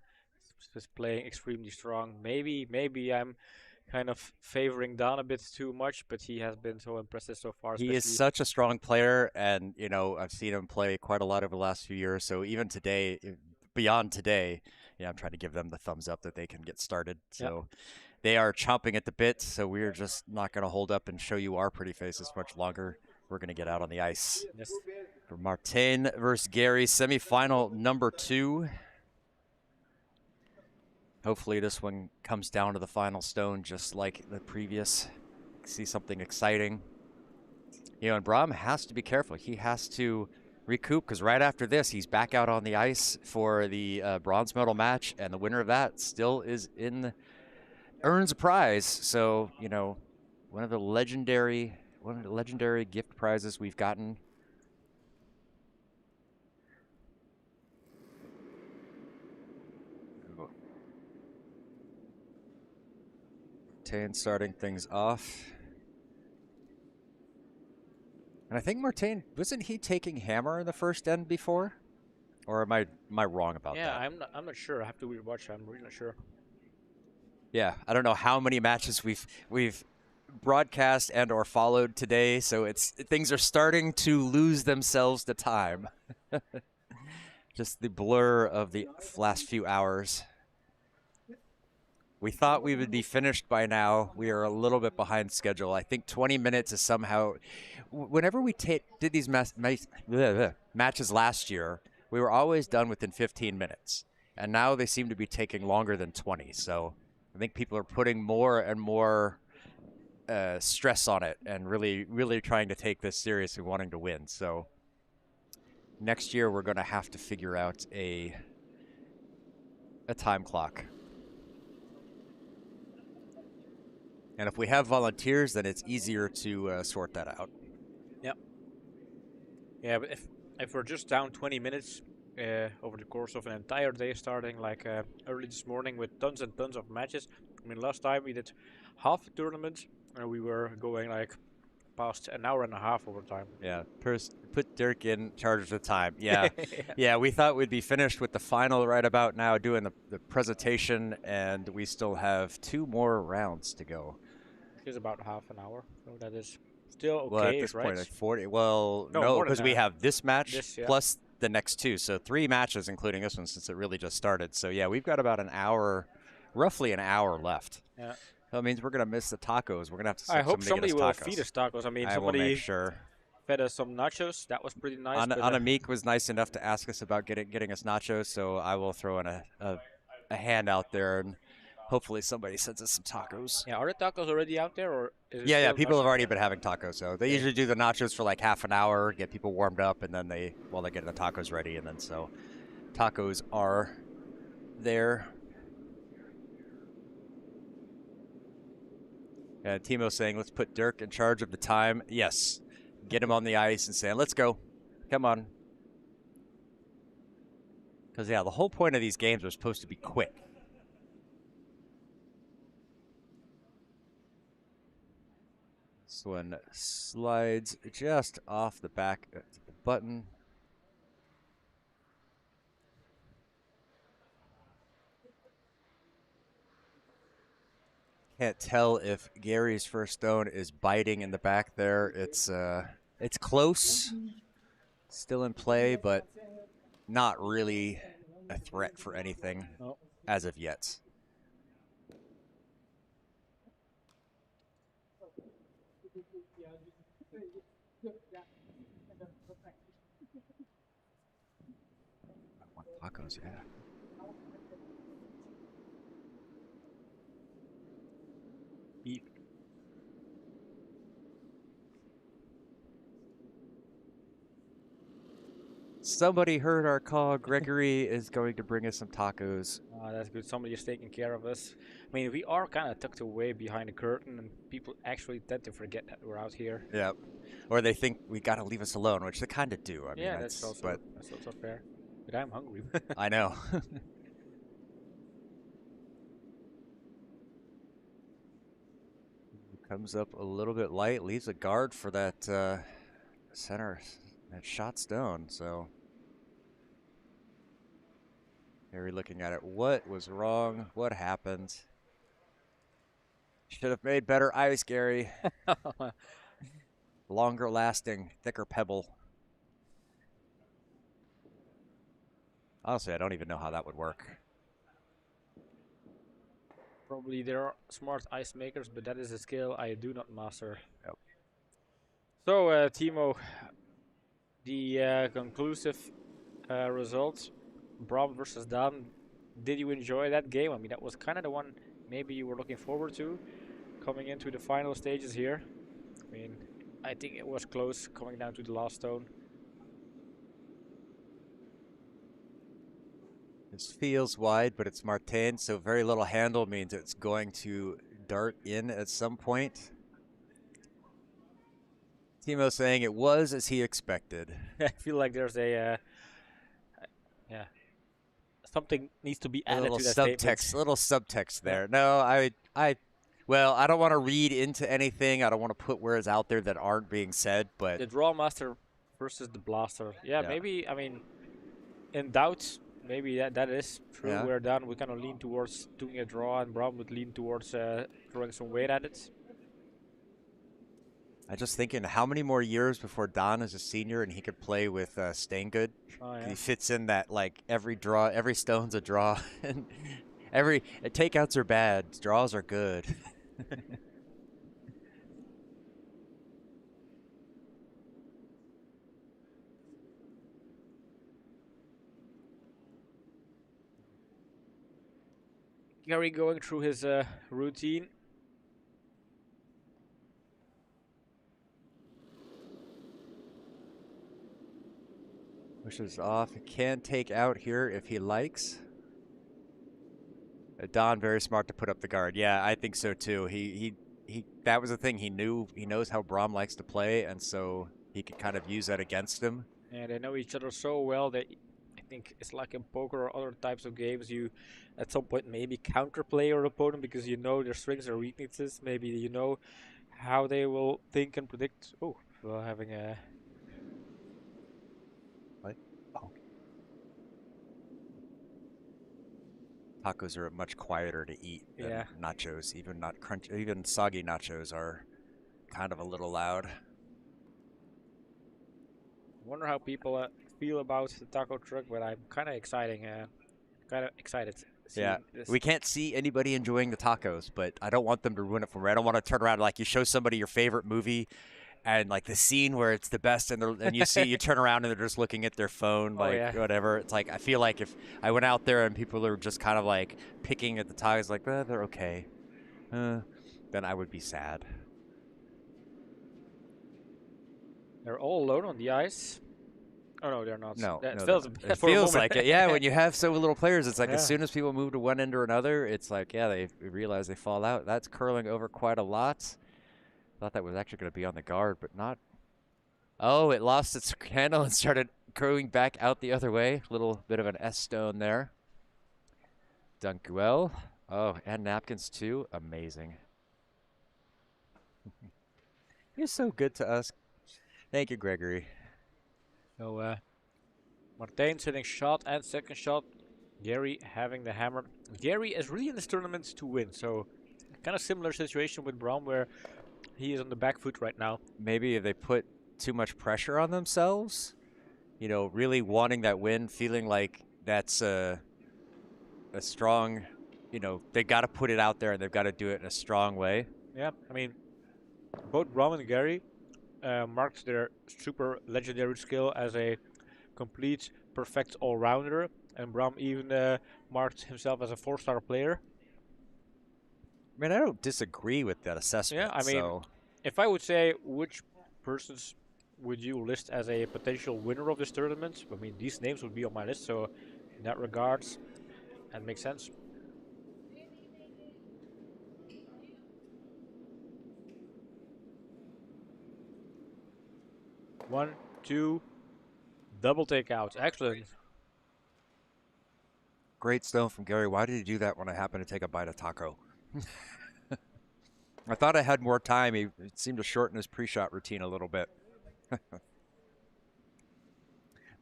playing extremely strong. Maybe I'm kind of favoring Dan a bit too much, but he has been so impressive so far. He is such a strong player, and you know, I've seen him play quite a lot over the last few years. So even today, beyond today, I'm trying to give them the thumbs up that they can get started. So they are chomping at the bit. So we're just not going to hold up and show you our pretty faces much longer. We're going to get out on the ice. Yes. For Martin versus Gary, semifinal number 2. Hopefully this one comes down to the final stone just like the previous. See something exciting. You know, and Bram has to be careful. He has to recoup, because right after this, he's back out on the ice for the bronze medal match, and the winner of that still is earns a prize. So, you know, one of the legendary gift prizes we've gotten. Martin starting things off. And I think Martin, wasn't he taking hammer in the first end before? Or am I wrong about that? Yeah, I'm not sure. I have to rewatch. I'm really not sure. Yeah, I don't know how many matches we've broadcast and or followed today, so things are starting to lose themselves to time. Just the blur of the last few hours. We thought we would be finished by now. We are a little bit behind schedule. I think 20 minutes is somehow... Whenever we did these matches last year, we were always done within 15 minutes. and now they seem to be taking longer than 20. So I think people are putting more and more stress on it and really trying to take this seriously, wanting to win. So next year we're going to have to figure out a time clock. And if we have volunteers, then it's easier to sort that out. Yep. Yeah, but if we're just down 20 minutes over the course of an entire day, starting like early this morning with tons and tons of matches. I mean, last time we did half the tournament and we were going like past an hour and a half over time. Yeah, put Dirk in charge of the time. Yeah. Yeah, we thought we'd be finished with the final right about now, doing the presentation, and we still have 2 more rounds to go. It's about half an hour, so that is still okay, Well, at this right? point, like 40. Well, No, no, more than because we that. have this match Yeah. plus the next 2, so 3 matches, including this one, since it really just started. So yeah, we've got about an hour, roughly an hour left. Yeah. That means we're gonna miss the tacos. We're gonna have to. I hope somebody will tacos. feed us tacos. I mean, I will somebody make sure. fed us some nachos. That was pretty nice. Anna Meek was nice enough to ask us about getting us nachos, so I will throw in a hand out there, and hopefully somebody sends us some tacos. Yeah, are the tacos already out there, or is it Yeah, still people have nachos? already been having tacos. So they usually do the nachos for like half an hour, get people warmed up, and then they're getting the tacos ready, and then so tacos are there. Timo saying, let's put Dirk in charge of the time. Yes. Get him on the ice and saying, let's go. Come on. Because, yeah, the whole point of these games are supposed to be quick. This one slides just off the back of the button. Can't tell if Gary's first stone is biting in the back there. It's close, still in play, but not really a threat for anything as of yet. I want tacos, yeah. Beef. Somebody heard our call. Gregory is going to bring us some tacos. That's good. Somebody is taking care of us. I mean, we are kind of tucked away behind the curtain, and people actually tend to forget that we're out here. Yep. Or they think we got to leave us alone, which they kind of do. I mean, that's also fair. But I'm hungry. I know. Comes up a little bit light, leaves a guard for that center, that shot stone. So Harry looking at it. What was wrong? What happened? Should have made better ice, Gary. Longer lasting, thicker pebble. Honestly, I don't even know how that would work. Probably there are smart ice makers, but that is a skill I do not master. Yep. So, Timo, the conclusive result, Bram versus Dan. Did you enjoy that game? I mean, that was kind of the one maybe you were looking forward to coming into the final stages here. I mean, I think it was close coming down to the last stone. This feels wide, but it's Martin, so very little handle means it's going to dart in at some point. Timo saying it was as he expected. I feel like there's a something needs to be added to that statement. Little subtext there. No, well, I don't want to read into anything. I don't want to put words out there that aren't being said, but The Draw Master versus the Blaster. Yeah, maybe, I mean, in doubt, maybe that is true. Yeah. We're down, we kind of lean towards doing a draw, and Bram would lean towards throwing some weight at it. I'm just thinking, how many more years before Don is a senior and he could play with Staingood? Oh, yeah. He fits in that, like, every stone's a draw. And takeouts are bad, draws are good. Gary going through his routine. Pushes off. He can take out here if he likes. Don very smart to put up the guard. Yeah, I think so too. He that was the thing. He knows how Braum likes to play, and so he could kind of use that against him. And they know each other so well that I think it's like in poker or other types of games. You, at some point, maybe counterplay your opponent because you know their strengths or weaknesses. Maybe you know how they will think and predict. Oh, well, having a. What? Oh. Tacos are much quieter to eat than nachos. Even not crunch. Even soggy nachos are kind of a little loud. I wonder how people feel about the taco truck, but I'm kind of excited. Yeah, this. we can't see anybody enjoying the tacos, but I don't want them to ruin it for me. I don't want to turn around like you show somebody your favorite movie, and like the scene where it's the best, and you see you turn around and they're just looking at their phone, like whatever. It's like I feel like if I went out there and people are just kind of like picking at the tacos, like they're okay, then I would be sad. They're all alone on the ice. Oh no, they're not. No, that no, feels, it feels like it. Yeah, when you have so little players, it's like Yeah. as soon as people move to one end or another, it's like they realize they fall out. That's curling over quite a lot. Thought that was actually going to be on the guard, but not. Oh, it lost its handle and started curling back out the other way. Little bit of an S stone there. Dunkwell. Oh, and napkins too. Amazing. You're so good to us. Thank you, Gregory. So, Martijn sitting shot and second shot. Gary having the hammer. Gary is really in this tournament to win, so kind of similar situation with Braum where he is on the back foot right now. Maybe if they put too much pressure on themselves, really wanting that win, feeling like that's a strong, they got to put it out there and they've got to do it in a strong way. Yeah, I mean, both Braum and Gary marked their super legendary skill as a complete, perfect all-rounder, and Braum even marked himself as a 4-star player. I mean, I don't disagree with that assessment. Yeah, I mean, if I would say which persons would you list as a potential winner of this tournament, I mean, these names would be on my list, so in that regards, that makes sense. One, two, double takeouts. Excellent. Great stone from Gary. Why did he do that when I happened to take a bite of taco? I thought I had more time. It seemed to shorten his pre-shot routine a little bit.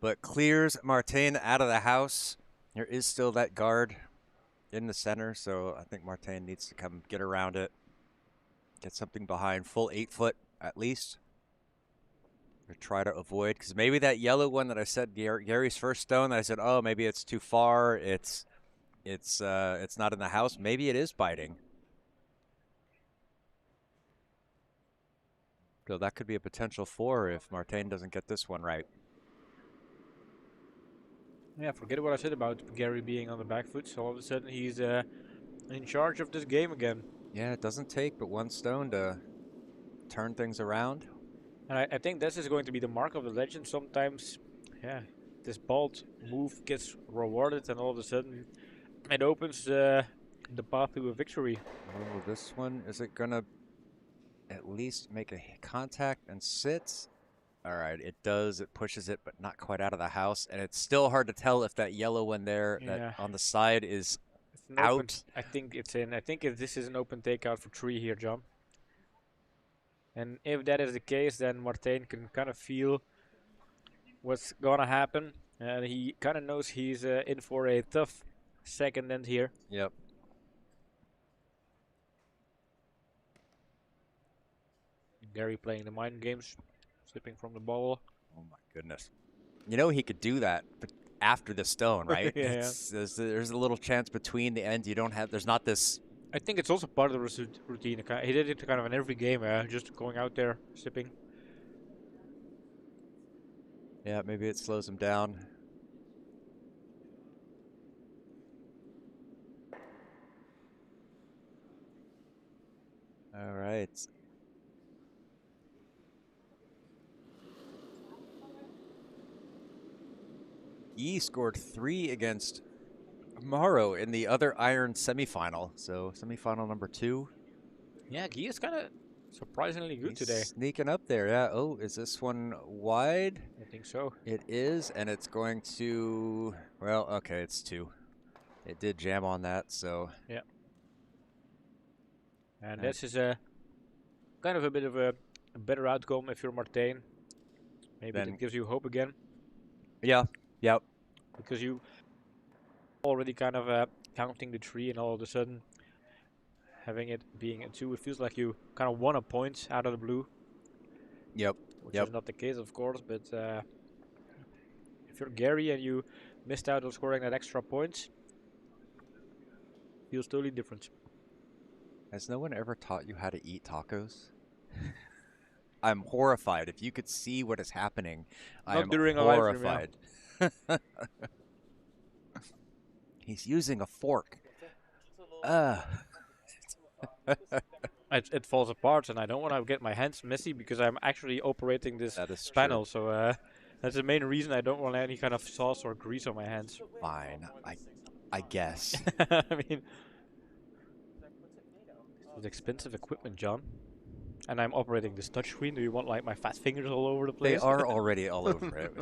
But clears Martijn out of the house. There is still that guard in the center, so I think Martijn needs to come get around it. Get something behind, full 8 foot at least. Or try to avoid, because maybe that yellow one that I said, Gary's first stone, that I said, oh, maybe it's too far. It's not in the house. Maybe it is biting. So that could be a potential 4 if Martijn doesn't get this one right. Yeah, forget what I said about Gary being on the back foot. So all of a sudden he's in charge of this game again. Yeah, it doesn't take but one stone to turn things around. And I think this is going to be the mark of the legend. Sometimes, yeah, this bold move gets rewarded, and all of a sudden it opens the path to a victory. Oh, this one, is it going to at least make a contact and sit? All right, it does. It pushes it, but not quite out of the house. And it's still hard to tell if that yellow one there that on the side is out. I think it's in. I think this is an open takeout for 3 here, John. And if that is the case, then Martijn can kind of feel what's gonna happen, and he kind of knows he's in for a tough second end here. Yep. Gary playing the mind games, slipping from the ball. Oh my goodness. He could do that, but after the stone, right? Yeah. There's a little chance between the ends. There's not this. I think it's also part of the routine. He did it kind of in every game, just going out there, sipping. Yeah, maybe it slows him down. right. He scored 3 against Morrow in the other iron semifinal. So semifinal number 2. Yeah, Guy is kind of surprisingly good He's today. sneaking up there. Yeah. Oh, is this one wide? I think so. It is, and it's going to. Well, okay, it's 2. It did jam on that, so. Yeah. And Right. this is a kind of a bit of a better outcome if you're Martijn. Maybe Then- that gives you hope again, Yeah. Yep. because you already kind of counting the 3, and all of a sudden having it being a 2, it feels like you kind of won a point out of the blue. Yep. Which Yep. is not the case, of course, but if you're Gary and you missed out on scoring that extra point, feels totally different. Has no one ever taught you how to eat tacos? I'm horrified. If you could see what is happening, I Not am during a live stream, yeah. horrified. He's using a fork. It falls apart, and I don't want to get my hands messy because I'm actually operating this That is panel. So that's the main reason I don't want any kind of sauce or grease on my hands. Fine. I guess. I mean, it's expensive equipment, John. And I'm operating this touchscreen. Do you want like my fat fingers all over the They place? are already all over it.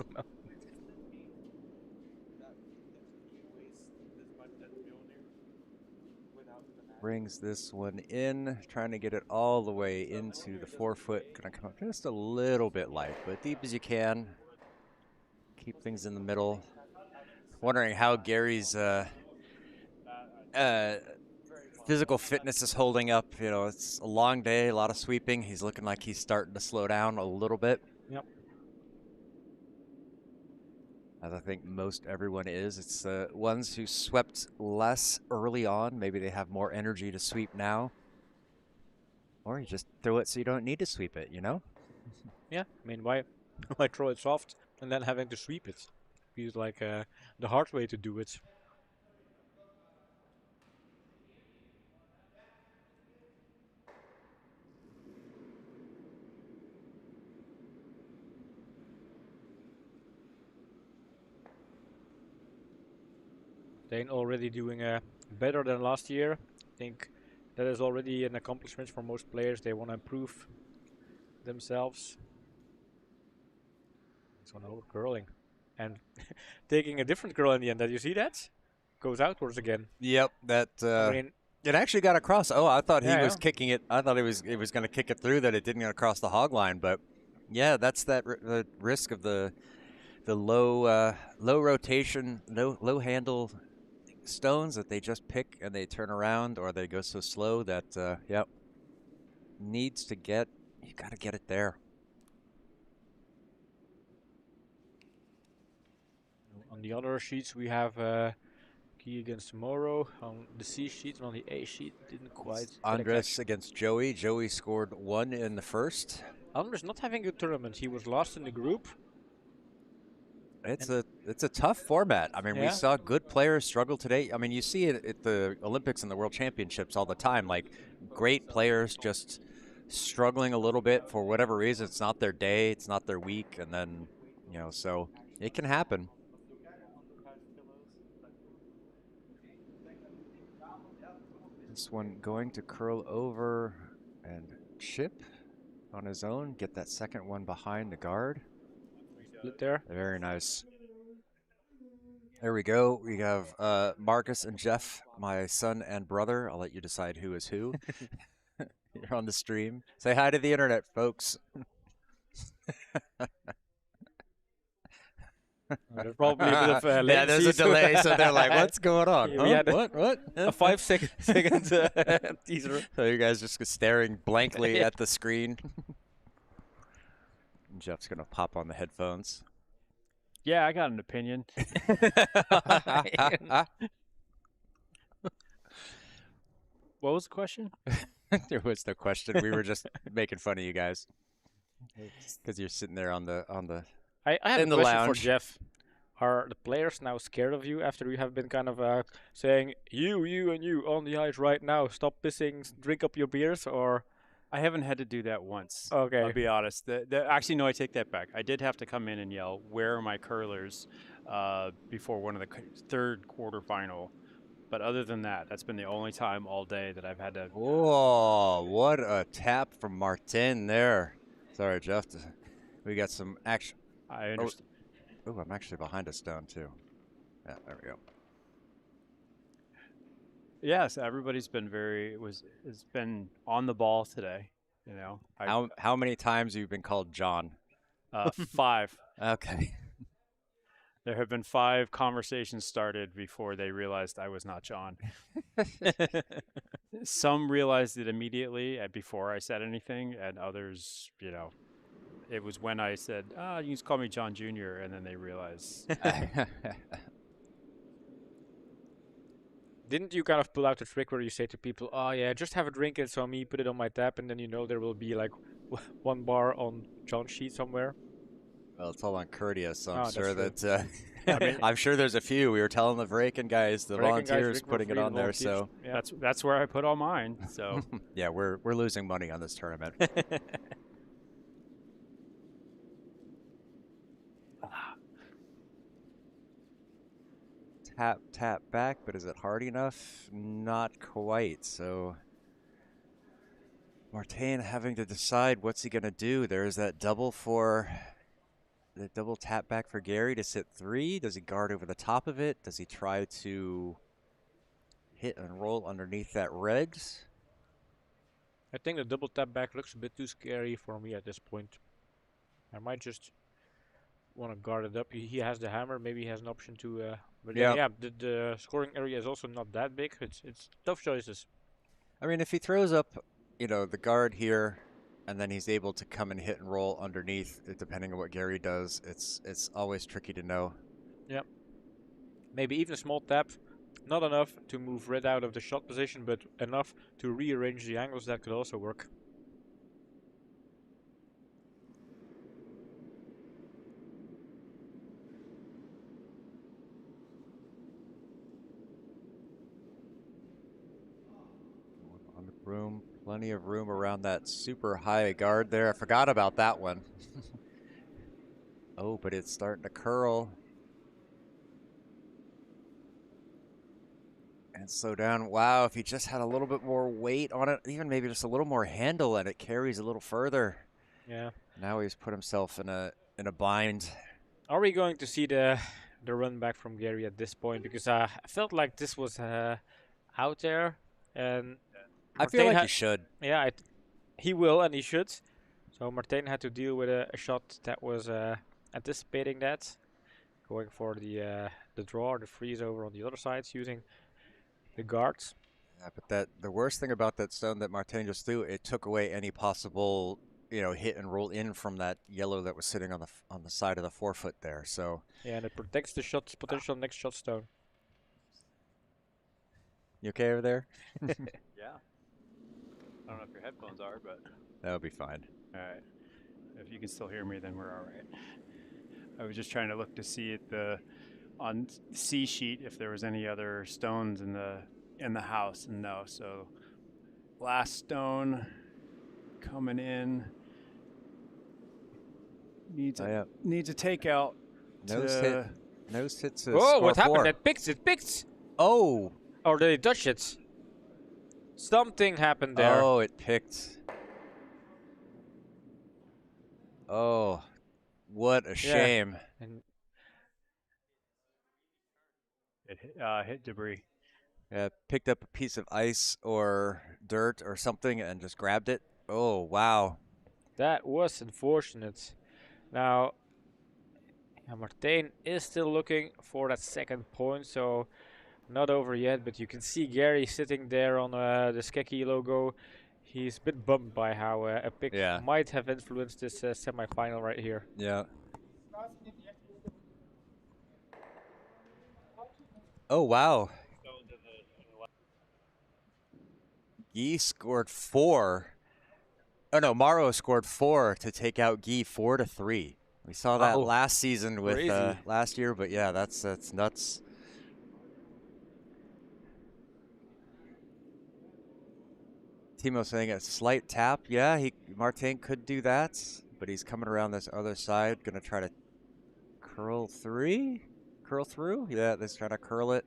Brings this one in, trying to get it all the way into the 4-foot. Gonna come up just a little bit light, but deep as you can. Keep things in the middle. Wondering how Gary's physical fitness is holding up. You know, it's a long day, a lot of sweeping. He's looking like he's starting to slow down a little bit. Yep. As I think most everyone is. It's the ones who swept less early on. Maybe they have more energy to sweep now. Or you just throw it so you don't need to sweep it, you know? Yeah, I mean, why throw it soft and then having to sweep it? Feels like the hard way to do it. They're already doing better than last year. I think that is already an accomplishment for most players. They want to improve themselves. This one over curling. And taking a different curl in the end. Did you see that? Goes outwards again. Yep, that I mean, it actually got across. Oh, I thought he Yeah, was yeah. kicking it. I thought it was going to kick it through, that it didn't get across the hog line, but yeah, that's the risk of the low rotation, low handle stones that they just pick and they turn around, or they go so slow that yep, needs to get, you got to get it there. on the other sheets we have Key against Morrow. On the C sheet and on the A sheet didn't quite get a Andres catch. against Joey. Joey scored 1 in the first. Andres not having a tournament. He was last in the group. It's a tough format. I mean, we Yeah. saw good players struggle today. I mean, you see it at the Olympics and the World Championships all the time. Like, great players just struggling a little bit for whatever reason. It's not their day, it's not their week, and then, you know, so it can happen. This one going to curl over and chip on his own. Get that second one behind the guard. Split there. Very nice. There we go. We have Marcus and Jeff, my son and brother. I'll let you decide who is who. You're on the stream. Say hi to the internet, folks. There's probably a bit of yeah, there's a latency, so- delay, so they're like, "What's going on? Yeah, Huh? we had What? a 5 second teaser. So you guys just staring blankly Yeah. at the screen. And Jeff's gonna pop on the headphones. Yeah, I got an opinion. What was the question? There was no question. We were just making fun of you guys because you're sitting there on the. I have In a the question lounge. for Jeff. Are the players now scared of you after you have been kind of saying, you and you on the ice right now, stop pissing, drink up your beers, or I haven't had to do that once. Okay. I'll be honest. Actually, no, I take that back. I did have to come in and yell, "Where are my curlers?" Before one of the third quarterfinal. But other than that, that's been the only time all day that I've had to. Whoa, what a tap from Martin there. Sorry, Jeff. We got some action. I understand. Oh, I'm actually behind a stone, too. Yeah, there we go. Yes, everybody's been has been on the ball today. You know, How many times have you been called John? 5. Okay. There have been 5 conversations started before they realized I was not John. Some realized it immediately before I said anything, and others, it was when I said, "Ah, you can just call me John Jr.," and then they realized. Didn't you kind of pull out the trick where you say to people, "Oh yeah, just have a drink and so me put it on my tab," and then there will be like 1 bar on John's sheet somewhere? Well, it's all on Curdia, so I'm Oh, sure that's that I'm sure there's a few. We were telling the Vraken guys, the Vraken guys, volunteers, Rick were putting it free, on the there. volunteers. So Yeah. That's where I put all mine. So yeah, we're losing money on this tournament. Tap back, but is it hard enough? Not quite. So Martin having to decide what's he gonna do. There's that double tap back for Gary to sit 3. Does he guard over the top of it? Does he try to hit and roll underneath that red? I think the double tap back looks a bit too scary for me at this point. I might just want to guard it up. He has the hammer. Maybe he has an option to. But then, yeah, the scoring area is also not that big. It's tough choices. I mean, if he throws up, the guard here, and then he's able to come and hit and roll underneath, depending on what Gary does, it's always tricky to know. Yep. Maybe even a small tap, not enough to move red out of the shot position, but enough to rearrange the angles. That could also work. On the room, plenty of room around that super high guard there. I forgot about that one. Oh, but it's starting to curl. And slow down. Wow, if he just had a little bit more weight on it, even maybe just a little more handle, and it carries a little further. Yeah. Now he's put himself in a bind. Are we going to see the run back from Gary at this point? Because I felt like this was out there, and I feel Martijn like he should. Yeah, he will and he should. So Martijn had to deal with a shot that was anticipating that, going for the draw or the freeze over on the other sides using the guards. Yeah, but the worst thing about that stone that Martijn just threw, it took away any possible hit and roll in from that yellow that was sitting on the side of the 4-foot there. So yeah, and it protects the shot's potential next shot stone. You okay over there? yeah. I don't know if your headphones are, but That'll be fine. all right. If you can still hear me, then we're all right. I was just trying to look to see on C sheet if there was any other stones in the house, and no. So last stone coming in needs a takeout. Nose hit to Oh, score what happened? 4. It picked! Oh! Or did it touch it? Something happened there. Oh, it picked. Oh, what a shame. And It hit debris. Yeah, picked up a piece of ice or dirt or something and just grabbed it. Oh, wow. that was unfortunate. Now, Martijn is still looking for that second point, so not over yet, but you can see Gary sitting there on the Skeki logo. He's a bit bummed by how a pick might have influenced this semi-final right here. Yeah. Oh, wow. Guy scored 4. Oh, no, Maro scored 4 to take out Guy 4-3. We saw that last season with last year, but yeah, that's nuts. Timo saying a slight tap. Yeah, Martin could do that, but he's coming around this other side, gonna try to curl through. Yeah, let's try to curl it.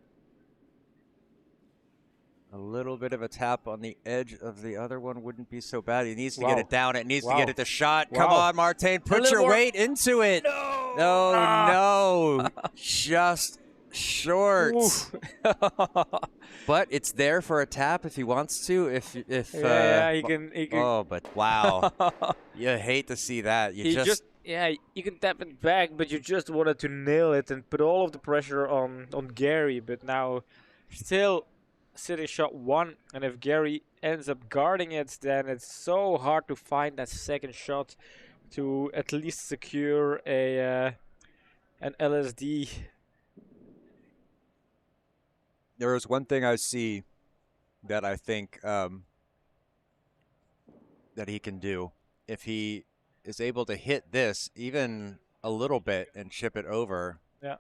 A little bit of a tap on the edge of the other one wouldn't be so bad. He needs to get it down. It needs to get it to shot. Come on, Martin. Put your weight into it. No. Just short. But it's there for a tap if he wants to. He can. Oh, but wow. You hate to see that. You can tap it back, but you just wanted to nail it and put all of the pressure on Gary. But now, still sitting shot 1, and if Gary ends up guarding it, then it's so hard to find that second shot to at least secure an LSD. There is one thing I see that I think that he can do. If he is able to hit this even a little bit and chip it over. Yeah.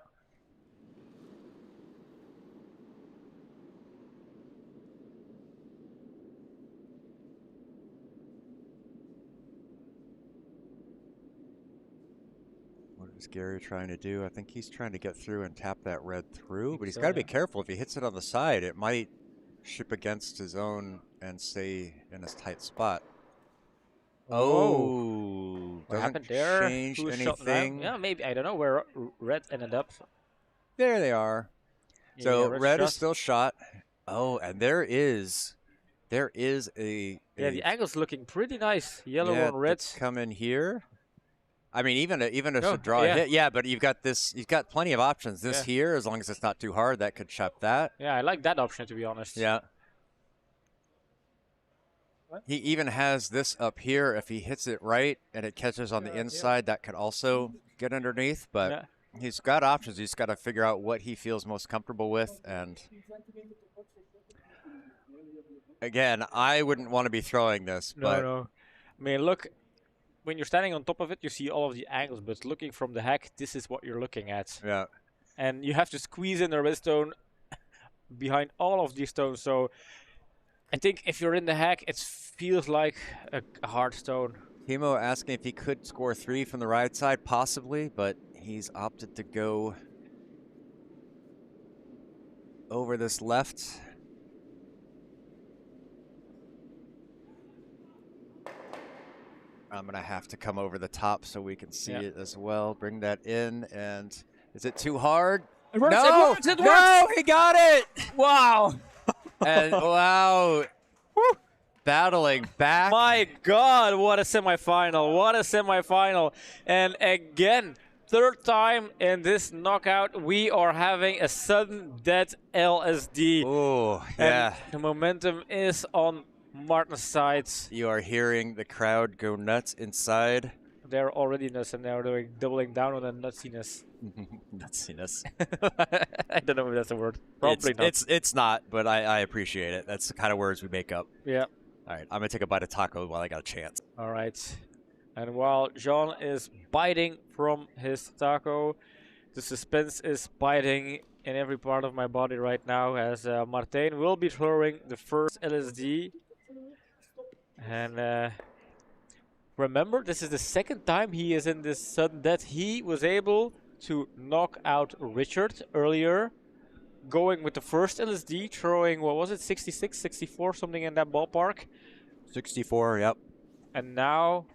What is Gary trying to do? I think he's trying to get through and tap that red through, but he's got to be careful. If he hits it on the side, it might chip against his own and stay in a tight spot. Oh, what happened there? Change anything. Yeah, maybe. I don't know where red ended up. There they are. So red is still shot. Oh, and there is a the angle's looking pretty nice. Yellow and red come in here. I mean, even if a draw hit, but you've got plenty of options. This here, as long as it's not too hard, that could chop that. Yeah, I like that option, to be honest. Yeah. What? He even has this up here. If he hits it right and it catches on the inside, that could also get underneath. But he's got options. He's got to figure out what he feels most comfortable with. And again, I wouldn't want to be throwing this. No. I mean, look. When you're standing on top of it, you see all of the angles, but looking from the hack, this is what you're looking at. Yeah. And you have to squeeze in the red stone behind all of these stones. So I think if you're in the hack, it feels like a hard stone. Timo asking if he could score 3 from the right side, possibly, but he's opted to go over this left. I'm going to have to come over the top so we can see it as well. Bring that in, and is it too hard? It works, no! It works! No, he got it! Wow! And wow. Battling back. My God, what a semifinal. What a semifinal. And again, third time in this knockout, we are having a sudden death LSD. Oh, yeah. And the momentum is on Martin's side. You are hearing the crowd go nuts inside. They're already nuts, and they're doubling down on the nutsiness. Nutsiness. I don't know if that's a word. Probably not. It's not, but I appreciate it. That's the kind of words we make up. Yeah. All right, I'm going to take a bite of taco while I got a chance. All right. And while Jean is biting from his taco, the suspense is biting in every part of my body right now, as Martin will be throwing the first LSD. And remember, this is the second time he is in this sudden death. He was able to knock out Richard earlier, going with the first LSD, throwing, what was it, 66, 64, something in that ballpark? 64, yep. And now,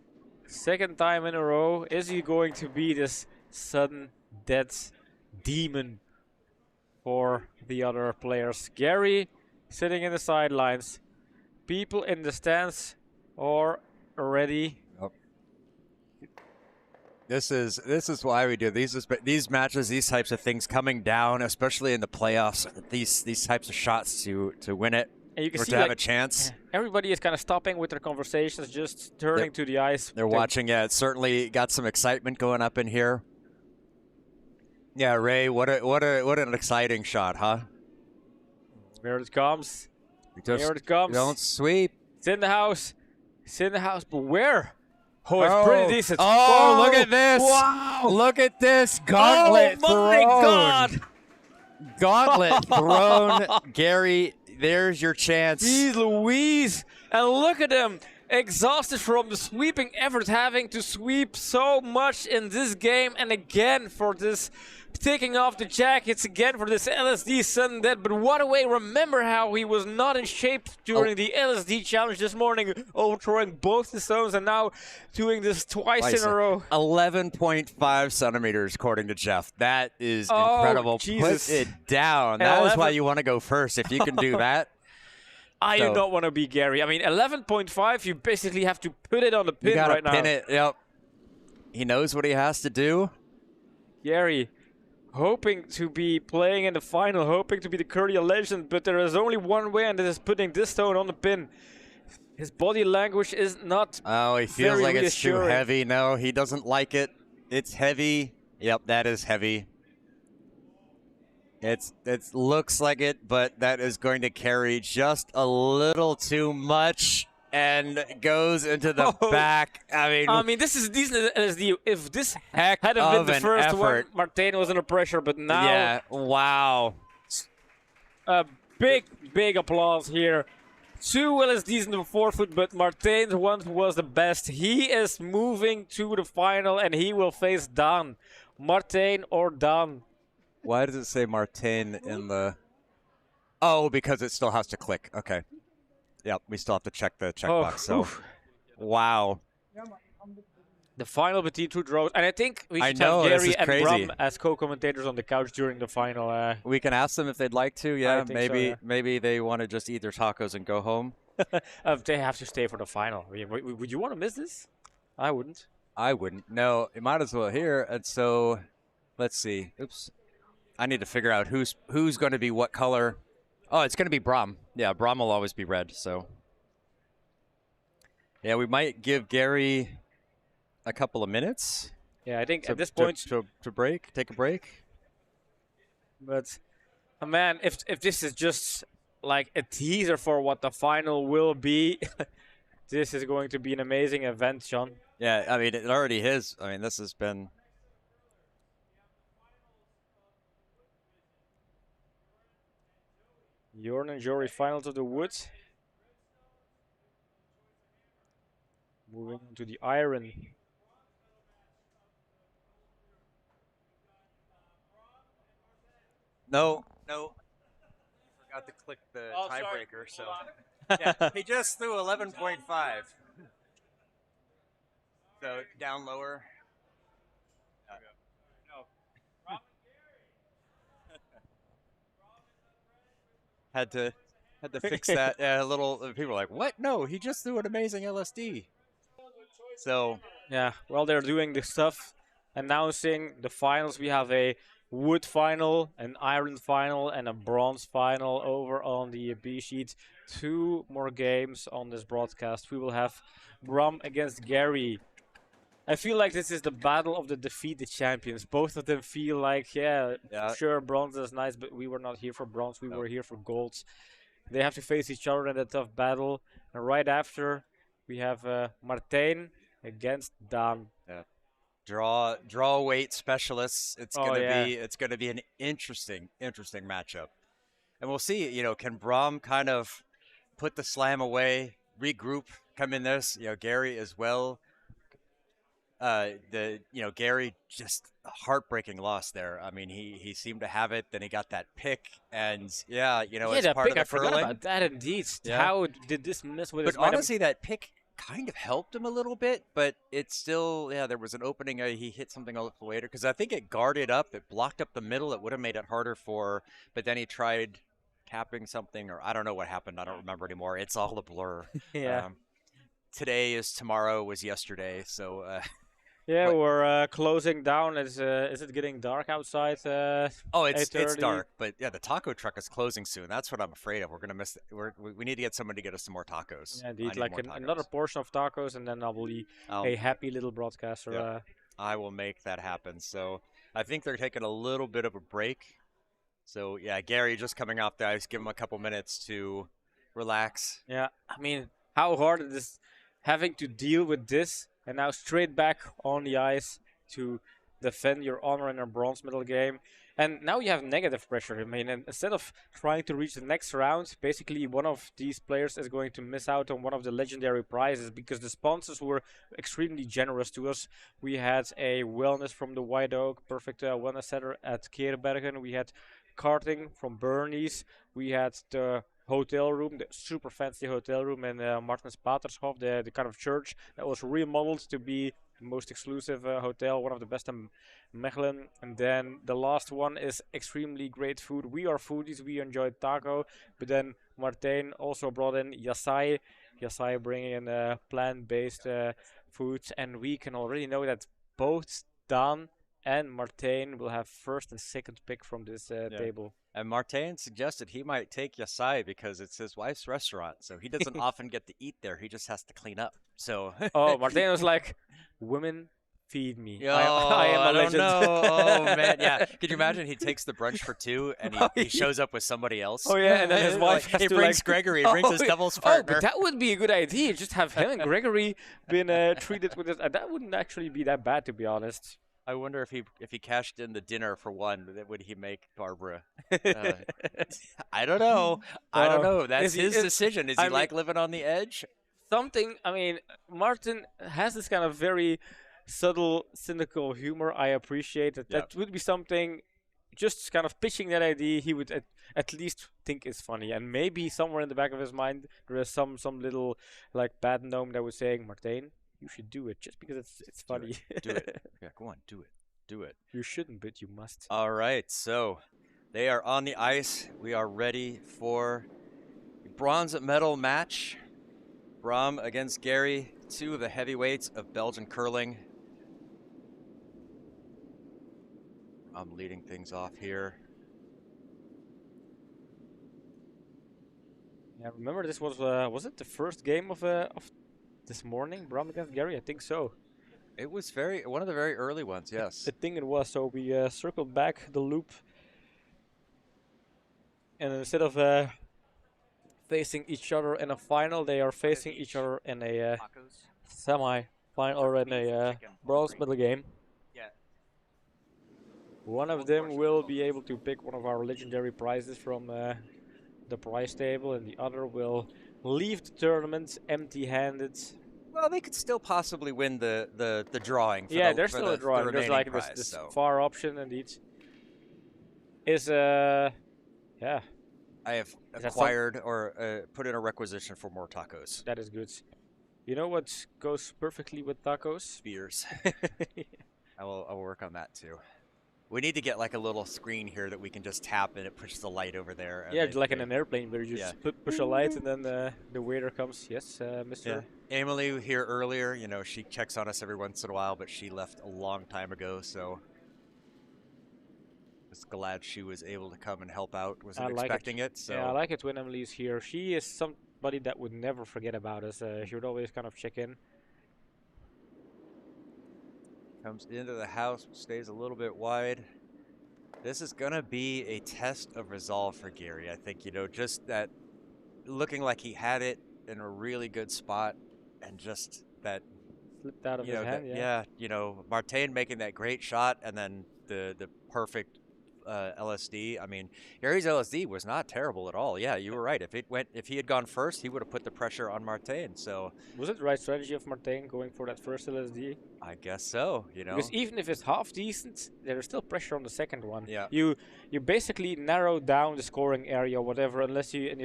second time in a row, is he going to be this sudden death demon for the other players? Gary sitting in the sidelines. People in the stands are already. Oh. This is why we do these matches, these types of things coming down, especially in the playoffs. These types of shots to win it, and you can or see to have a chance. Everybody is kind of stopping with their conversations, just turning to the ice. They're watching. Yeah, it certainly got some excitement going up in here. Yeah, Ray, what an exciting shot, huh? Here it comes. Here it comes. Don't sweep. It's in the house. It's in the house, but where? Oh, it's pretty decent. Oh, look at this. Wow. Look at this. Gauntlet thrown. Oh, my God. Gauntlet thrown. Gary, there's your chance. Jeez Louise. And look at him, exhausted from the sweeping effort, having to sweep so much in this game. And again for this taking off the jackets, again for this LSD sudden death. But what a way, remember how he was not in shape during the LSD challenge this morning, overthrowing both the stones, and now doing this twice in a row. 11.5 centimeters according to Jeff. That is incredible. Jesus. Put it down. That is why you want to go first, if you can do that. I do not want to be Gary. I mean, 11.5, you basically have to put it on the pin right now. Pin it, yep. He knows what he has to do. Gary, hoping to be playing in the final, hoping to be the Curdia Legend, but there is only one way, and that is putting this stone on the pin. His body language is not he feels like it's too reassuring. heavy. No, he doesn't like it. It's heavy. Yep, that is heavy. It looks like it, but that is going to carry just a little too much and goes into the back. I mean, this is decent as the if this heck hadn't of been the an first effort. one, Martijn was under pressure, but now Yeah, wow. a big applause here. 2 LSDs in the forefoot, but Martijn's one was the best. He is moving to the final, and he will face Dan. Martijn or Dan. Why does it say Martijn in the... Oh, because it still has to click. Okay. Yep, we still have to check the checkbox. So, wow. The final between 2 draws. And I think we should know, have this Gary is and crazy. Bram as co-commentators on the couch during the final. We can ask them if they'd like to. Yeah, think so, maybe yeah. maybe they want to just eat their tacos and go home. They have to stay for the final. I mean, would you want to miss this? I wouldn't. I wouldn't. No, it might as well here. And so, let's see. Oops. I need to figure out who's going to be what color. Oh, it's going to be Bram. Yeah, Bram will always be red. So, yeah, we might give Gary a couple of minutes. Yeah, I think at this point to take a break. But man, if this is just like a teaser for what the final will be, this is going to be an amazing event, Sean. Yeah, I mean, it already is. I mean, this has been... Jorn and Jory finals of the woods. Moving on to the iron. No. Forgot to click the tiebreaker, so... yeah, he just threw 11.5. So, down lower. Had to fix that. Yeah, a little. People are like, "What? No, he just threw an amazing LSD." So yeah, while they're doing the stuff, announcing the finals, we have a wood final, an iron final, and a bronze final over on the B sheet. 2 more games on this broadcast. We will have Bram against Gary. I feel like this is the battle of the defeated champions. Both of them feel like, yeah, sure, bronze is nice, but we were not here for bronze. We were here for golds. They have to face each other in a tough battle. And right after, we have Martijn against Dan. Yeah. Draw weight specialists. It's gonna be an interesting matchup. And we'll see, can Bram kind of put the slam away, regroup, come in this, Gary as well. Gary, just a heartbreaking loss there. I mean, he seemed to have it, then he got that pick, and it's part of the I forgot curling. about that indeed. Yeah. How did this mess with his But honestly, that pick kind of helped him a little bit, but it's still, there was an opening. He hit something a little later, because I think it guarded up, it blocked up the middle. It would have made it harder but then he tried tapping something, or I don't know what happened. I don't remember anymore. It's all a blur. Yeah. Today is tomorrow was yesterday, so... yeah, we're closing down. Is it getting dark outside? It's 8:30? dark, but yeah, the taco truck is closing soon. That's what I'm afraid of. We're gonna miss. We need to get someone to get us some more tacos. Yeah, indeed, like another portion of tacos, and then I'll be a happy little broadcaster. Yeah. I will make that happen. So I think they're taking a little bit of a break. So yeah, Gary just coming off the ice. Give him a couple minutes to relax. Yeah, I mean, how hard is having to deal with this? And now straight back on the ice to defend your honor in a bronze medal game. And now you have negative pressure. I mean, and instead of trying to reach the next round, basically one of these players is going to miss out on one of the legendary prizes because the sponsors were extremely generous to us. We had a wellness from the White Oak, perfect wellness center at Keerbergen. We had karting from Bernie's. We had the hotel room, the super fancy hotel room in Martens Patershof, the kind of church that was remodeled to be the most exclusive hotel, one of the best in Mechelen. And then the last one is extremely great food. We are foodies, we enjoyed taco, but then Martijn also brought in Yasai. Yasai bringing in plant-based foods, and we can already know that both Dan and Martijn will have first and second pick from this table. And Martin suggested he might take Yasai because it's his wife's restaurant, so he doesn't often get to eat there. He just has to clean up. So Oh, Martijn was like, "Women feed me. Yo, I am a don't legend." know. Oh man, yeah. Could you imagine he takes the brunch for two and he shows up with somebody else? Oh yeah, and then his wife has he to brings like, Gregory, he brings his doubles partner. but that would be a good idea. Just have him and Gregory been treated with this. That wouldn't actually be that bad, to be honest. I wonder if he cashed in the dinner for one, would he make Barbara? I don't know. I don't know. That's his decision. Is he like living on the edge? Something. I mean, Martin has this kind of very subtle, cynical humor. I appreciate that. That would be something. Just kind of pitching that idea, he would at least think is funny, and maybe somewhere in the back of his mind there is some little like bad gnome that was saying, Martijn, you should do it just because it's funny. Do it. Yeah, go on, do it. Do it. You shouldn't, but you must. All right, so they are on the ice. We are ready for the bronze medal match. Bram against Gary, two of the heavyweights of Belgian curling. I'm leading things off here. Yeah, remember this was it the first game of this morning, Bram against Gary? I think so. It was one of the very early ones, yes. I think it was. So we circled back the loop, and instead of facing each other in a final, they are facing each other in a semi-final or in a bronze medal game. One of them will be able to pick one of our legendary prizes from the prize table, and the other will leave the tournament empty-handed. Well, they could still possibly win the drawing. There's still a drawing. There's like this far option, indeed. I have acquired or put in a requisition for more tacos. That is good. You know what goes perfectly with tacos? Spears. I will work on that too. We need to get like a little screen here that we can just tap and it pushes the light over there. Yeah, like in an airplane where you just push a light and then the waiter comes. Yes, Mr. Yeah. Emily here earlier, you know, she checks on us every once in a while, but she left a long time ago, so just glad she was able to come and help out. Wasn't expecting it. So yeah, I like it when Emily is here. She is somebody that would never forget about us. She would always kind of check in. Comes into the house, stays a little bit wide. This is going to be a test of resolve for Gary. I think, you know, just that looking like he had it in a really good spot and just that slipped out of his hand. You know, Martijn making that great shot and then the perfect LSD. I mean, Gary's LSD was not terrible at all. Yeah, you were right. If he had gone first, he would have put the pressure on Martijn. So was it the right strategy of Martijn going for that first LSD? I guess so. You know, because even if it's half decent, there is still pressure on the second one. Yeah. You basically narrow down the scoring area, whatever, unless you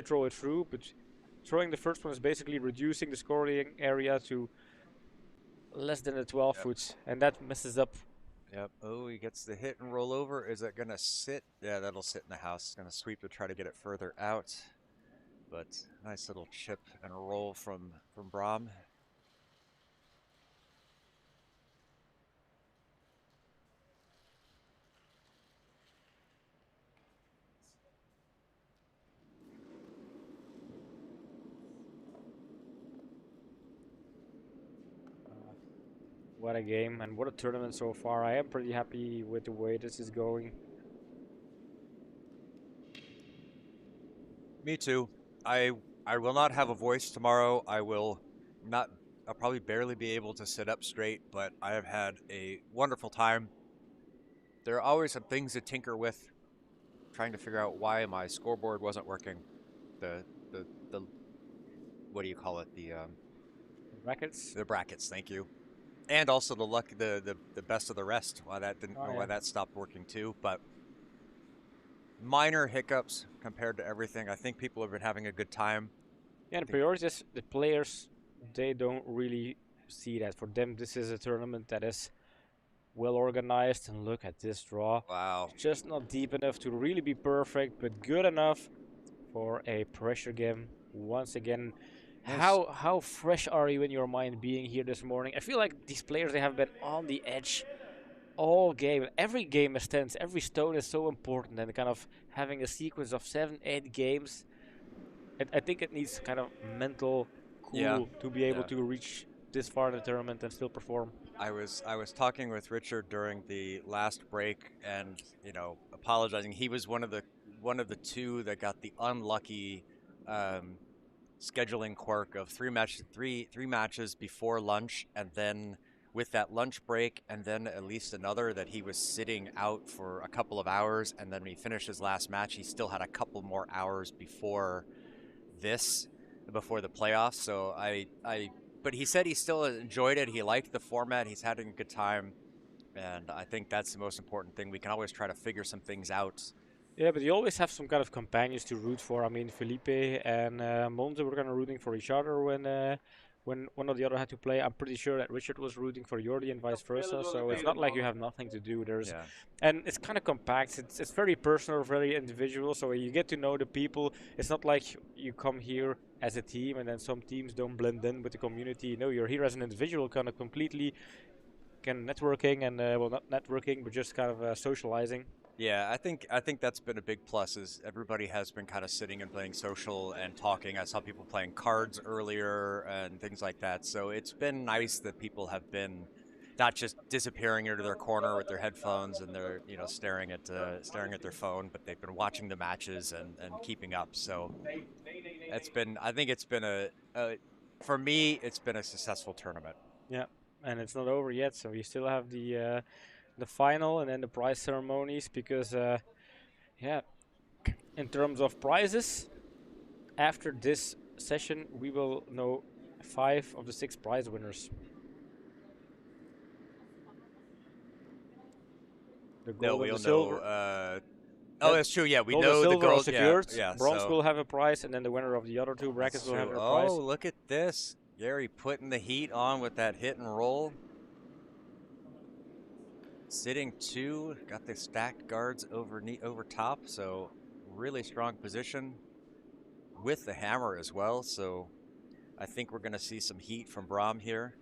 throw it through. But throwing the first one is basically reducing the scoring area to less than the 12 foot, and that messes up. Yep. Oh, he gets the hit and roll over. Is it going to sit? Yeah, that'll sit in the house. It's going to sweep to try to get it further out. But nice little chip and roll from Bram. What a game and what a tournament so far. I am pretty happy with the way this is going. Me too. I will not have a voice tomorrow. I will not I'll probably barely be able to sit up straight, but I have had a wonderful time. There are always some things to tinker with, trying to figure out why my scoreboard wasn't working. The what do you call it? Brackets. The brackets. Thank you. And also the best of the rest. Why that didn't, Oh, or yeah. why that stopped working too. But minor hiccups compared to everything. I think people have been having a good time. Yeah, the priority is the players. They don't really see that. For them, this is a tournament that is well organized. And look at this draw. Wow. It's just not deep enough to really be perfect, but good enough for a pressure game. Once again, Yes. how fresh are you in your mind being here this morning? I feel like these players, they have been on the edge all game. Every game is tense. Every stone is so important, and kind of having a sequence of 7-8 games. I think it needs kind of mental cool Yeah. to be able Yeah. to reach this far in the tournament and still perform. I was talking with Richard during the last break, and apologizing. He was one of the two that got the unlucky scheduling quirk of three matches before lunch, and then with that lunch break, and then at least another that he was sitting out for a couple of hours, and then when he finished his last match, he still had a couple more hours before the playoffs. So but he said he still enjoyed it. He liked the format. He's having a good time, and I think that's the most important thing. We can always try to figure some things out. Yeah, but you always have some kind of companions to root for. I mean, Felipe and Monza were kind of rooting for each other when one or the other had to play. I'm pretty sure that Richard was rooting for Jordi and vice versa. So it's not like you have nothing to do. Yeah. And it's kind of compact. It's very personal, very individual. So you get to know the people. It's not like you come here as a team and then some teams don't blend in with the community. No, you're here as an individual, kind of completely kind of networking and well, not networking, but just kind of socializing. Yeah, I think that's been a big plus. Is everybody has been kind of sitting and playing social and talking. I saw people playing cards earlier and things like that. So it's been nice that people have been not just disappearing into their corner with their headphones and they're staring at their phone, but they've been watching the matches and keeping up. So I think it's been for me, it's been a successful tournament. Yeah, and it's not over yet. So you still have the final and then the prize ceremonies because yeah, in terms of prizes, after this session we will know 5 of the 6 prize winners. The gold No, and we'll the silver. know. Yeah, That's true. Yeah, we gold know and the silver are gold. secured. Yeah. Bronze So will have a prize, and then the winner of the other 2 brackets that's will have true. their prize. Oh, look at this, Gary putting the heat on with that hit and roll. Sitting 2, got the stacked guards over top, so really strong position with the hammer as well. So I think we're going to see some heat from Brahm here.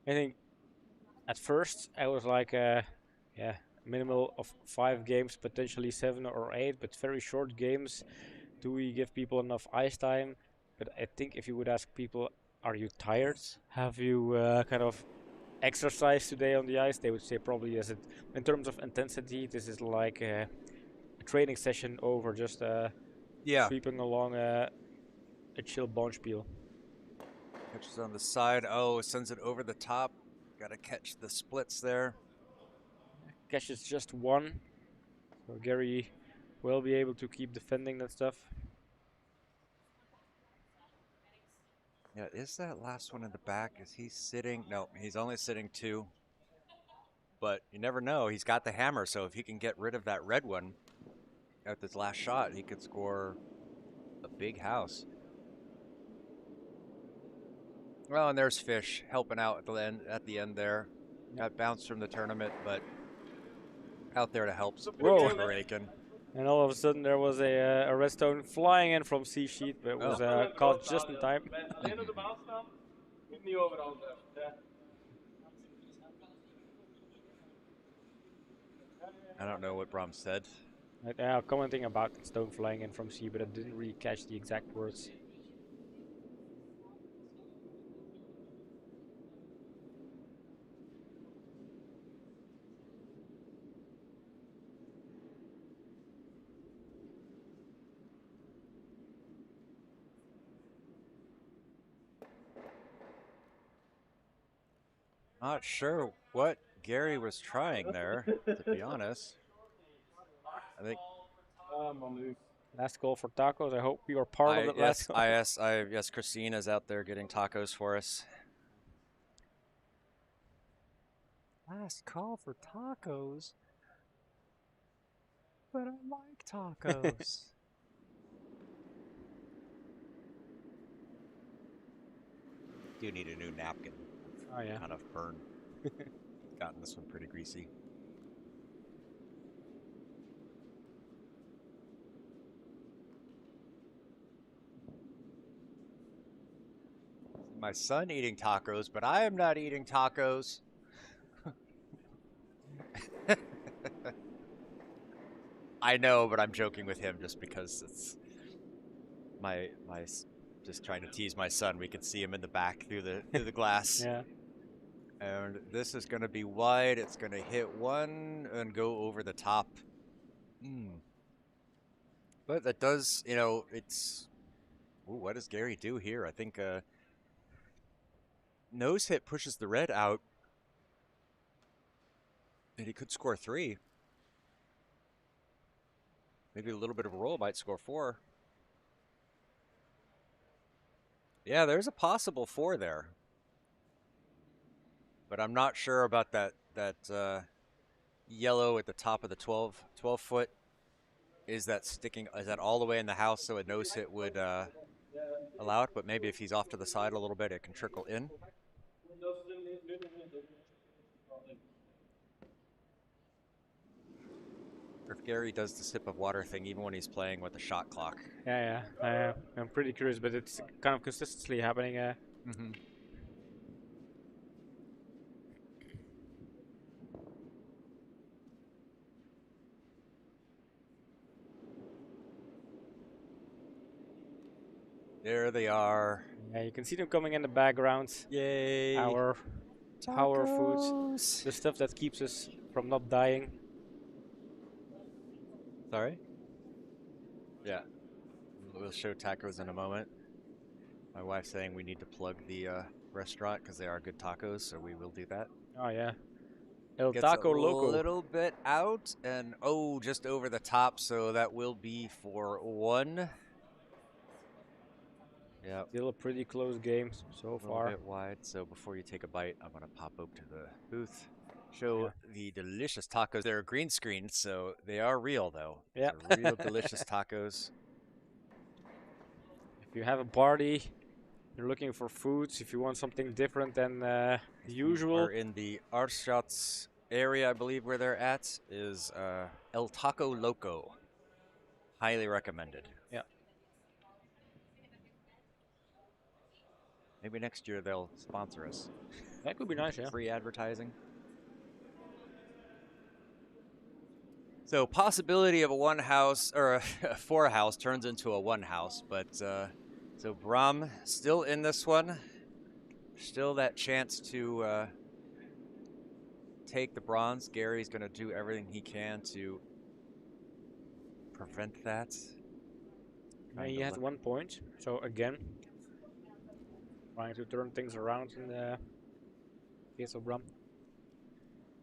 I think at first I was like, yeah, minimal of 5 games, potentially 7 or 8, but very short games. Do we give people enough ice time? But I think if you would ask people, are you tired? Have you kind of exercised today on the ice? They would say probably yes. In terms of intensity, this is like a training session over just Yeah. sweeping along a chill bonspiel. Catches on the side. Oh, sends it over the top. Got to catch the splits there. Catches just 1. So Gary will be able to keep defending that stuff. Yeah, is that last one in the back? Is he sitting? No, he's only sitting 2. But you never know. He's got the hammer, so if he can get rid of that red one at this last shot, he could score a big house. Well, and there's Fish helping out at the end there. Got bounced from the tournament, but out there to help Whoa. Timber Aiken. And all of a sudden there was a redstone flying in from C sheet, but it was caught just in time. I don't know what Brom said. Commenting about stone flying in from C, but I didn't really catch the exact words. Not sure what Gary was trying there, to be honest. I think Last call for tacos. I hope you are part of that last call. yes, Christina's out there getting tacos for us. Last call for tacos? But I like tacos. Do need a new napkin. Oh yeah. Kind of burned. Gotten this one pretty greasy. My son eating tacos, but I am not eating tacos. I know, but I'm joking with him just because it's my just trying to tease my son. We can see him in the back through the glass. Yeah. And this is going to be wide. It's going to hit one and go over the top. But that does, it's... Ooh, what does Gary do here? I think nose hit pushes the red out. And he could score 3. Maybe a little bit of a roll might score 4. Yeah, there's a possible 4 there. But I'm not sure about that yellow at the top of the 12 foot. Is that all the way in the house so a nose hit would allow it? But maybe if he's off to the side a little bit, it can trickle in. Or if Gary does the sip of water thing even when he's playing with the shot clock. Yeah. I'm pretty curious, but it's kind of consistently happening. There they are. Yeah, you can see them coming in the background. Yay! Our power foods, Tacos! the stuff that keeps us from not dying. Sorry? Yeah. We'll show tacos in a moment. My wife's saying we need to plug the restaurant because they are good tacos, so we will do that. Oh yeah. El Gets Taco a Loco. little bit out and just over the top, so that will be for 1. Yeah. Still a pretty close game so A far. little bit wide, so before you take a bite, I'm going to pop up to the booth. Show the delicious tacos. They're green screen, so they are real, though. Yeah. They're real delicious tacos. If you have a party, you're looking for foods, if you want something different than usual. We're in the Arschatz area, I believe, where they're at, is El Taco Loco. Highly recommended. Yeah. Maybe next year they'll sponsor us. That could be nice, yeah. Free advertising. So possibility of a 1 house or a 4 house turns into a 1 house, but so Bram still in this one. Still that chance to take the bronze. Gary's going to do everything he can to prevent that. He has 1 point, so again, trying to turn things around in the case of Bram.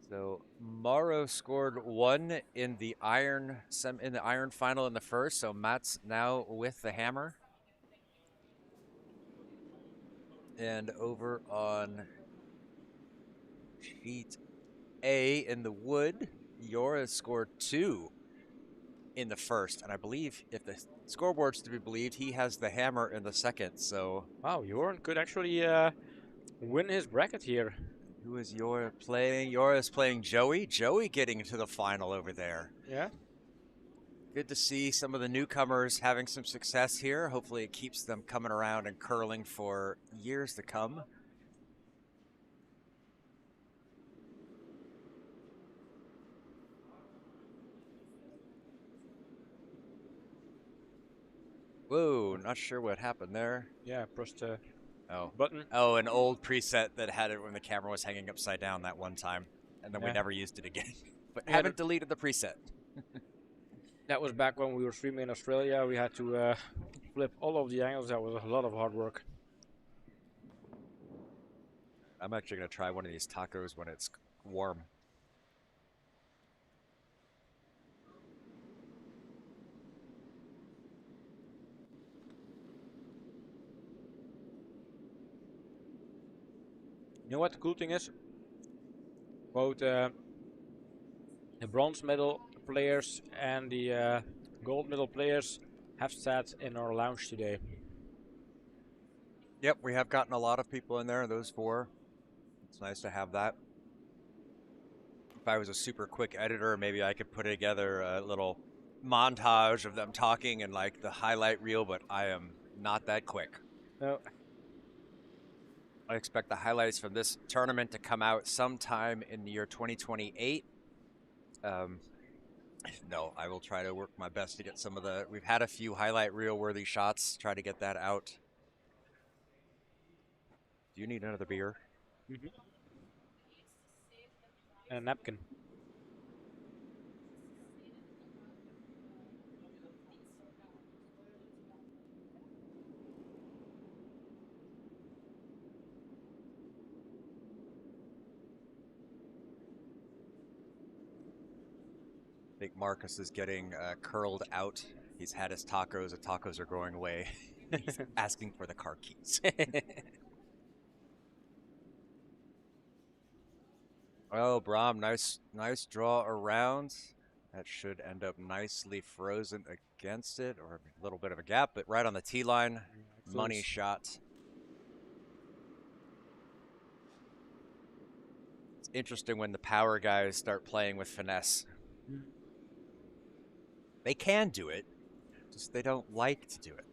So Morrow scored 1 in the iron final in the first. So Matt's now with the hammer. And over on sheet A in the wood, Yora scored 2 in the first. And I believe, if the scoreboard's to be believed, he has the hammer in the second. So wow, Joran could actually win his bracket here. who is Yora playing? Yora is playing Joey. Joey getting to the final over there. Yeah. Good to see some of the newcomers having some success here. Hopefully it keeps them coming around and curling for years to come. Whoa, not sure what happened there. Yeah, pressed the Oh, button. Oh, an old preset that had it when the camera was hanging upside down that one time. And then we Yeah. never used it again. But Yeah, haven't deleted the preset. That was back when we were streaming in Australia. We had to flip all of the angles. That was a lot of hard work. I'm actually going to try one of these tacos when it's warm. You know what the cool thing is? Both the bronze medal players and the gold medal players have sat in our lounge today. Yep, we have gotten a lot of people in there, those 4. It's nice to have that. If I was a super quick editor, maybe I could put together a little montage of them talking and like the highlight reel, but I am not that quick. No. I expect the highlights from this tournament to come out sometime in the year 2028. No, I will try to work my best to get some of the... We've had a few highlight reel worthy shots. Try to get that out. Do you need another beer? Mm-hmm. And a napkin. I think Marcus is getting curled out. He's had his tacos. The tacos are going away. He's asking for the car keys. Oh, Brahm, nice draw around. That should end up nicely frozen against it, or a little bit of a gap, but right on the tee line. Money shot. It's interesting when the power guys start playing with finesse. They can do it, just they don't like to do it.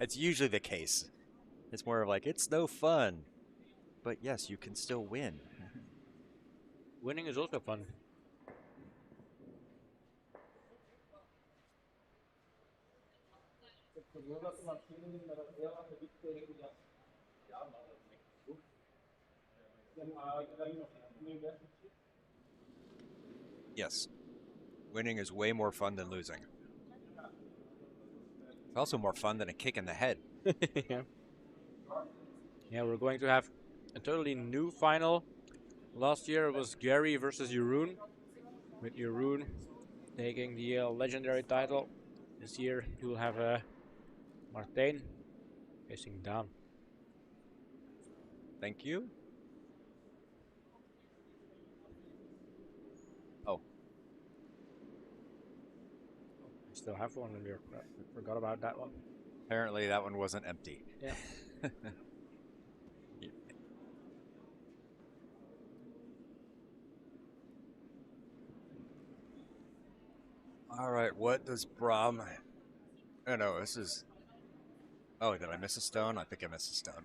It's usually the case. It's more of like, it's no fun. But yes, you can still win. Winning is also fun. Yes. Winning is way more fun than losing. It's also more fun than a kick in the head. Yeah. Yeah, we're going to have a totally new final. Last year it was Gary versus Jeroen, with Jeroen taking the legendary title. This year you'll have Martijn facing Daan. Thank you. Oh. I still have one in here. I forgot about that one. Apparently that one wasn't empty. Yeah. All right, what does Brahm... Oh, no, this is... Oh, did I miss a stone? I think I missed a stone.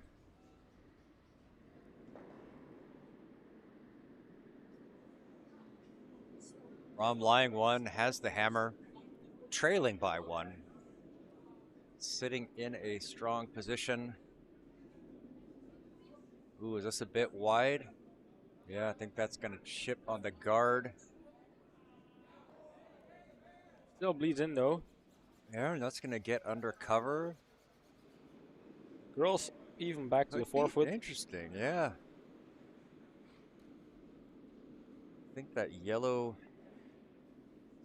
Brahm lying 1, has the hammer, trailing by 1. Sitting in a strong position. Ooh, is this a bit wide? Yeah, I think that's going to chip on the guard. Still bleeds in though. Yeah, and that's going to get under cover. Girls even back to the 4 foot. Interesting, yeah. I think that yellow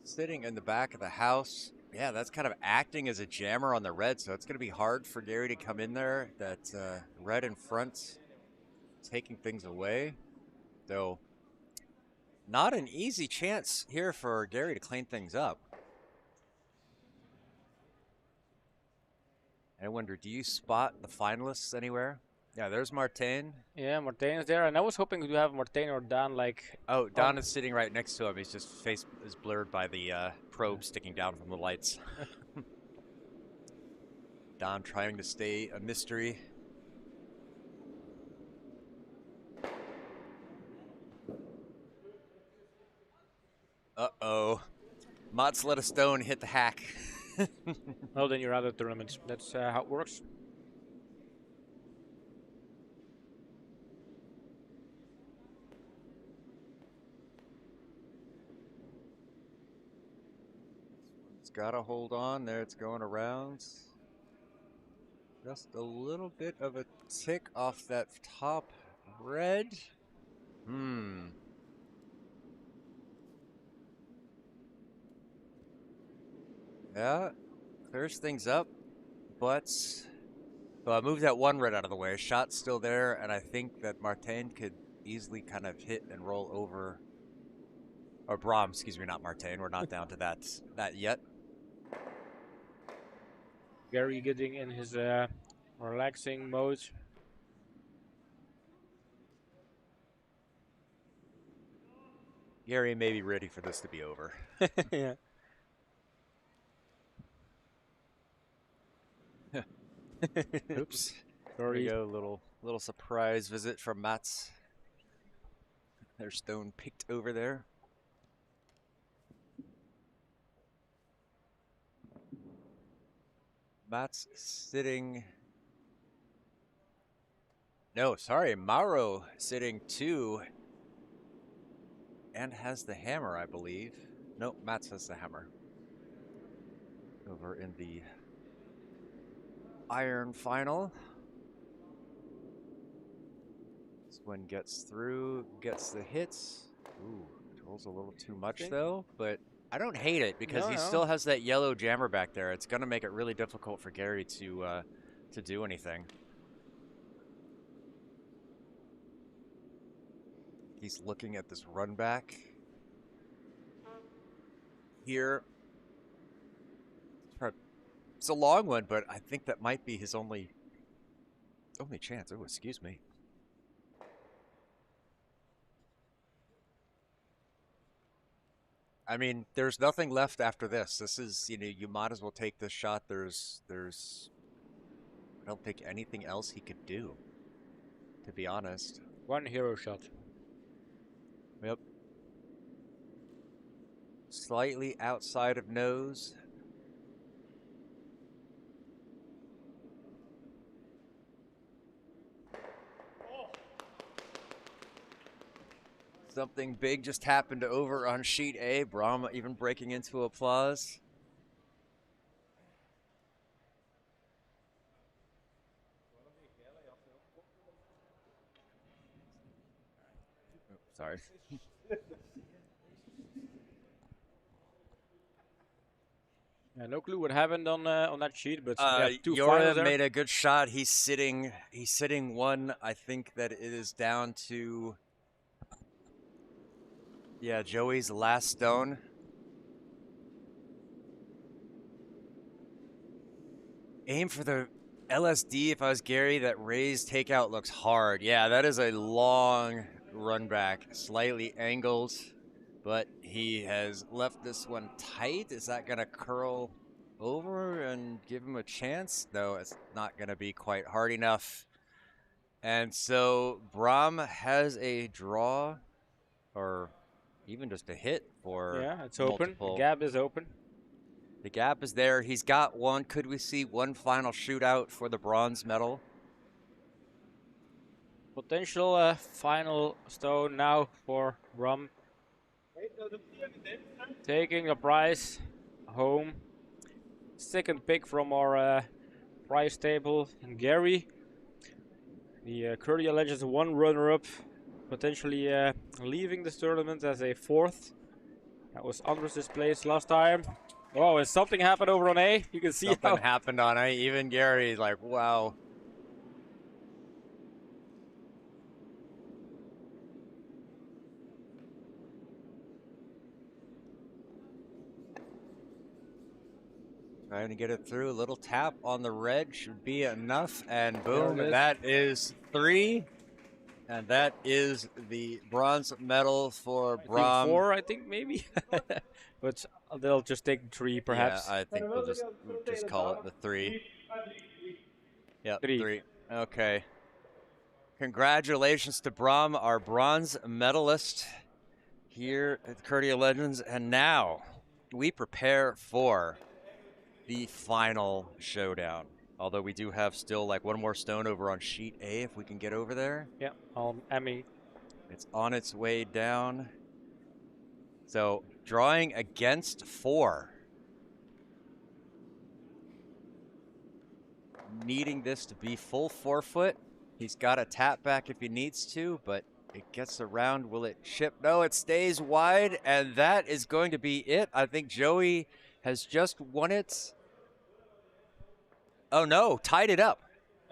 sitting in the back of the house. Yeah, that's kind of acting as a jammer on the red, so it's going to be hard for Gary to come in there. That red in front taking things away. Though, not an easy chance here for Gary to clean things up. I wonder, do you spot the finalists anywhere? Yeah, there's Martijn. Yeah, Martijn is there, and I was hoping to have Martijn or Daan like... Oh, Daan is sitting right next to him. His just face is blurred by the probe sticking down from the lights. Daan trying to stay a mystery. Uh-oh. Mats let a stone hit the hack. Well, then you're out of the tournament. That's how it works. It's got to hold on. There it's going around. Just a little bit of a tick off that top red. Hmm. Yeah, clears things up, but well, I moved that one red out of the way. Shot's still there, and I think that Martin could easily kind of hit and roll over. Or Brahm, excuse me, not Martin. We're not down to that yet. Gary getting in his relaxing mode. Gary may be ready for this to be over. Yeah. Oops. There Sorry. we go. Little surprise visit from Mats. There's stone picked over there. Mats sitting. No, sorry, Mauro sitting 2 and has the hammer, I believe. Nope, Mats has the hammer. Over in the iron final. This one gets through, gets the hits. Ooh, controls a little too much though, but I don't hate it because he still has that yellow jammer back there. It's gonna make it really difficult for Gary to do anything. He's looking at this run back here. It's a long one, but I think that might be his only chance. Oh, excuse me. I mean, there's nothing left after this. This is, you might as well take this shot. There's I don't think anything else he could do, to be honest. One hero shot. Yep. Slightly outside of nose. Something big just happened over on sheet A. Brahm even breaking into applause. Oh, sorry. Yeah, no clue what happened on that sheet, but two Yora finals there. made a good shot. He's sitting 1. I think that it is down to Joey's last stone. Aim for the LSD if I was Gary. That raised takeout looks hard. Yeah, that is a long run back, slightly angled, but he has left this one tight. Is that going to curl over and give him a chance? No, it's not going to be quite hard enough. And so Brahm has a draw, or even just a hit for it's open. multiple. The gap is open. The gap is there. He's got one. Could we see one final shootout for the bronze medal? Potential final stone now for Rum. Taking the prize home. Second pick from our prize table. And Gary, the Curdia Legends 1 runner-up, potentially leaving this tournament as a 4th. That was Andres' place last time. Oh, and something happened over on A. You can see Something happened on A. Even Gary's like, wow. Trying to get it through. A little tap on the red should be enough. And boom, that is 3. And that is the bronze medal for Brahm. 4, I think, maybe. But they'll just take 3, perhaps. Yeah, I think we'll just call it the 3. Yeah, 3. Okay. Congratulations to Brahm, our bronze medalist here at Curdia Legends. And now we prepare for the final showdown. Although we do have still like one more stone over on sheet A if we can get over there. Yeah, Emmy. It's on its way down. So drawing against 4. Needing this to be full 4 foot. He's got a tap back if he needs to, but it gets around. Will it chip? No, it stays wide, and that is going to be it. I think Joey has just won it. Oh no, tied it up.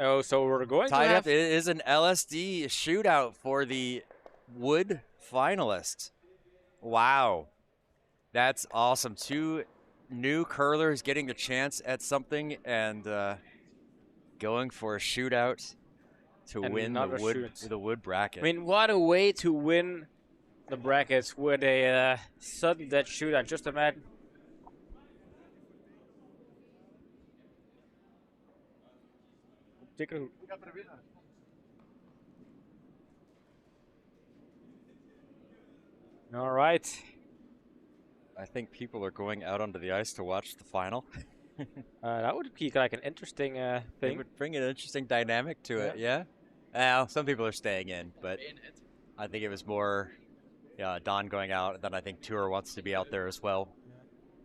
Oh, so we're going Tied to up. have... It is an LSD shootout for the wood finalist. Wow. That's awesome. 2 new curlers getting a chance at something and going for a shootout to win the wood bracket. I mean, what a way to win the brackets with a sudden death shootout. Just imagine. Take a... All right. I think people are going out onto the ice to watch the final. That would be like an interesting It thing. would bring an interesting dynamic to it, yeah? Well, some people are staying in, but I think it was more Don going out, and then I think Tour wants to be out there as well.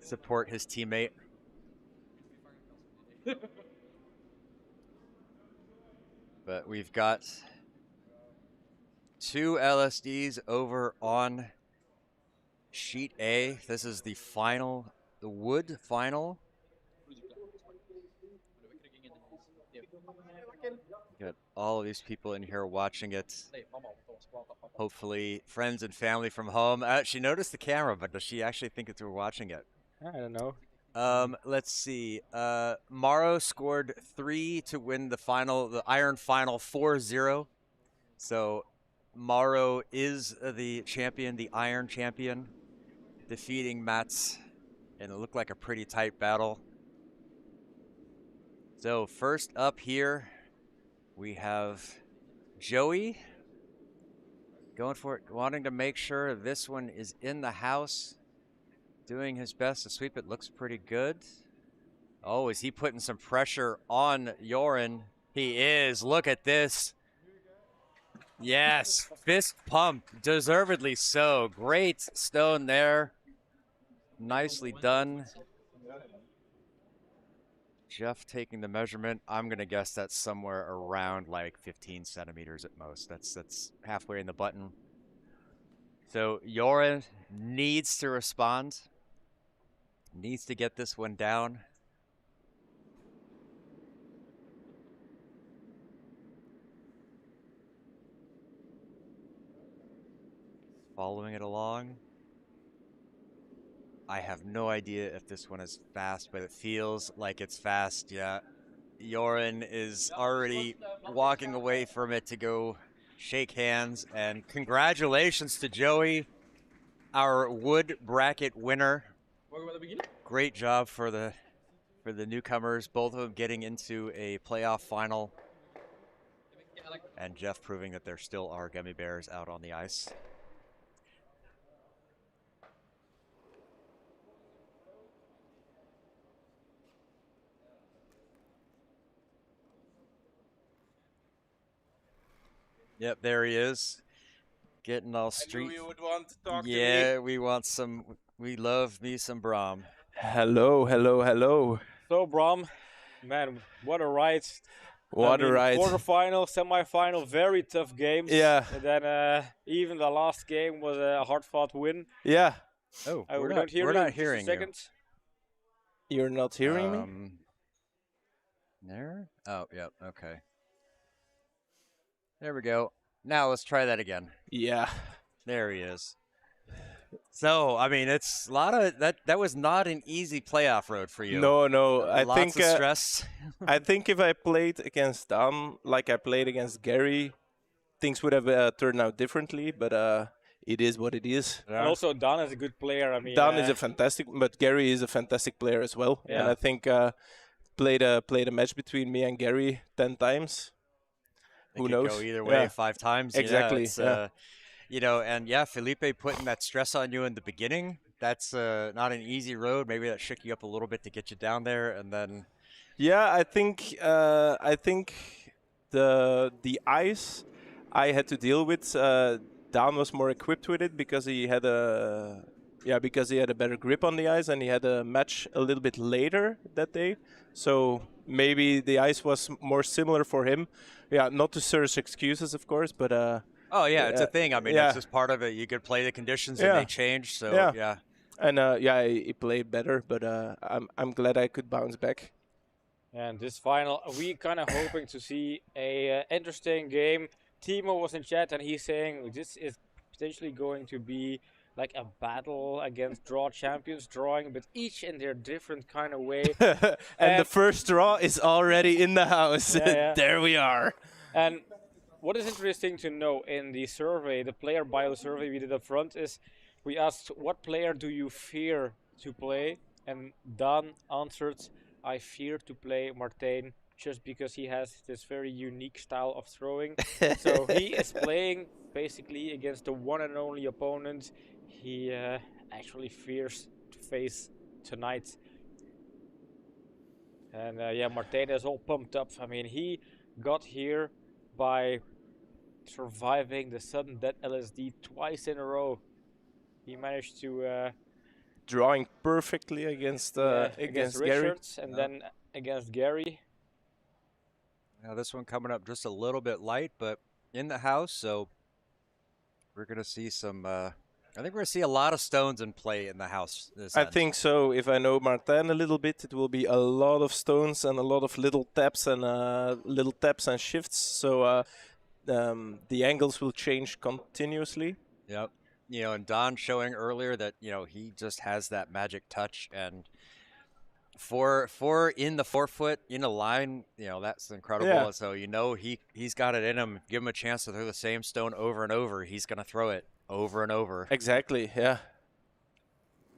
Support his teammate. But we've got 2 LSDs over on sheet A. This is the final, the wood final. Got all of these people in here watching it. Hopefully friends and family from home. She noticed the camera, but does she actually think that we're watching it? I don't know. Let's see. Morrow scored 3 to win the final, the Iron Final 4-0. So Morrow is the champion, the Iron champion, defeating Mats, and it looked like a pretty tight battle. So first up here, we have Joey going for it, wanting to make sure this one is in the house, doing his best to sweep it. Looks pretty good. Oh, is he putting some pressure on Joran? He is. Look at this. Yes, fist pump, deservedly so. Great stone there. Nicely done. Jeff taking the measurement. I'm gonna guess that's somewhere around like 15 centimeters at most. That's halfway in the button. So Joran needs to respond. Needs to get this one down. Following it along. I have no idea if this one is fast, but it feels like it's fast, yeah. Joran is already walking away from it to go shake hands, and congratulations to Joey, our wood bracket winner. Great job for the newcomers, both of them getting into a playoff final, and Jeff proving that there still are gummy bears out on the ice. Yep, there he is. Getting all street. I knew you would want to talk to me. Yeah, we want some. We love me some Brahm. Hello, hello, hello. So, Brom, man, what a ride. What a ride. Quarterfinal, semi-final, very tough games. Yeah. And then even the last game was a hard-fought win. Yeah. Oh, we're not hearing you. Second. You're not hearing me? There? Oh, yep, okay. There we go. Now let's try that again. Yeah. There he is. So, I mean, it's a lot of that was not an easy playoff road for you. No. Lots of stress. I think if I played against Dan like I played against Gary, things would have turned out differently, but it is what it is. Yeah. And also, Dan is a good player. I mean, Dan is a fantastic, but Gary is a fantastic player as well. Yeah. And I think played a match between me and Gary 10 times. Who knows? Go either way, 5 times. Exactly. You know, and yeah, Felipe putting that stress on you in the beginning. That's not an easy road. Maybe that shook you up a little bit to get you down there, and then. Yeah, I think the ice I had to deal with. Dan was more equipped with it because he had a yeah, because he had a better grip on the ice and he had a match a little bit later that day. So maybe the ice was more similar for him. Yeah, not to search excuses, of course, but Oh yeah, it's a thing. I mean, yeah. it's just part of it. You could play the conditions and Yeah. they change. So Yeah. yeah. And yeah, he played better, but I'm glad I could bounce back. And this final, we kind of hoping to see a interesting game. Timo was in chat and he's saying this is potentially going to be like a battle against draw champions, drawing, but each in their different kind of way. And the first draw is already in the house. Yeah. There we are. And what is interesting to know in the survey, the player bio survey we did up front, is we asked what player do you fear to play, and Dan answered, I fear to play Martijn just because he has this very unique style of throwing. So he is playing basically against the one and only opponent he actually fears to face tonight. And yeah, Martijn is all pumped up. I mean, he got here by surviving the sudden death LSD twice in a row. He managed to drawing perfectly against against Gary. Richards and then against Gary. Now this one coming up just a little bit light, but in the house, so we're gonna see some. I think we're gonna see a lot of stones in play in the house. I think so. If I know Martijn a little bit, it will be a lot of stones and a lot of little taps and shifts. So the angles will change continuously. Yep. You know, and Don showing earlier that, you know, he just has that magic touch, and for in the 4 foot in a line, you know, that's incredible. Yeah. So you know he's got it in him. Give him a chance to throw the same stone over and over. He's gonna throw it over and over. Exactly. Yeah.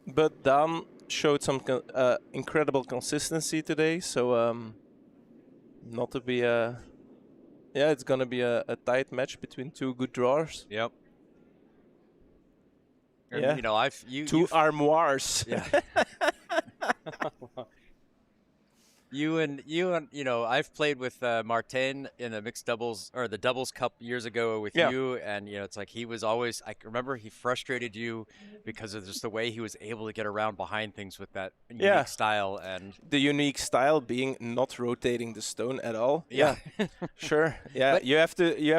But Dan showed some incredible consistency today. So not to be yeah, it's gonna be a tight match between two good drawers. Yep. And, Yeah. you know, two armoires. Yeah. You and you know, I've played with Martijn in the mixed doubles or the doubles cup years ago with you, and you know, it's like he was always. I remember he frustrated you because of just the way he was able to get around behind things with that unique style, and the unique style being not rotating the stone at all. Yeah. Sure. Yeah, But you have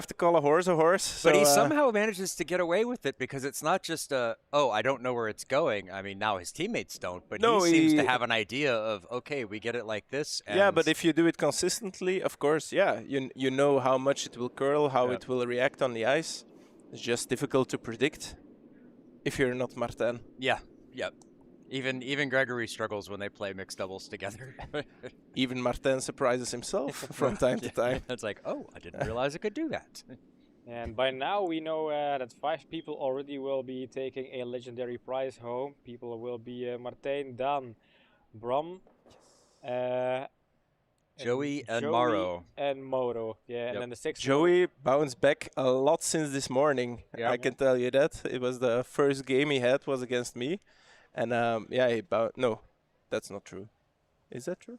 to call a horse. But So, he somehow manages to get away with it because it's not just oh, I don't know where it's going. I mean, now his teammates don't, but No, he seems to he- have an idea of, okay, we get it like this. yeah, and but if you do it consistently, of course, yeah, you know how much it will curl, how it will react on the ice. It's just difficult to predict if you're not Martijn. Yeah, yep. Even Gregory struggles when they play mixed doubles together. Even Martijn surprises himself from time to time. It's like, oh, I didn't realize it could do that. And by now we know that 5 people already will be taking a legendary prize home. People will be Martijn, Dan, Bram, Joey and Joey Maro. and Moro. Yeah, and then the 6th Joey bounced back a lot since this morning. Yeah. I can tell you that. It was the first game he had was against me. And yeah, he bounced. No, that's not true. Is that true?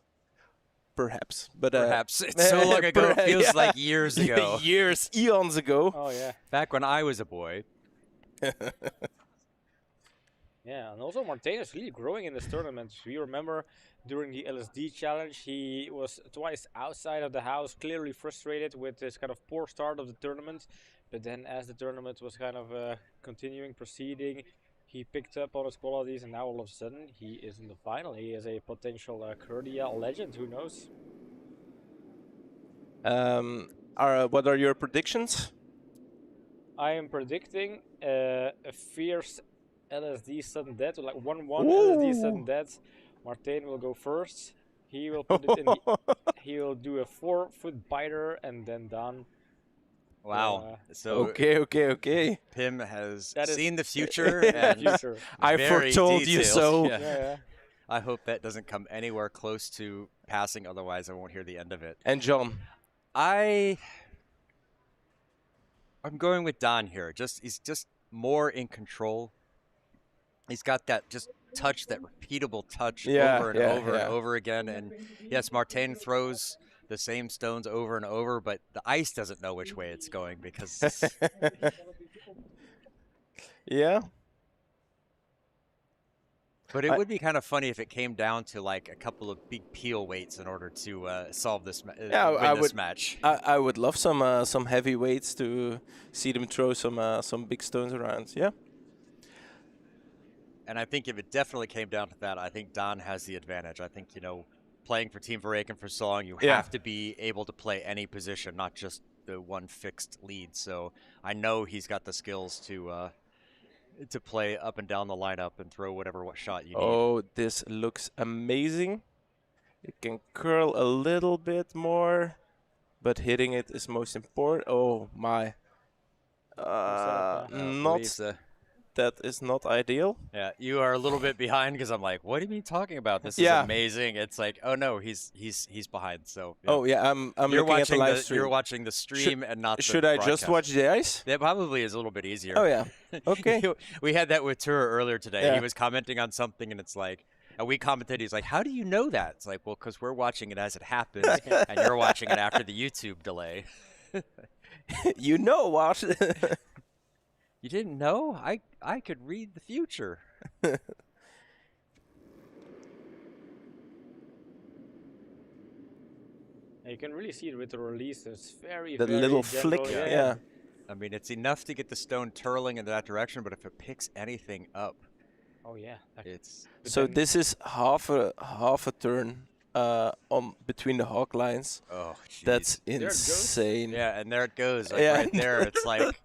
Perhaps. But Perhaps. It's so long ago, it feels like years ago. Years, eons ago. Oh yeah. Back when I was a boy. Yeah, and also Martijn is really growing in this tournament. We remember during the LSD challenge, he was twice outside of the house, clearly frustrated with this kind of poor start of the tournament. But then as the tournament was kind of continuing, proceeding, he picked up on his qualities, and now all of a sudden he is in the final. He is a potential Curdia legend, who knows? What are your predictions? I am predicting a fierce LSD sudden death, like 1-1 LSD sudden death. Martijn will go first. He will put it in. He will do a 4-foot biter and then done. Wow. So Okay. Pim has That is seen the future. And Future. I very foretold you detailed. so. Yeah. Yeah. I hope that doesn't come anywhere close to passing, otherwise I won't hear the end of it. And John. I'm going with Don here. He's just more in control. He's got that just touch, that repeatable touch over and over and over again. And yes, Martijn throws the same stones over and over, but the ice doesn't know which way it's going because Yeah. But it would be kind of funny if it came down to like a couple of big peel weights in order to solve this, Yeah, win I this would. match. I would love some heavy weights to see them throw some big stones around. Yeah. And I think if it definitely came down to that, I think Don has the advantage. I think, playing for Team Verreken for so long, you Yeah. have to be able to play any position, not just the one fixed lead. So I know he's got the skills to play up and down the lineup and throw whatever shot you need. Oh, this looks amazing. It can curl a little bit more, but hitting it is most important. Oh my. Not. That is not ideal. Yeah, you are a little bit behind because I'm like, what are you talking about? This is Yeah. amazing. It's like, oh no, he's behind. So Oh yeah, I'm you're looking at the watching live stream. you're watching the stream and not the Should I just broadcast. watch the ice? That probably is a little bit easier. Oh yeah. Okay. We had that with Tura earlier today. Yeah. He was commenting on something, and it's like, and we commented. He's like, "How do you know that?" It's like, well, because we're watching it as it happens, and you're watching it after the YouTube delay. You know what? You didn't know? I could read the future. You can really see it with the release. It's very, The very little gentle, flick. Yeah. I mean, it's enough to get the stone twirling in that direction, but if it picks anything up, Oh yeah. it's So then- this is half a turn on between the hawk lines. oh, jeez. That's it goes. insane. Yeah, and there it goes, like Yeah. right there. It's like,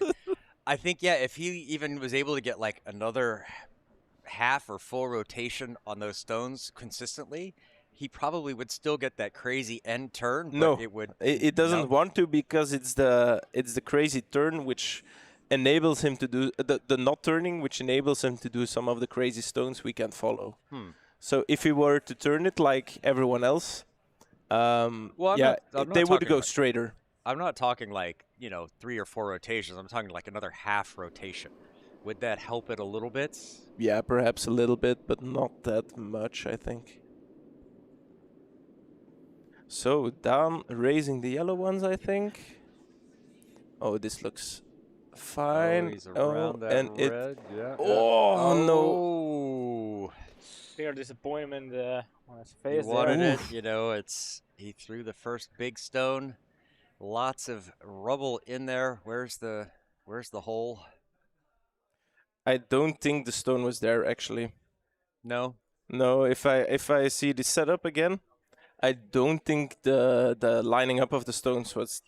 I think, yeah, if he even was able to get like another half or full rotation on those stones consistently, he probably would still get that crazy end turn. But No, it would. it doesn't no. want to because it's the crazy turn which enables him to do the not turning, which enables him to do some of the crazy stones we can't follow. So if he were to turn it like everyone else, Well, I'm yeah, not they would talking go about- straighter. I'm not talking like 3 or 4 rotations. I'm talking like another half rotation. Would that help it a little bit? Yeah, perhaps a little bit, but not that much, I think. So down, raising the yellow ones, I think. Oh, this looks fine. Oh, he's around that and it. red. Yeah. Oh no! Oh. Clear disappointment on his He face. wanted there. it. He threw the first big stone. Lots of rubble in there. Where's the hole? I don't think the stone was there actually. No. No, if I see the setup again, I don't think the lining up of the stones was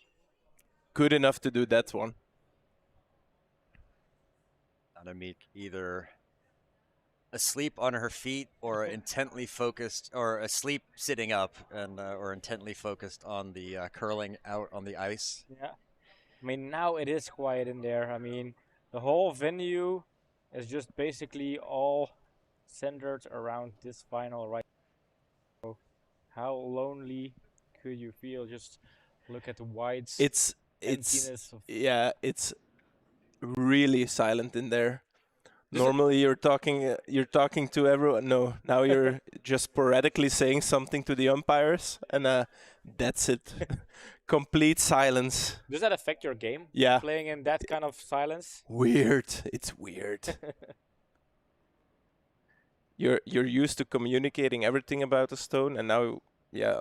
good enough to do that one. Annemiek either asleep on her feet or intently focused, or asleep sitting up and or intently focused on the curling out on the ice. Yeah. I mean, now it is quiet in there. I mean, the whole venue is just basically all centered around this final right. So how lonely could you feel? Just look at the white It's emptiness of yeah, it's really silent in there. Normally you're talking to everyone. No, now you're just sporadically saying something to the umpires, and that's it. Complete silence. Does that affect your game? Yeah. Playing in that kind of silence? Weird. It's weird. You're used to communicating everything about the stone, and now, yeah,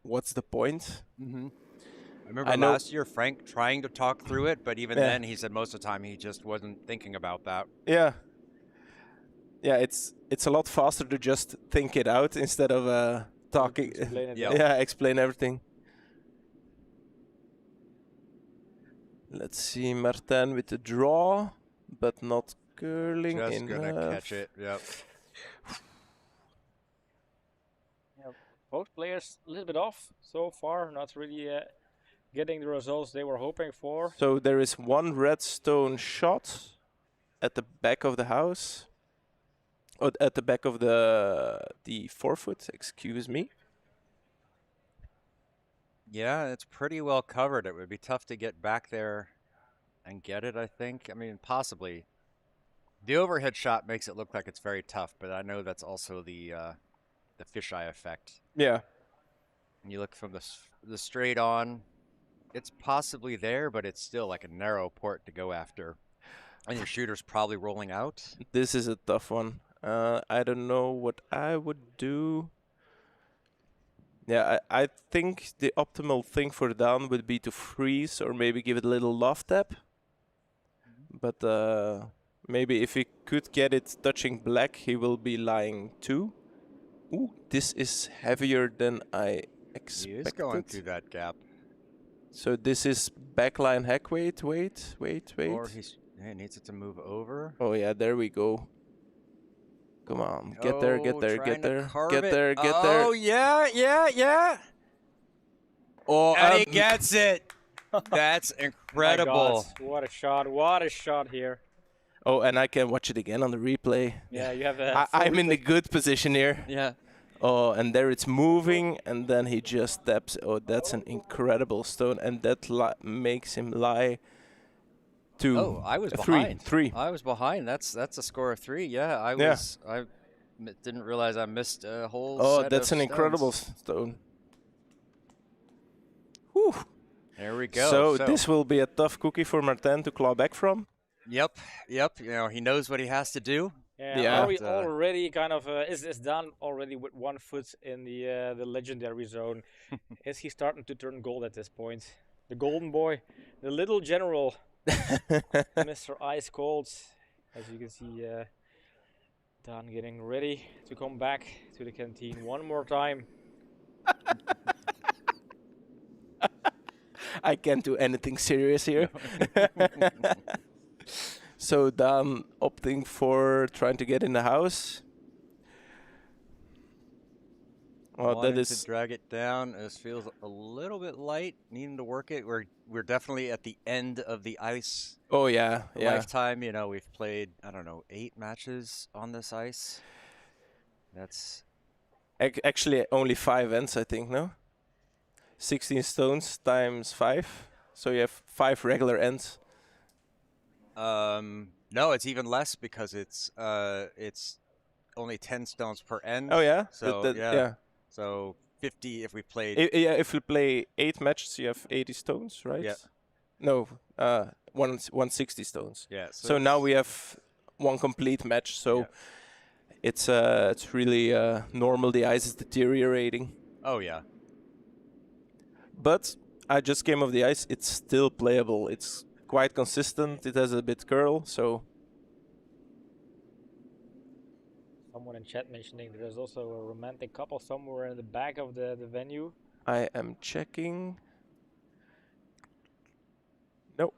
what's the point? Mm-hmm. I remember I know- last year Frank trying to talk through it, but even Yeah. then he said most of the time he just wasn't thinking about that. Yeah. Yeah, it's a lot faster to just think it out instead of talking. Explain it Yeah. Yeah, explain everything. Let's see, Martin with the draw, but not curling Just enough. gonna catch it. Yep. Both players a little bit off so far, not really getting the results they were hoping for. So there is one redstone shot at the back of the house. Or at the back of the forefoot, excuse me. Yeah, it's pretty well covered. It would be tough to get back there and get it, I think. I mean, possibly. The overhead shot makes it look like it's very tough, but I know that's also the fisheye effect. Yeah. When you look from the straight on, it's possibly there, but it's still like a narrow port to go after. And your shooter's probably rolling out. This is a tough one. I don't know what I would do. Yeah, I think the optimal thing for down would be to freeze or maybe give it a little love tap. But maybe if he could get it touching black, he will be lying 2. Ooh, this is heavier than I expected. He is going through that gap. So this is backline hack. Wait. Or he needs it to move over. Oh yeah, there we go. Come on, get there. Trying to carve it. Get there. Oh, yeah. Oh, And he gets it. That's incredible. My God, what a shot here. Oh, and I can watch it again on the replay. Yeah, you have a. I'm in a good position here. Yeah. Oh, and there it's moving, and then he just taps. Oh, that's an incredible stone, and that makes him lie. 2. Oh, I was 3. behind. 3. I was behind. That's a score of 3. Yeah, I didn't realize I missed a whole. Oh, set that's of an stones. incredible stone. Whew. There we go. So this will be a tough cookie for Martin to claw back from. Yep. You know, he knows what he has to do. Yeah, are we already kind of is done already with 1 foot in the legendary zone? Is he starting to turn gold at this point? The golden boy, the little general, Mr. Ice Cold. As you can see, Dan getting ready to come back to the canteen one more time. I can't do anything serious here. So Dan opting for trying to get in the house. Oh, that Wanted is to drag it down. This feels a little bit light. Needing to work it. We're definitely at the end of the ice. Oh yeah. Lifetime. You know, we've played 8 matches on this ice. That's actually only 5 ends, I think. No, 16 stones times 5. So you have 5 regular ends. No, it's even less because it's only 10 stones per end. Oh yeah. So yeah. So 50 if we played. If you play 8 matches, you have 80 stones, right? Yeah. No, 160 stones. Yeah. So now we have 1 complete match. So it's really normal. The ice is deteriorating. Oh yeah. But I just came off the ice. It's still playable. It's quite consistent. It has a bit curl. So. Someone in chat mentioning there's also a romantic couple somewhere in the back of the venue. I am checking. Nope.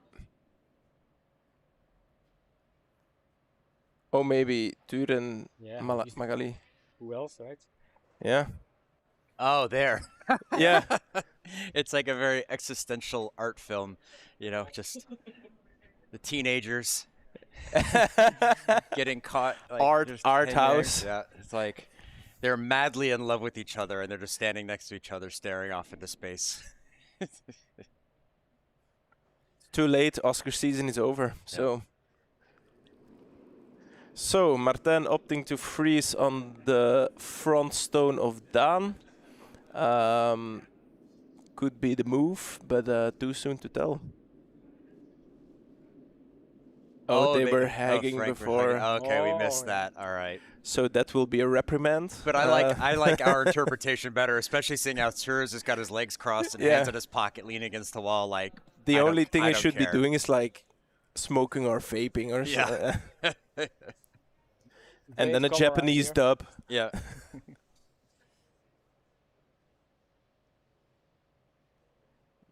Oh, maybe Tuur and Magali. Who else, right? Yeah. Oh, there. Yeah. It's like a very existential art film, just the teenagers getting caught. Like, art house. Yeah, it's like they're madly in love with each other and they're just standing next to each other, staring off into space. Too late. Oscar season is over. So Martin opting to freeze on the front stone of Dan. Could be the move, but too soon to tell. Oh, they were hagging before. Okay, we missed that. All right. So that will be a reprimand. But I like our interpretation better, especially seeing how Turs has got his legs crossed and hands in his pocket, leaning against the wall. Like the only thing I should be doing is like smoking or vaping or something. And then a Japanese dub. Yeah.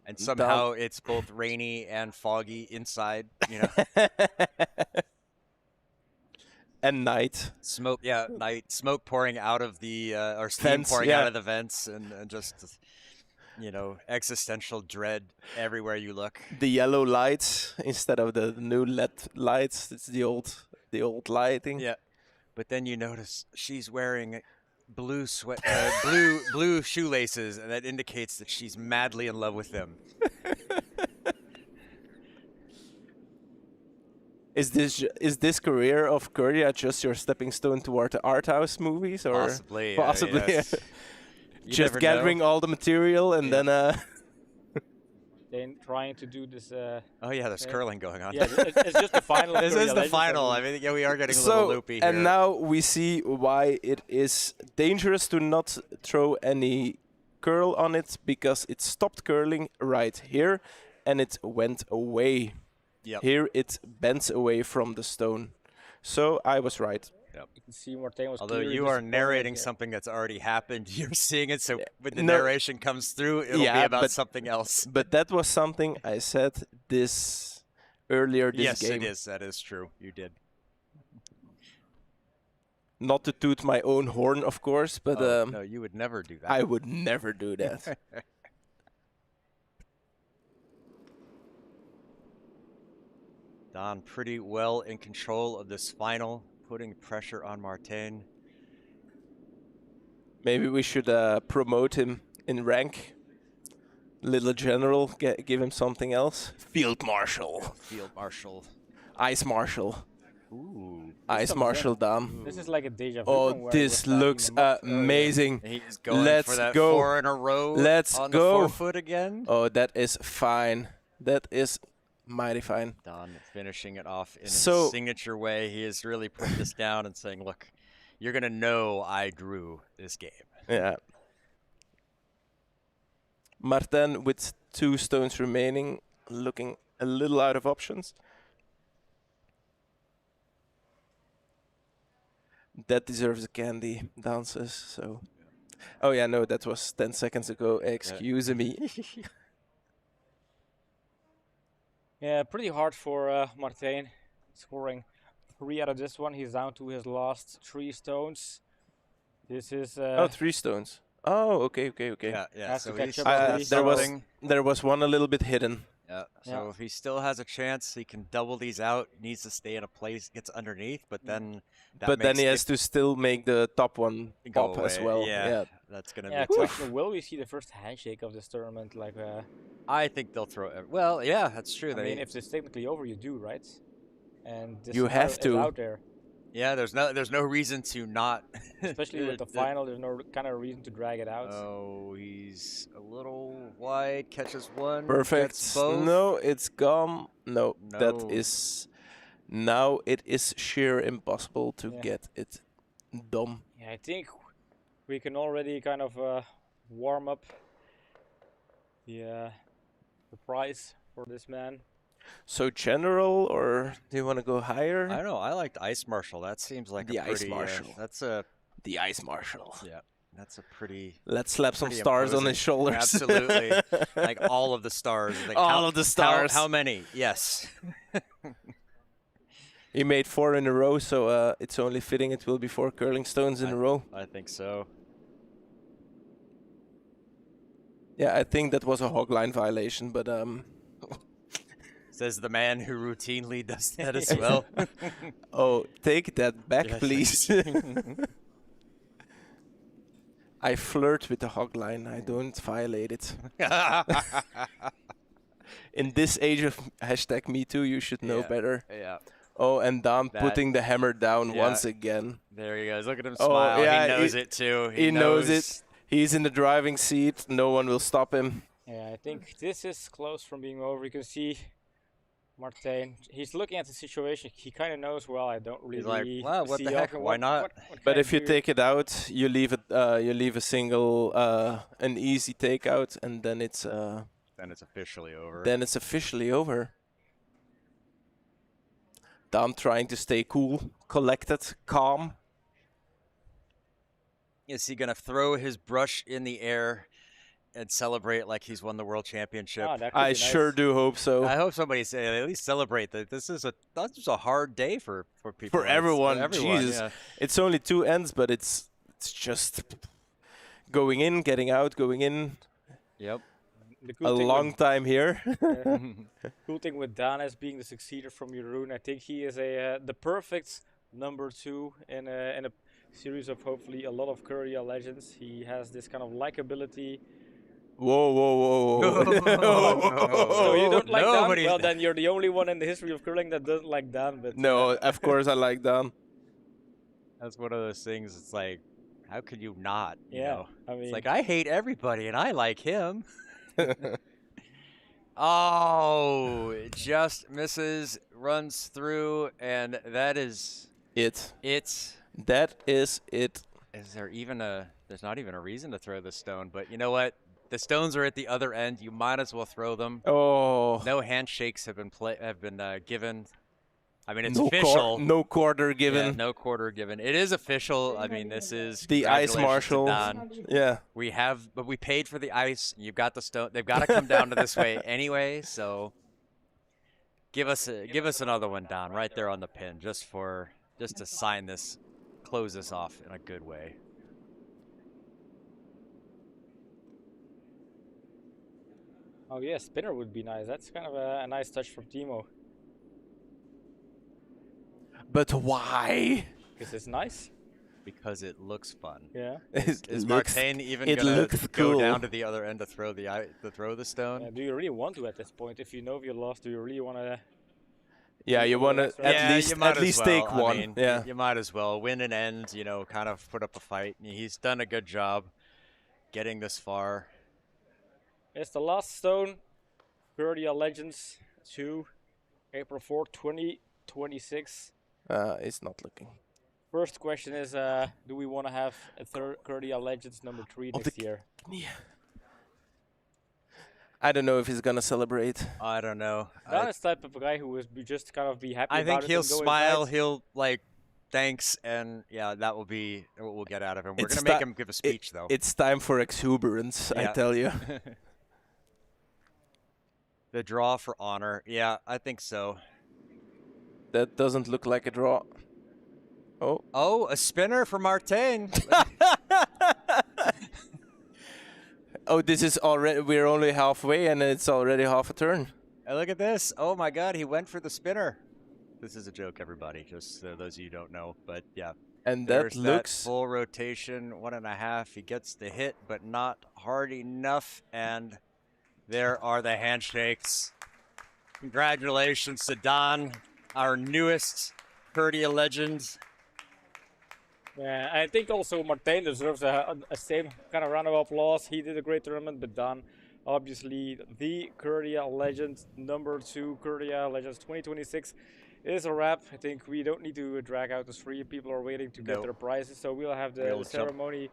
And somehow it's both rainy and foggy inside, And night. Smoke, night. Smoke pouring out of the, or steam vents, pouring out of the vents, and just, existential dread everywhere you look. The yellow lights instead of the new LED lights. It's the old lighting. Yeah. But then you notice she's wearing blue blue shoelaces, and that indicates that she's madly in love with them. Is this career of Curdia just your stepping stone toward the art house movies, or possibly? Yes. Just gathering all the material and then. Martijn trying to do this. Oh yeah, there's curling going on. Yeah, it's just the final. of This Curdia is the Legends, final. I mean, yeah, we are getting a little loopy here. And now we see why it is dangerous to not throw any curl on it, because it stopped curling right here and it went away. Yep. Here it bends away from the stone. So I was right. You can see Martijn was. Although clearly you are disappointed, narrating yeah. something that's already happened, you're seeing it, so when the No. narration comes through, it'll Yeah, be about but- something else. But that was something I said this earlier this Yes, game. it is. That is true. You did. Not to toot my own horn, of course, but Oh, no, you would never do that. I would never do that. Don pretty well in control of this final, putting pressure on Martijn. Maybe we should promote him in rank. Little general, give him something else. Field marshal. Field Marshal. Ice marshal. Ooh. Ice marshal Dan. This is like a deja vu. from Oh, where this we were looks starting the match earlier. amazing. He is going Let's for that go. 4 in a row. Let's on go. the forefoot again. Oh, that is fine. That is mighty fine. Don finishing it off in So- his signature way. He has really put this down and saying, look, you're going to know I drew this game. Yeah. Martin with 2 stones remaining, looking a little out of options. That deserves a candy, dances. So, oh yeah, no, that was 10 seconds ago. Excuse me. Yeah, pretty hard for Martijn, scoring 3 out of this one. He's down to his last 3 stones. This is Oh, 3 stones. Oh, okay. Yeah, Has so to he's catch up still with these. There was one a little bit hidden. Yeah. So Yeah. if he still has a chance, he can double these out. Needs to stay in a place, gets underneath, but then that But then makes he has to still make the top one it go pop as away. well. Yeah, that's gonna Yeah, be tough. question, will we see the first handshake of this tournament? Like, I think they'll throw it. Well, yeah, that's true. I mean, if it's technically over, you do, right? And this You have scenario is to. out there, yeah, there's no reason to not. especially with the final. There's no kind of reason to drag it out. Oh, he's a little wide. Catches one. Perfect. Gets both. No, it's gone. No, that No. is now it is sheer impossible to Yeah. get it done. Yeah, I think we can already kind of warm up the prize for this man. So general, or do you want to go higher? I don't know. I liked Ice Marshal. That seems like The a Ice pretty. Marshal. That's a The Ice Marshal. yeah. That's a pretty. Let's slap some Pretty stars on imposing. his shoulders. Absolutely. Like all of the stars. Like All of the stars. How many? Yes. He made 4 in a row, so it's only fitting it will be 4 curling stones in a row. I think so. Yeah, I think that was a hogline violation, but Says the man who routinely does that as well. oh, take that back, Yes. please. I flirt with the hogline. I don't violate it. In this age of hashtag #MeToo, you should know Yeah. better. Yeah. Oh, and Dan That- putting the hammer down Yeah. once again. There he goes. Look at him Oh, smile. yeah, he knows he- it too. He knows it. He's in the driving seat. No one will stop him. Yeah, I think this is close from being over. You can see Martijn. He's looking at the situation. He kind of knows. Well, I don't really. He's like, "Well, what see the heck, often why not?" what But can if you do?" take it out, you leave it. You leave a single, an easy takeout, and then it's Then it's officially over. then it's officially over. Dan trying to stay cool, collected, calm. Is he gonna throw his brush in the air and celebrate like he's won the world championship? Ah, that could I be sure nice. do hope so. I hope somebody say at least celebrate that. That's just a hard day for people. For It's- everyone, Jesus. yeah. It's only 2 ends, but it's just going in, getting out, going in. Yep. The A cool thing long with, time here. cool thing with Dan as being the successor from Jeroen, I think he is the perfect number 2 in a series of hopefully a lot of Curdia Legends. He has this kind of likability. Whoa, whoa, whoa, whoa. So you don't like Dan? Nobody's- Well, then you're the only one in the history of curling that doesn't like Dan. But No, of course I like Dan. That's one of those things. It's like, how could you not? You yeah, know? I mean, It's like I hate everybody and I like him. Oh, it just misses, runs through, and that is It. it. That is it. Is there even there's not even a reason to throw the stone, but you know what? The stones are at the other end. You might as well throw them. Oh. No handshakes have been given. I mean, it's No official. no quarter given. Yeah, no quarter given. It is official. I mean, this is The ice congratulations to marshal. Don. Yeah. But we paid for the ice. You've got the stone. They've got to come down to this way anyway. So give us another one, Don, right there on the pin, just to sign this, close this off in a good way. Oh yeah, spinner would be nice. That's kind of a nice touch from Timo. But why? Because it's nice. Because it looks fun. Yeah. Is Martin even gonna go down to the other end to throw the stone? Yeah, do you really want to at this point? If you know you lost, do you really want to? Yeah, you want to at least take one. I mean, yeah. You might as well win and end. You know, kind of put up a fight. He's done a good job getting this far. It's the last stone. Curdia Legends 2, April 4, 2026. It's not looking. First question is, do we want to have a Curdia Legends number 3 next year? Yeah. I don't know if he's gonna celebrate. I don't know. Don is the type of guy who would just kind of be happy I about think it he'll and go smile. inside. He'll thanks, and yeah, that will be what we'll get out of him. We're It's gonna make him give a speech though. It's time for exuberance, I Yeah. tell you. The draw for honor. Yeah, I think so. That doesn't look like a draw. Oh. Oh, a spinner for Martin. Oh, this is already. We're only halfway, and it's already half a turn. And look at this. Oh my God, he went for the spinner. This is a joke, everybody. Just so those of you who don't know, but yeah. And There's that looks. that full rotation, 1.5. He gets the hit, but not hard enough. And there are the handshakes. Congratulations to Don, our newest Curdia legend. Yeah, I think also Martin deserves a same kind of round of applause. He did a great tournament, but Don, obviously, the Curdia Legends number 2, Curdia Legends 2026 is a wrap. I think we don't need to drag out the 3. People are waiting to get their prizes, so we'll have the ceremony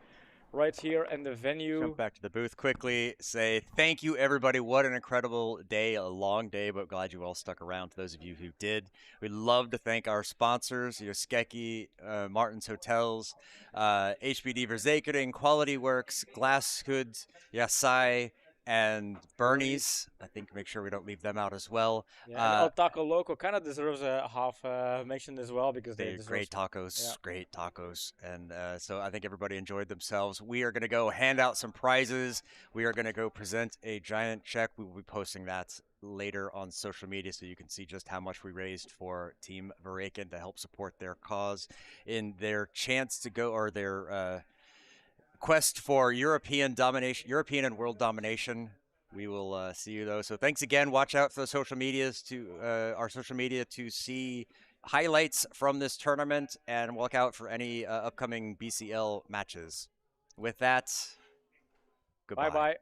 right here in the venue. Jump back to the booth quickly. Say thank you, everybody. What an incredible day, a long day, but glad you all stuck around. To those of you who did, we'd love to thank our sponsors, Skeki, Martin's Hotels, HBD Verzekering, Quality Works, Glass Goods, Yasai, and Bernie's. I think make sure we don't leave them out as well. Yeah, and Taco Loco kind of deserves a half mention as well because they're great tacos, great tacos. And so I think everybody enjoyed themselves. We are going to go hand out some prizes. We are going to go present a giant check. We will be posting that later on social media so you can see just how much we raised for Team Verreken to help support their cause in their chance to go, or their quest for European domination, European and world domination. We will see you though. So thanks again. Watch out for the social medias our social media to see highlights from this tournament, and look out for any upcoming BCL matches. With that, goodbye. Bye-bye.